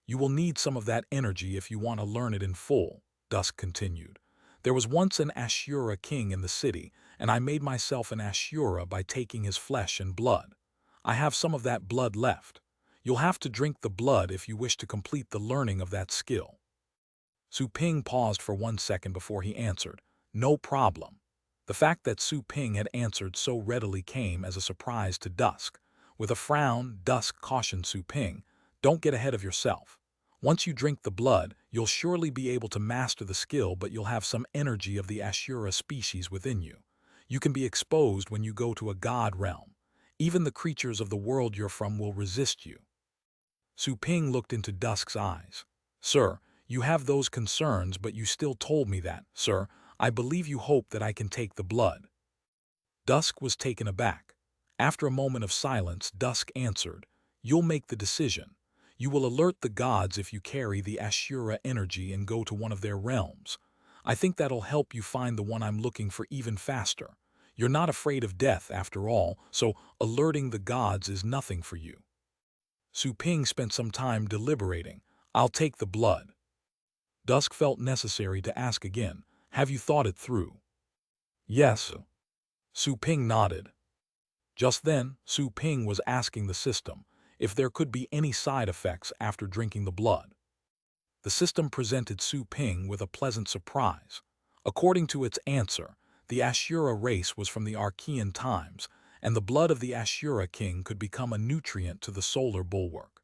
"You will need some of that energy if you want to learn it in full," Dusk continued. "There was once an Ashura king in the city, and I made myself an Ashura by taking his flesh and blood. I have some of that blood left. You'll have to drink the blood if you wish to complete the learning of that skill." Su Ping paused for 1 second before he answered, "No problem." The fact that Su Ping had answered so readily came as a surprise to Dusk. With a frown, Dusk cautioned Su Ping, "Don't get ahead of yourself. Once you drink the blood, you'll surely be able to master the skill, but you'll have some energy of the Ashura species within you. You can be exposed when you go to a god realm. Even the creatures of the world you're from will resist you." Su Ping looked into Dusk's eyes. "Sir, you have those concerns, but you still told me that, sir. I believe you hope that I can take the blood." Dusk was taken aback. After a moment of silence, Dusk answered, "You'll make the decision. You will alert the gods if you carry the Ashura energy and go to one of their realms. I think that'll help you find the one I'm looking for even faster. You're not afraid of death after all, so alerting the gods is nothing for you." Su Ping spent some time deliberating. "I'll take the blood." Dusk felt necessary to ask again, "Have you thought it through?" "Yes." Su Ping nodded. Just then, Su Ping was asking the system if there could be any side effects after drinking the blood. The system presented Su Ping with a pleasant surprise. According to its answer, the Ashura race was from the Archean times, and the blood of the Ashura king could become a nutrient to the solar bulwark.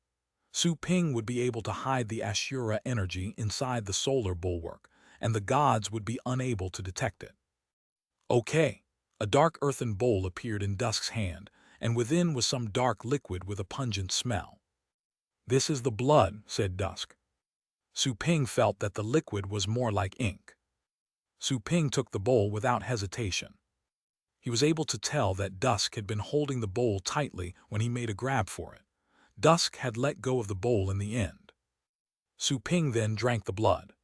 Su Ping would be able to hide the Ashura energy inside the solar bulwark, and the gods would be unable to detect it. "Okay." A dark earthen bowl appeared in Dusk's hand, and within was some dark liquid with a pungent smell. "This is the blood," said Dusk. Su Ping felt that the liquid was more like ink. Su Ping took the bowl without hesitation. He was able to tell that Dusk had been holding the bowl tightly when he made a grab for it. Dusk had let go of the bowl in the end. Su Ping then drank the blood.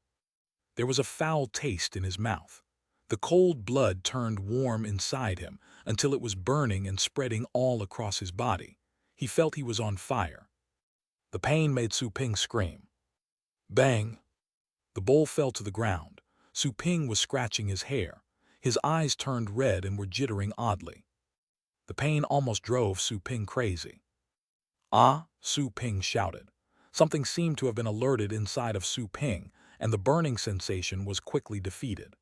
There was a foul taste in his mouth. The cold blood turned warm inside him until it was burning and spreading all across his body. He felt he was on fire. The pain made Su Ping scream. Bang! The bowl fell to the ground. Su Ping was scratching his hair. His eyes turned red and were jittering oddly. The pain almost drove Su Ping crazy. "Ah!" Su Ping shouted. Something seemed to have been alerted inside of Su Ping, and the burning sensation was quickly defeated.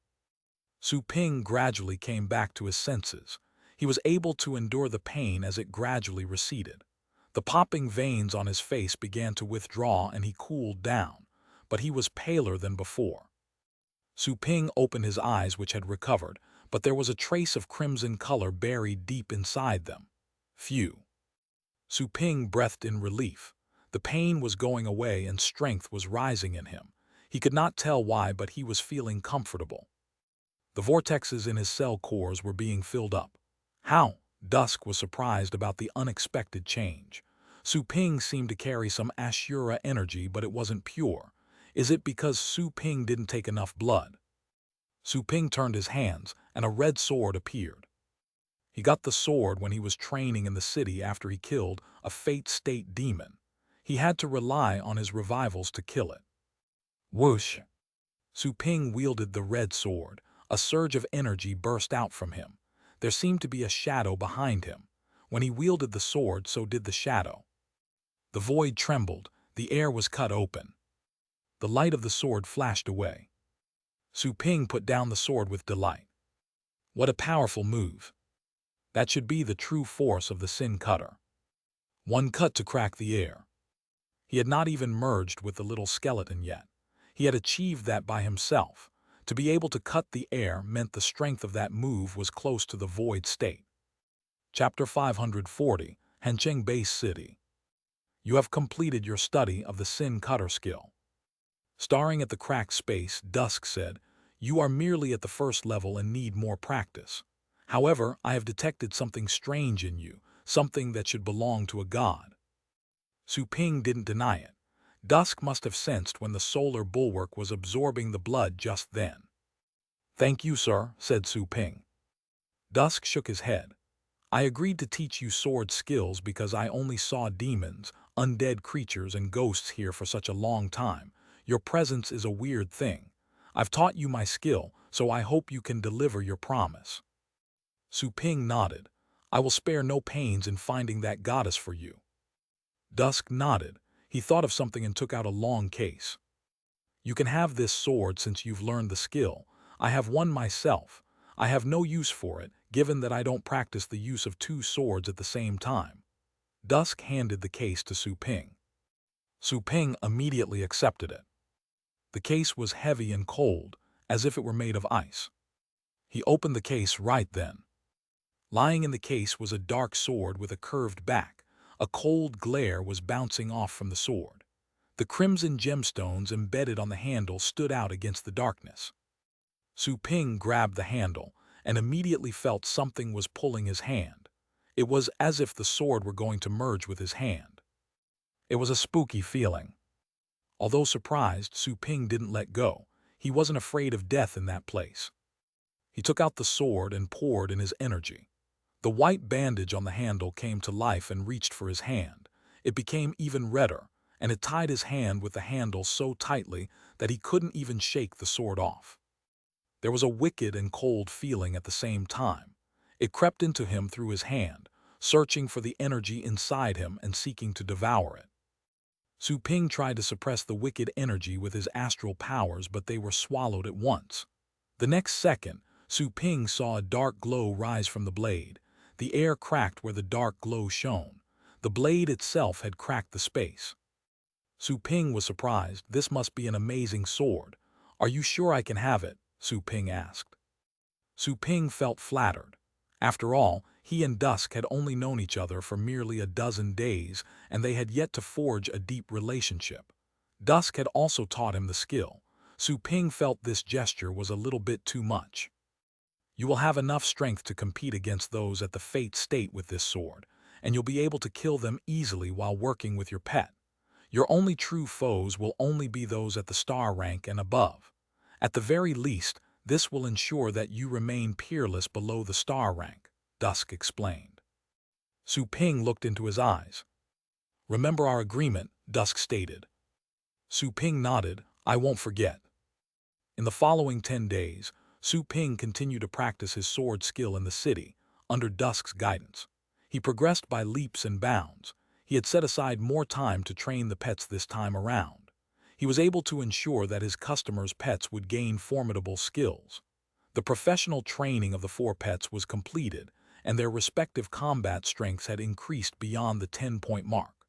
Su Ping gradually came back to his senses. He was able to endure the pain as it gradually receded. The popping veins on his face began to withdraw and he cooled down, but he was paler than before. Su Ping opened his eyes, which had recovered, but there was a trace of crimson color buried deep inside them. Phew! Su Ping breathed in relief. The pain was going away and strength was rising in him. He could not tell why, but he was feeling comfortable. The vortexes in his cell cores were being filled up. How? Dusk was surprised about the unexpected change. Su Ping seemed to carry some Ashura energy, but it wasn't pure. Is it because Su Ping didn't take enough blood? Su Ping turned his hands, and a red sword appeared. He got the sword when he was training in the city after he killed a Fate State demon. He had to rely on his revivals to kill it. Whoosh! Su Ping wielded the red sword. A surge of energy burst out from him. There seemed to be a shadow behind him. When he wielded the sword, so did the shadow. The void trembled. The air was cut open. The light of the sword flashed away. Su Ping put down the sword with delight. What a powerful move. That should be the true force of the Sin Cutter. One cut to crack the air. He had not even merged with the little skeleton yet. He had achieved that by himself. To be able to cut the air meant the strength of that move was close to the void state. Chapter 540, Hancheng Base City. You have completed your study of the Sin Cutter skill. Staring at the cracked space, Dusk said, "You are merely at the first level and need more practice. However, I have detected something strange in you, something that should belong to a god." Su Ping didn't deny it. Dusk must have sensed when the solar bulwark was absorbing the blood just then. "Thank you, sir," said Su Ping. Dusk shook his head. "I agreed to teach you sword skills because I only saw demons, undead creatures, and ghosts here for such a long time. Your presence is a weird thing. I've taught you my skill, so I hope you can deliver your promise." Su Ping nodded. "I will spare no pains in finding that goddess for you." Dusk nodded. He thought of something and took out a long case. "You can have this sword since you've learned the skill. I have one myself. I have no use for it, given that I don't practice the use of two swords at the same time." Dusk handed the case to Su Ping. Su Ping immediately accepted it. The case was heavy and cold, as if it were made of ice. He opened the case right then. Lying in the case was a dark sword with a curved back. A cold glare was bouncing off from the sword. The crimson gemstones embedded on the handle stood out against the darkness. Su Ping grabbed the handle and immediately felt something was pulling his hand. It was as if the sword were going to merge with his hand. It was a spooky feeling. Although surprised, Su Ping didn't let go. He wasn't afraid of death in that place. He took out the sword and poured in his energy. The white bandage on the handle came to life and reached for his hand. It became even redder, and it tied his hand with the handle so tightly that he couldn't even shake the sword off. There was a wicked and cold feeling at the same time. It crept into him through his hand, searching for the energy inside him and seeking to devour it. Su Ping tried to suppress the wicked energy with his astral powers, but they were swallowed at once. The next second, Su Ping saw a dark glow rise from the blade. The air cracked where the dark glow shone. The blade itself had cracked the space. Su Ping was surprised. "This must be an amazing sword. Are you sure I can have it?" Su Ping asked. Su Ping felt flattered. After all, he and Dusk had only known each other for merely a dozen days, and they had yet to forge a deep relationship. Dusk had also taught him the skill. Su Ping felt this gesture was a little bit too much. "You will have enough strength to compete against those at the Fate State with this sword, and you'll be able to kill them easily while working with your pet. Your only true foes will only be those at the star rank and above. At the very least, this will ensure that you remain peerless below the star rank," Dusk explained. Su Ping looked into his eyes. "Remember our agreement," Dusk stated. Su Ping nodded. "I won't forget." In the following 10 days, Su Ping continued to practice his sword skill in the city, under Dusk's guidance. He progressed by leaps and bounds. He had set aside more time to train the pets this time around. He was able to ensure that his customers' pets would gain formidable skills. The professional training of the 4 pets was completed, and their respective combat strengths had increased beyond the 10-point mark.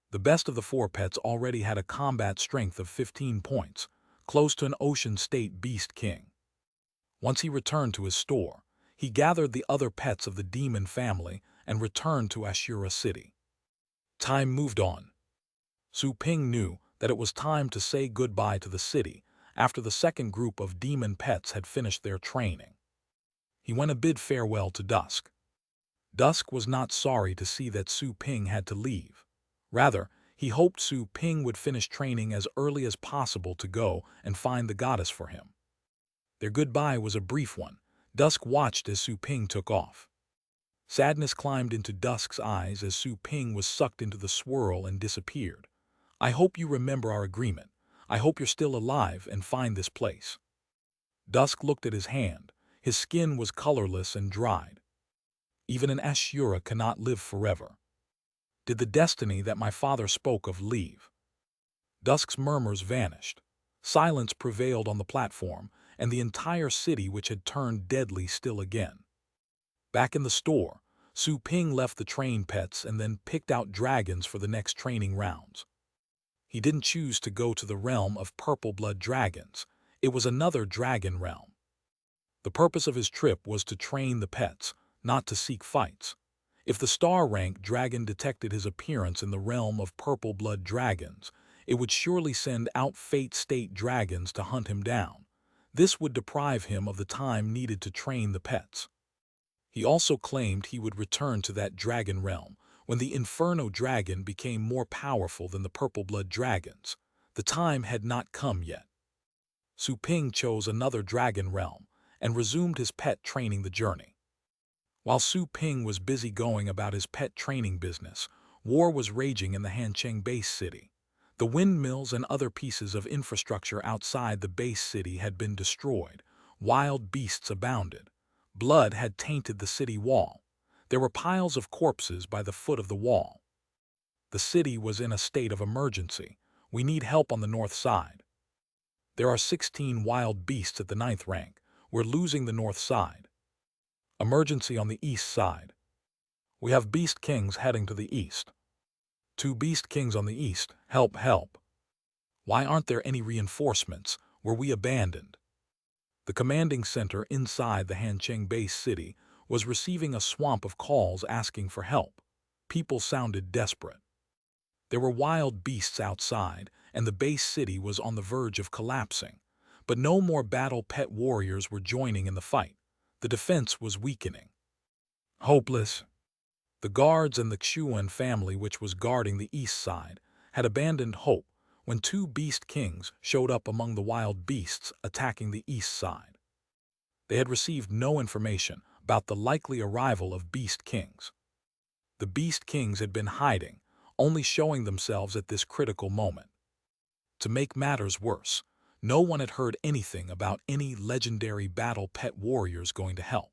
The best of the 4 pets already had a combat strength of 15 points, close to an Ocean State Beast King. Once he returned to his store, he gathered the other pets of the demon family and returned to Ashura City. Time moved on. Su Ping knew that it was time to say goodbye to the city after the second group of demon pets had finished their training. He went to bid farewell to Dusk. Dusk was not sorry to see that Su Ping had to leave. Rather, he hoped Su Ping would finish training as early as possible to go and find the goddess for him. Their goodbye was a brief one. Dusk watched as Su Ping took off. Sadness climbed into Dusk's eyes as Su Ping was sucked into the swirl and disappeared. "I hope you remember our agreement. I hope you're still alive and find this place." Dusk looked at his hand. His skin was colorless and dried. "Even an Ashura cannot live forever. Did the destiny that my father spoke of leave?" Dusk's murmurs vanished. Silence prevailed on the platform, and the entire city, which had turned deadly still again. Back in the store, Su Ping left the trained pets and then picked out dragons for the next training rounds. He didn't choose to go to the realm of purple blood dragons. It was another dragon realm. The purpose of his trip was to train the pets, not to seek fights. If the star-rank dragon detected his appearance in the realm of purple blood dragons, it would surely send out Fate State dragons to hunt him down. This would deprive him of the time needed to train the pets. He also claimed he would return to that dragon realm when the Inferno dragon became more powerful than the purple blood dragons. The time had not come yet. Su Ping chose another dragon realm and resumed his pet training the journey. While Su Ping was busy going about his pet training business, war was raging in the Hancheng base city. The windmills and other pieces of infrastructure outside the base city had been destroyed. Wild beasts abounded. Blood had tainted the city wall. There were piles of corpses by the foot of the wall. The city was in a state of emergency. We need help on the north side. There are 16 wild beasts at the 9th rank. We're losing the north side. Emergency on the east side. We have beast kings heading to the east. 2 beast kings on the east. Help, help. Why aren't there any reinforcements? Were we abandoned? The commanding center inside the Hancheng base city was receiving a swamp of calls asking for help. People sounded desperate. There were wild beasts outside, and the base city was on the verge of collapsing. But no more battle pet warriors were joining in the fight. The defense was weakening. Hopeless. The guards and the Xuan family, which was guarding the east side, had abandoned hope when 2 beast kings showed up among the wild beasts attacking the east side. They had received no information about the likely arrival of beast kings. The beast kings had been hiding, only showing themselves at this critical moment. To make matters worse, no one had heard anything about any legendary battle pet warriors going to help.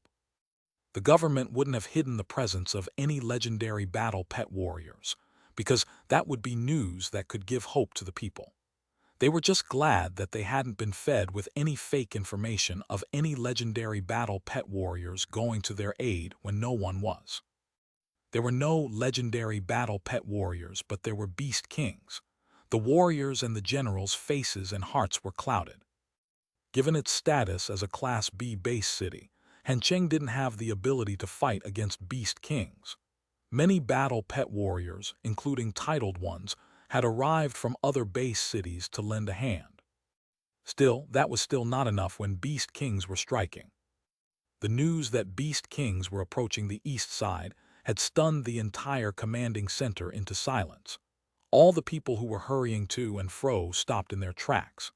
The government wouldn't have hidden the presence of any legendary battle pet warriors, because that would be news that could give hope to the people. They were just glad that they hadn't been fed with any fake information of any legendary battle pet warriors going to their aid when no one was. There were no legendary battle pet warriors, but there were beast kings. The warriors and the generals' faces and hearts were clouded. Given its status as a Class B base city, Hancheng didn't have the ability to fight against beast kings. Many battle pet warriors, including titled ones, had arrived from other base cities to lend a hand. Still, that was still not enough when beast kings were striking. The news that beast kings were approaching the east side had stunned the entire commanding center into silence. All the people who were hurrying to and fro stopped in their tracks.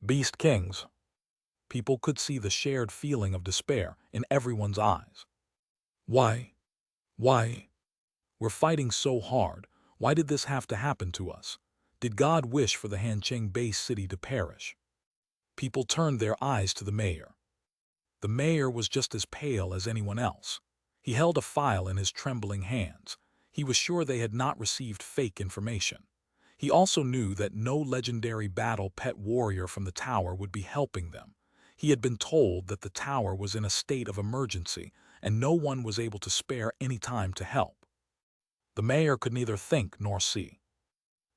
Beast kings. People could see the shared feeling of despair in everyone's eyes. Why? Why? We're fighting so hard. Why did this have to happen to us? Did God wish for the Hancheng base city to perish? People turned their eyes to the mayor. The mayor was just as pale as anyone else. He held a file in his trembling hands. He was sure they had not received fake information. He also knew that no legendary battle pet warrior from the tower would be helping them. He had been told that the tower was in a state of emergency and no one was able to spare any time to help. The mayor could neither think nor see.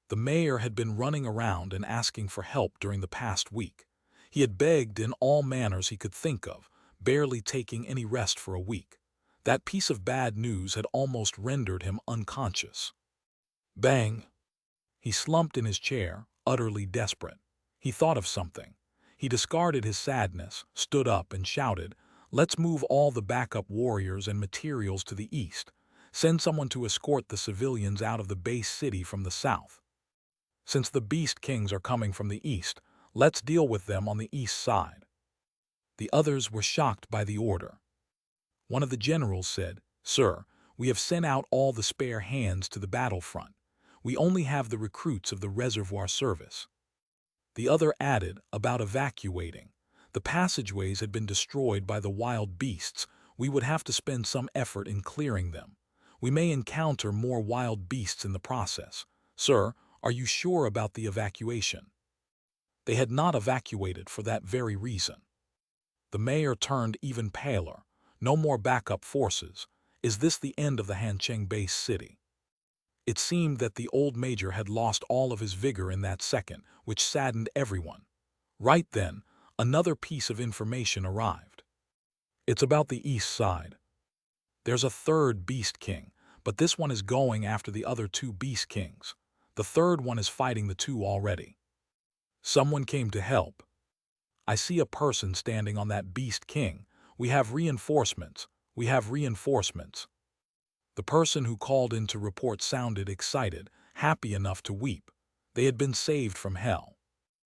The mayor had been running around and asking for help during the past week. He had begged in all manners he could think of, barely taking any rest for a week. That piece of bad news had almost rendered him unconscious. Bang! He slumped in his chair, utterly desperate. He thought of something. He discarded his sadness, stood up, and shouted, "Let's move all the backup warriors and materials to the east. Send someone to escort the civilians out of the base city from the south. Since the beast kings are coming from the east, let's deal with them on the east side." The others were shocked by the order. One of the generals said, "Sir, we have sent out all the spare hands to the battlefront. We only have the recruits of the reservoir service." The other added about evacuating. The passageways had been destroyed by the wild beasts. We would have to spend some effort in clearing them. We may encounter more wild beasts in the process. Sir, are you sure about the evacuation? They had not evacuated for that very reason. The mayor turned even paler. No more backup forces. Is this the end of the Hancheng base city? It seemed that the old major had lost all of his vigor in that second, which saddened everyone. Right then, Another piece of information arrived. It's about the east side. There's a third Beast King, but this one is going after the other two Beast Kings. The third one is fighting the two already. Someone came to help. I see a person standing on that Beast King. We have reinforcements. We have reinforcements. The person who called in to report sounded excited, happy enough to weep. They had been saved from hell.